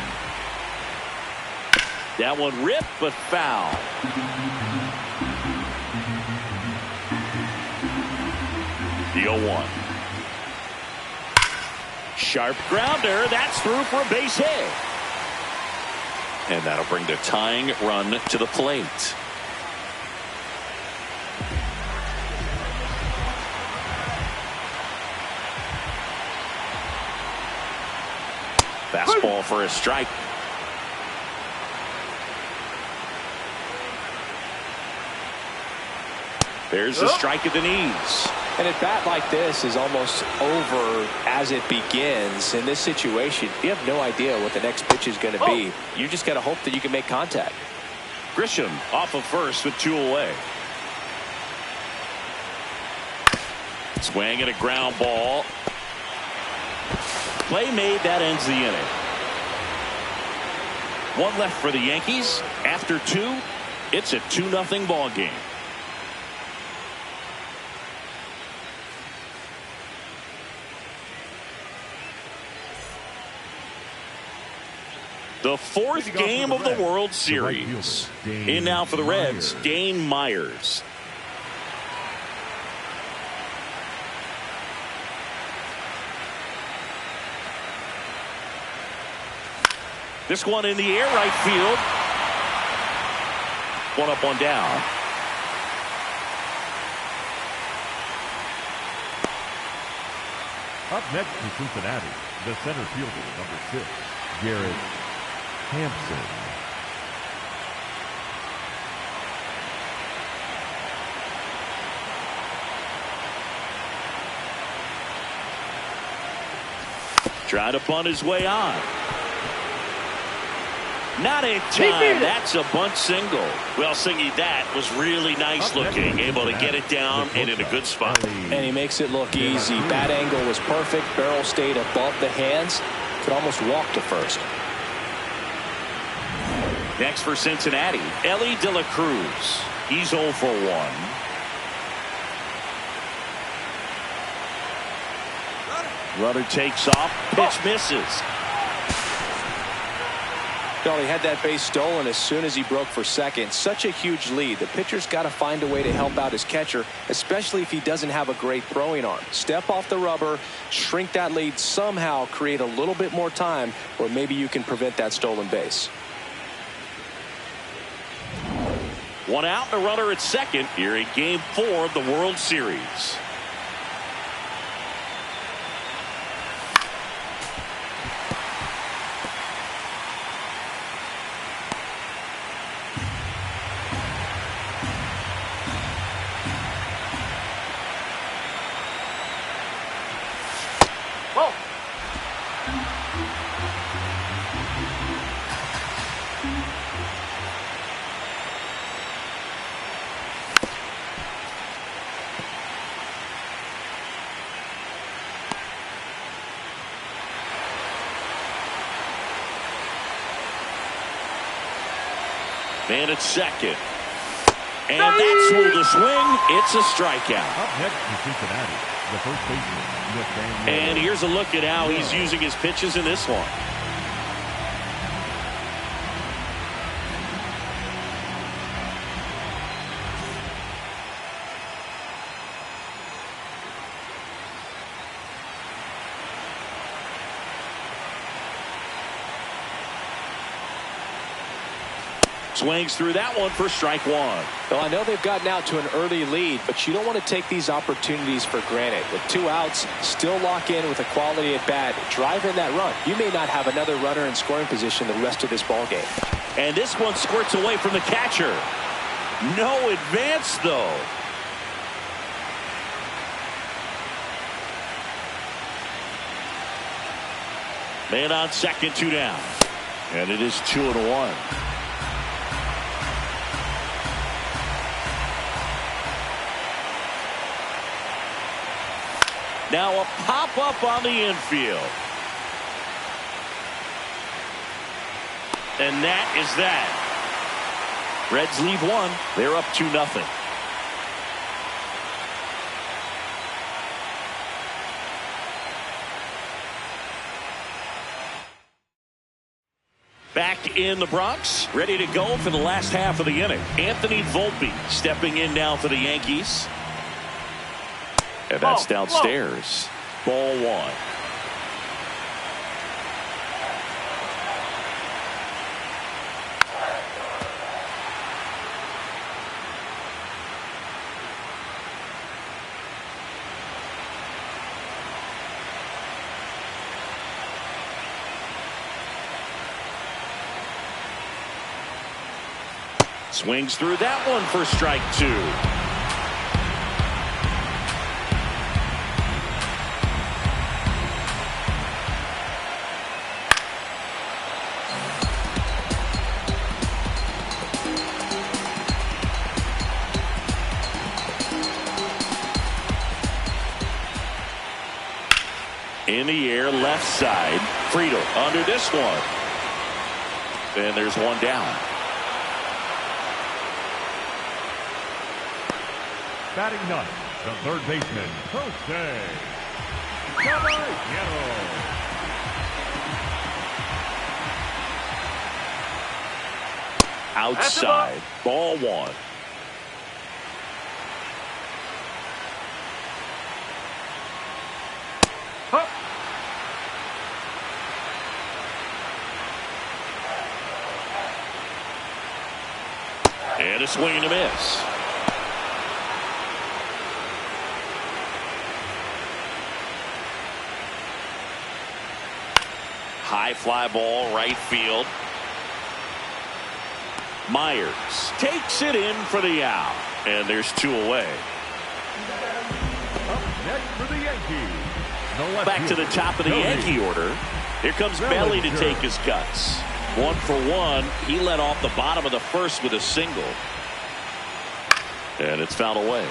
That one ripped, but foul. The 0-1. Sharp grounder. That's through for a base hit. And that'll bring the tying run to the plate. Fastball for a strike. There's the strike at the knees. And a bat like this is almost over as it begins. In this situation, you have no idea what the next pitch is going to be. You just got to hope that you can make contact. Grisham off of first with 2 away. Swing and a ground ball. Play made. That ends the inning. 1 left for the Yankees. After 2, it's a 2-0 ball game. The 4th game of the World Series. In now for the Reds, Dane Myers. This one in the air, right field. 1 up, 1 down. Up next to Cincinnati, the center fielder, number 6, Garrett Hampson. Trying to punt his way on. Not in time. That's a bunt single. Well, Singy, that was really nice looking. Able to get it down and in a good spot. And he makes it look easy. Bat angle was perfect. Barrel stayed above the hands. Could almost walk to first. Next for Cincinnati, Elly de la Cruz. He's 0 for 1. Runner takes off. Pitch misses. No, he had that base stolen as soon as he broke for second. Such a huge lead. The pitcher's got to find a way to help out his catcher, especially if he doesn't have a great throwing arm. Step off the rubber, shrink that lead, somehow create a little bit more time where maybe you can prevent that stolen base. One out and a runner at second here in Game 4 of the World Series. Man at second. And that's smooth to swing. It's a strikeout. Up next to Cincinnati, the first baseman. And here's a look at how he's using his pitches in this one. Swings through that one for strike one. Well, I know they've gotten out to an early lead, but you don't want to take these opportunities for granted. With 2 outs, still lock in with a quality at bat. Drive in that run. You may not have another runner in scoring position the rest of this ball game. And this one squirts away from the catcher. No advance, though. Man on second, 2 down. And it is 2-1. Now a pop-up on the infield. And that is that. Reds leave 1. They're up 2-0. Back in the Bronx, ready to go for the last half of the inning. Anthony Volpe stepping in now for the Yankees. And that's downstairs. Ball 1. Swings through that one for strike 2. In the air, left side. Friedel under this one. And there's 1 down. Batting ninth, the third baseman, Jose Caballero. Outside, ball 1. And a swing and a miss. High fly ball, right field. Myers takes it in for the out. And there's 2 away. Up next for the Yankees, Back to the top of the Yankee order. Here comes Belly to take his cuts. 1 for 1. He led off the bottom of the first with a single. And it's fouled away.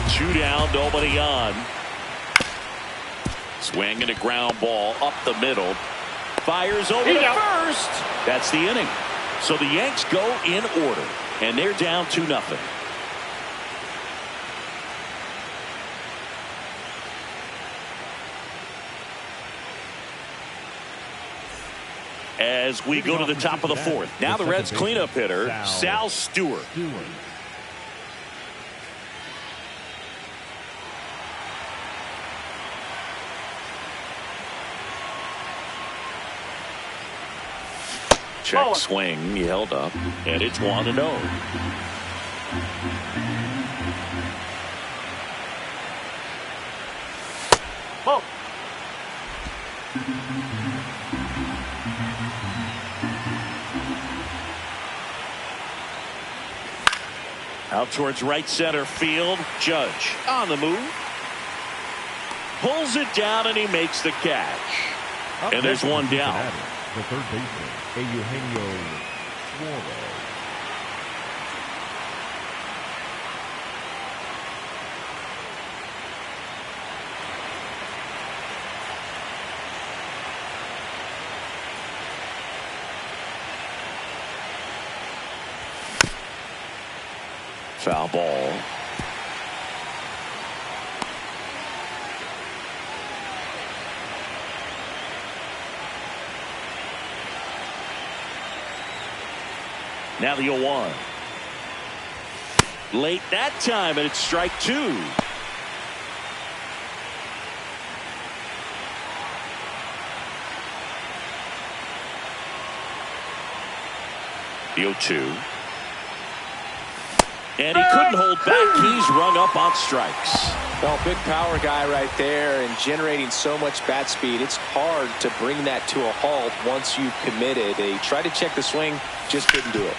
Two down, nobody on. Swing and a ground ball up the middle. Fires over to first. That's the inning. So the Yanks go in order, and they're down 2-0. As we go to the top of the fourth. Now the Reds cleanup hitter, Sal Stewart. Check swing, he held up, and it's 1-0. Out towards right center field. Judge on the move. Pulls it down and he makes the catch. And there's one down. The third baseman, Eugenio Suarez. Foul ball. Now the 0-1. Late that time, and it's strike 2. The 0-2. And he couldn't hold back. He's rung up on strikes. Well, big power guy right there and generating so much bat speed. It's hard to bring that to a halt once you've committed. He tried to check the swing, just couldn't do it.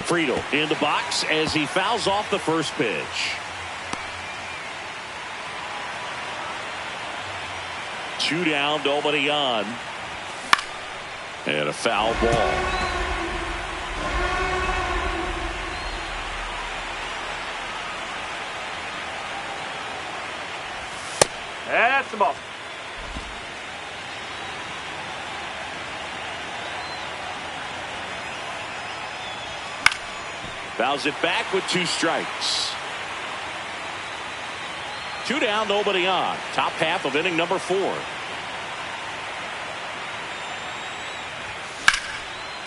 Friedel in the box as he fouls off the first pitch. 2 down, nobody on. And a foul ball. That's the ball. Fouls it back with 2 strikes. 2 down, nobody on. Top half of inning number 4.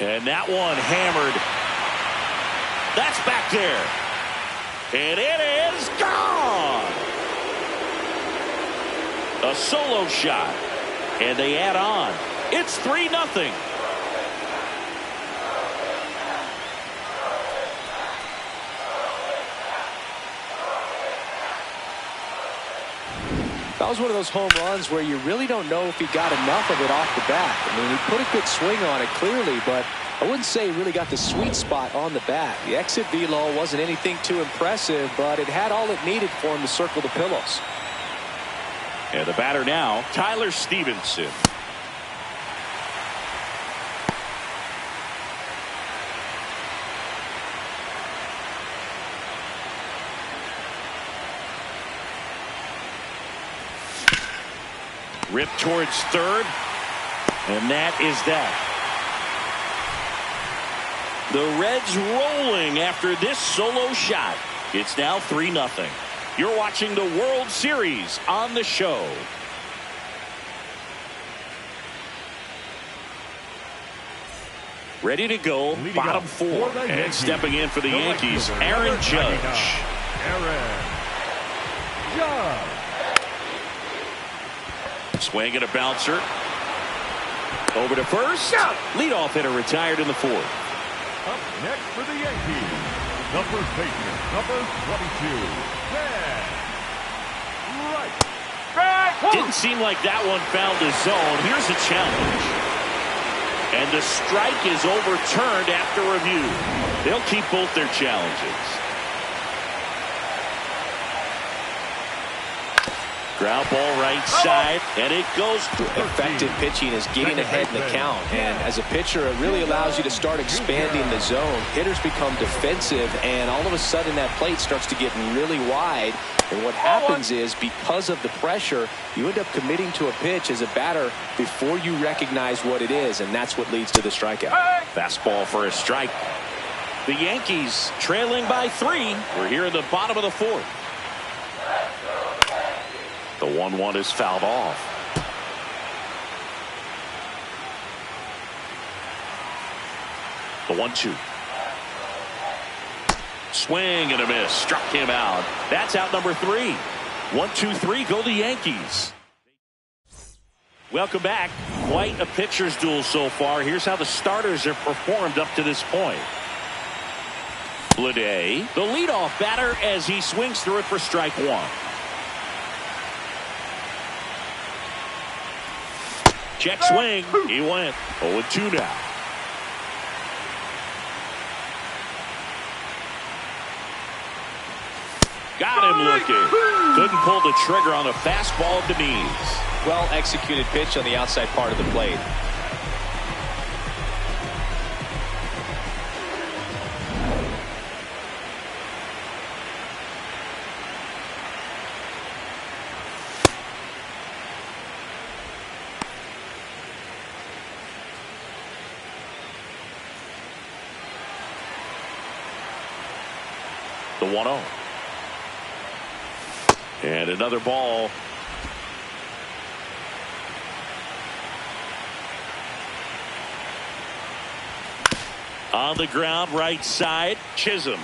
And that one hammered. That's back there. And it is gone. A solo shot. And they add on. It's 3-0. That was one of those home runs where you really don't know if he got enough of it off the bat. I mean, he put a good swing on it clearly, but I wouldn't say he really got the sweet spot on the bat. The exit velo wasn't anything too impressive, but it had all it needed for him to circle the pillows. And the batter now, Tyler Stevenson. Ripped towards third, and that is that. The Reds rolling after this solo shot. It's now 3-0. You're watching the World Series on the show. Ready to go, bottom 4. And stepping in for the Yankees, Aaron Judge. Aaron Judge. Swing and a bouncer. Over to first. Leadoff hitter retired in the 4th. Up next for the Yankees, the first baseman, number 22, Ben Wright. Didn't seem like that one found the zone. Here's a challenge. And the strike is overturned after review. They'll keep both their challenges. Ground ball right side, and it goes. Effective pitching is getting ahead in the count, and as a pitcher, it really allows you to start expanding the zone. Hitters become defensive, and all of a sudden that plate starts to get really wide. And what happens is, because of the pressure, you end up committing to a pitch as a batter before you recognize what it is, and that's what leads to the strikeout. Fastball for a strike. The Yankees trailing by 3. We're here in the bottom of the 4th. The 1-1 is fouled off. The 1-2. Swing and a miss. Struck him out. That's out number 3. 1-2-3 go the Yankees. Welcome back. Quite a pitcher's duel so far. Here's how the starters have performed up to this point. Bleday, the leadoff batter, as he swings through it for strike 1. Check swing. He went 0-2 now. Got him looking. Couldn't pull the trigger on the fastball at the knees. Well executed pitch on the outside part of the plate. The 1-0. And another ball. On the ground, right side, Chisholm.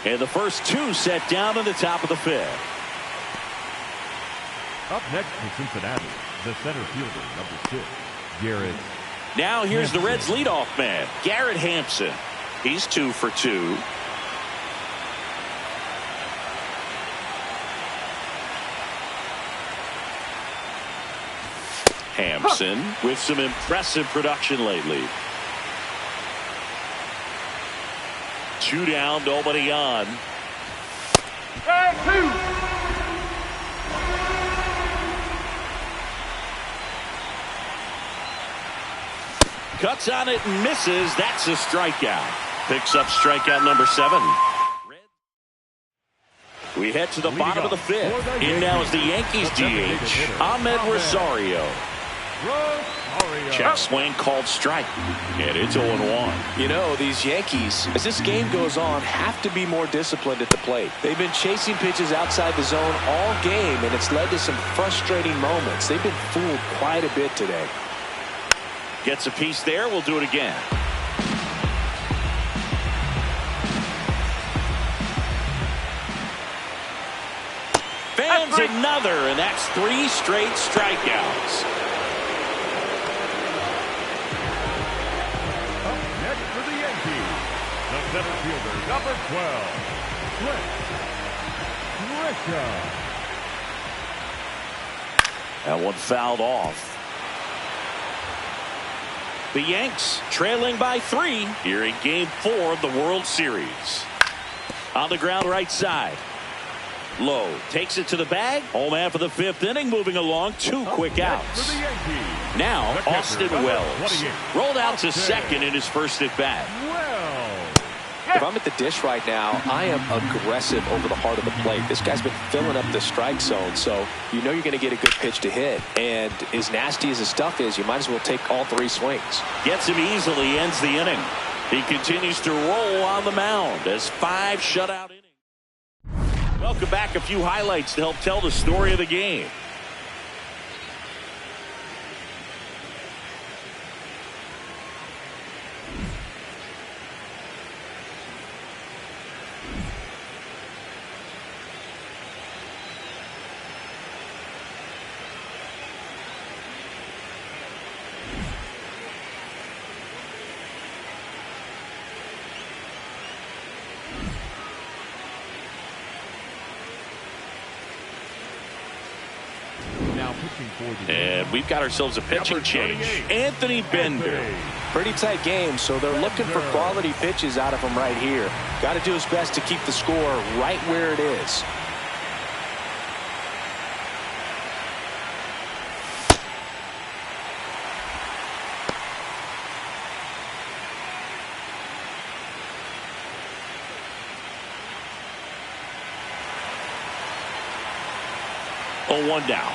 And the first 2 set down in the top of the 5th. Up next for Cincinnati, the center fielder, number 6, Garrett. Now here's the Reds' leadoff man, Garrett Hampson. He's 2 for 2. Hampson with some impressive production lately. 2 down, nobody on. Cuts on it and misses. That's a strikeout. Picks up strikeout number 7. We head to the bottom of the 5th. In now is the Yankees DH, Ahmed Rosario. Check swing called strike. And it's 0-1. You know, these Yankees, as this game goes on, have to be more disciplined at the plate. They've been chasing pitches outside the zone all game, and it's led to some frustrating moments. They've been fooled quite a bit today. Gets a piece there. We'll do it again. Fans another, and that's 3 straight strikeouts. The center fielder, number 12, Richard. That one fouled off. The Yanks trailing by 3 here in Game 4 of the World Series. On the ground right side. Lowe takes it to the bag. Home half of the 5th inning, moving along. 2 quick outs. Now Austin Wells rolled out to second in his first at bat. If I'm at the dish right now, I am aggressive over the heart of the plate. This guy's been filling up the strike zone, so you know you're going to get a good pitch to hit. And as nasty as his stuff is, you might as well take all 3 swings. Gets him easily, ends the inning. He continues to roll on the mound as 5 shutout innings. Welcome back. A few highlights to help tell the story of the game. And we've got ourselves a pitching change. Anthony Bender. Pretty tight game, so they're looking for quality pitches out of him right here. Got to do his best to keep the score right where it is. 0-1 down.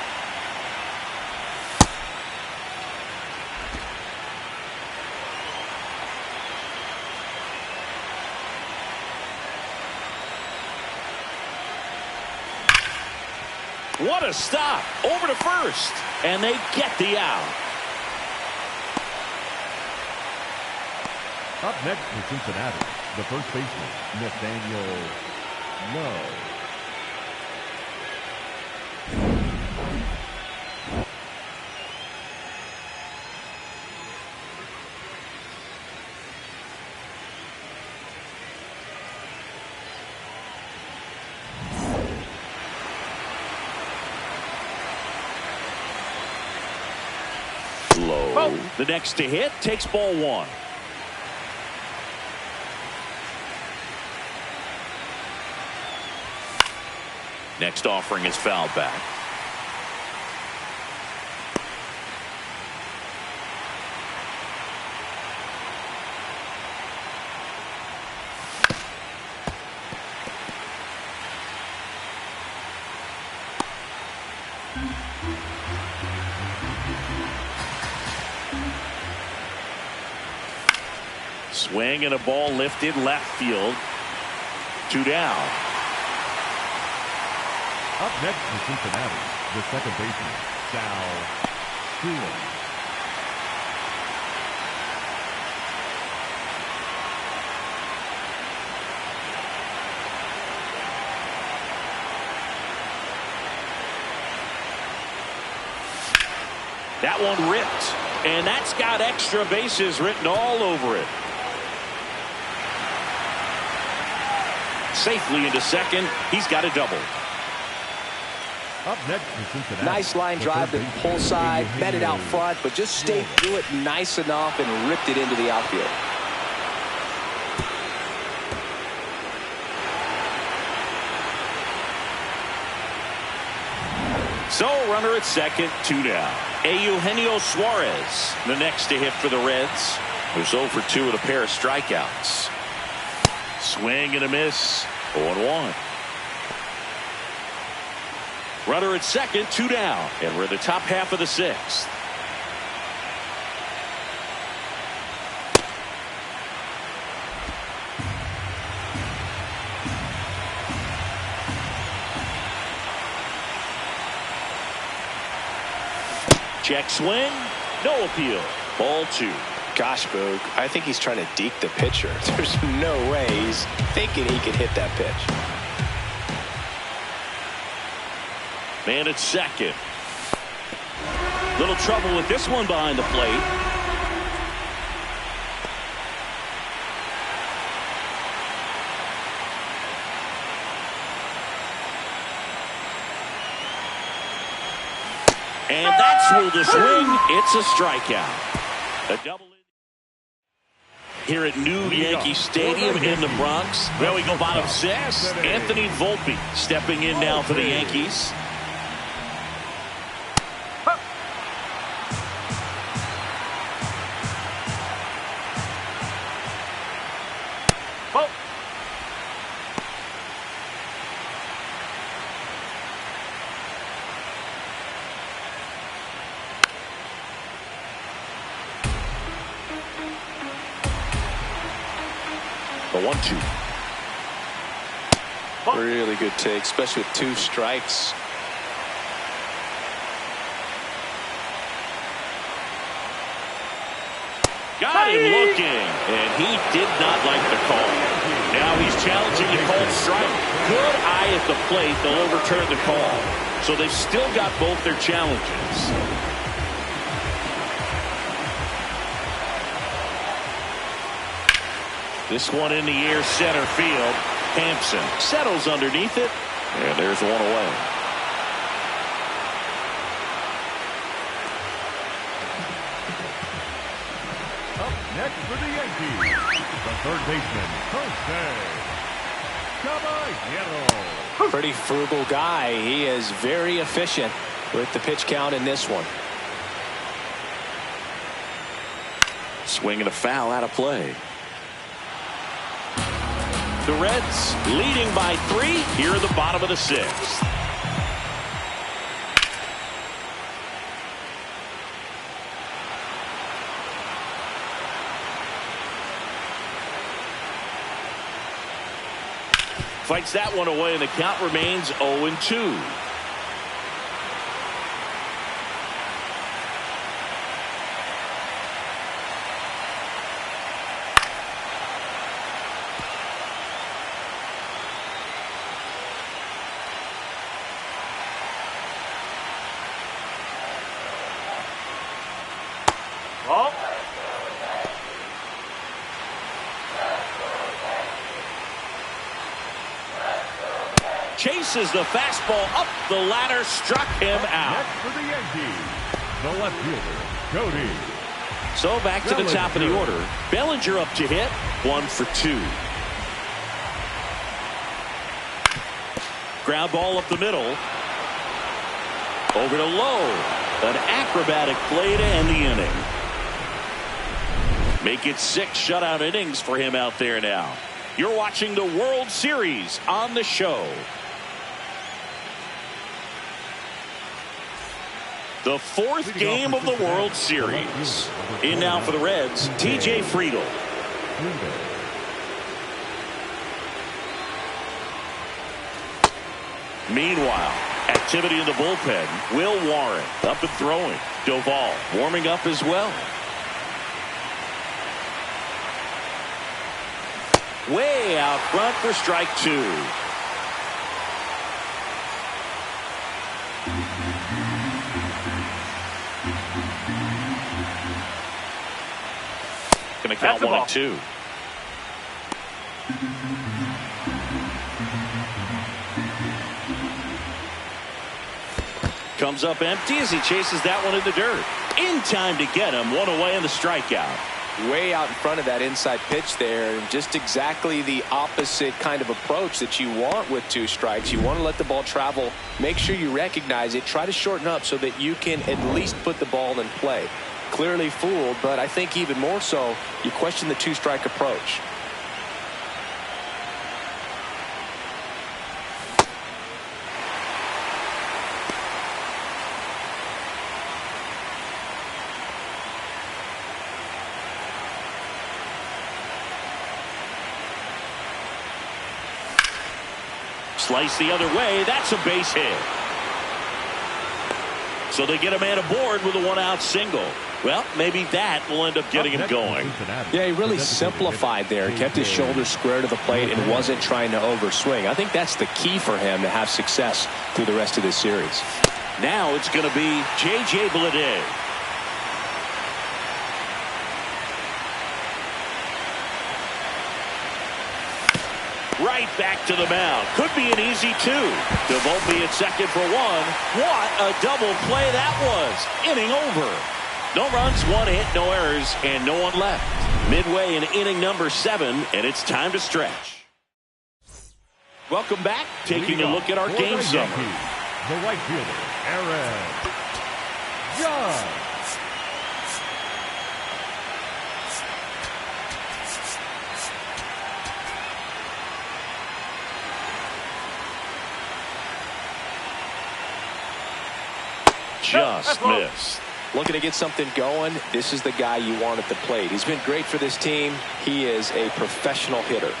What a stop. Over to first. And they get the out. Up next for Cincinnati, the first baseman, Nathaniel Lowe. Lowe, the next to hit, takes ball one. Next offering is fouled back. Swing and a ball lifted left field. 2 down. Up next for Cincinnati, the second baseman, Sal Stewart. That one ripped, and that's got extra bases written all over it. Safely into second. He's got a double. Up next for Cincinnati. Nice line drive to the pull side, met it out front, but just stayed through it nice enough and ripped it into the outfield. So runner at second, 2 down. Eugenio Suarez, the next to hit for the Reds, who's 0 for 2 with a pair of strikeouts. Swing and a miss. 0-1. Runner at second, 2 down, and we're in the top half of the 6th. Check swing, no appeal. Ball 2. Gosh, Boog, I think he's trying to deke the pitcher. There's no way he's thinking he can hit that pitch. Man at second. Little trouble with this one behind the plate. And that's ruled a swing. It's a strikeout. A double here at New Yankee Stadium in the Bronx. Well, we go bottom 6. Anthony Volpe stepping in now for the Yankees. The 1-2. Really good take, especially with 2 strikes. Got him looking, and he did not like the call. Now he's challenging the called strike. Good eye at the plate. They'll overturn the call. So they've still got both their challenges. This one in the air, center field. Hampson settles underneath it, and there's one away. Up next for the Yankees, the third baseman, Jose Caballero. Pretty frugal guy. He is very efficient with the pitch count in this one. Swing and a foul out of play. The Reds leading by 3 here at the bottom of the 6th. Fights that one away, and the count remains 0-2. Ball. Chases the fastball up the ladder, struck him out. Next for the Yankees, the left fielder, Cody. So back to the top of the order. Bellinger up to hit, 1 for 2. Ground ball up the middle. Over to Lowe. An acrobatic play to end the inning. Make it 6 shutout innings for him out there now. You're watching the World Series on the show. The 4th game of the World Series. In now for the Reds, TJ Friedl. Meanwhile, activity in the bullpen. Will Warren up and throwing. Doval warming up as well. Way out front for strike 2. Going to count 1-2. Comes up empty as he chases that one in the dirt. In time to get him. One away in the strikeout. Way out in front of that inside pitch there, and just exactly the opposite kind of approach that you want with 2 strikes. You want to let the ball travel, make sure you recognize it, try to shorten up so that you can at least put the ball in play. Clearly fooled, but I think even more so, you question the 2-strike approach. Slice the other way. That's a base hit. So they get a man aboard with a 1-out single. Well, maybe that will end up getting him going. Yeah, he really simplified there. Kept his shoulders square to the plate and wasn't trying to overswing. I think that's the key for him to have success through the rest of this series. Now it's going to be J.J. Bleday. Right back to the mound. Could be an easy 2. DeVolpe at second for 1. What a double play that was. Inning over. No runs, 1 hit, no errors, and no one left. Midway in inning number 7, and it's time to stretch. Welcome back. Taking a look at our game summary. The right fielder, Aaron Judge. Just missed. Looking to get something going. This is the guy you want at the plate. He's been great for this team. He is a professional hitter.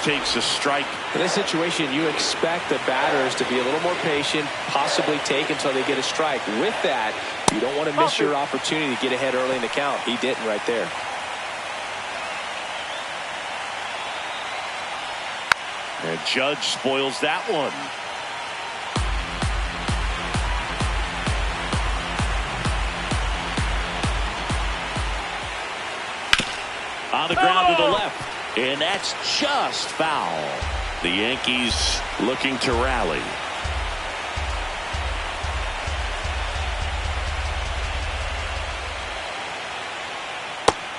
Takes a strike. In this situation, you expect the batters to be a little more patient, possibly take until they get a strike. With that, you don't want to miss your opportunity to get ahead early in the count. He didn't right there. And Judge spoils that one. On the ground to the left. And that's just foul. The Yankees looking to rally.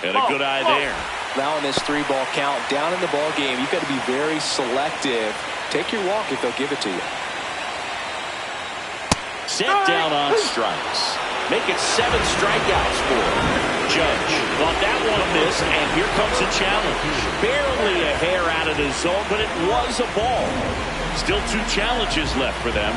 And a good eye there. Now in this 3-ball count, down in the ball game, you've got to be very selective. Take your walk if they'll give it to you. Set down on strikes. Make it 7 strikeouts for Judge. Thought that one missed, and here comes a challenge. Barely a hair out of the zone, but it was a ball. Still 2 challenges left for them.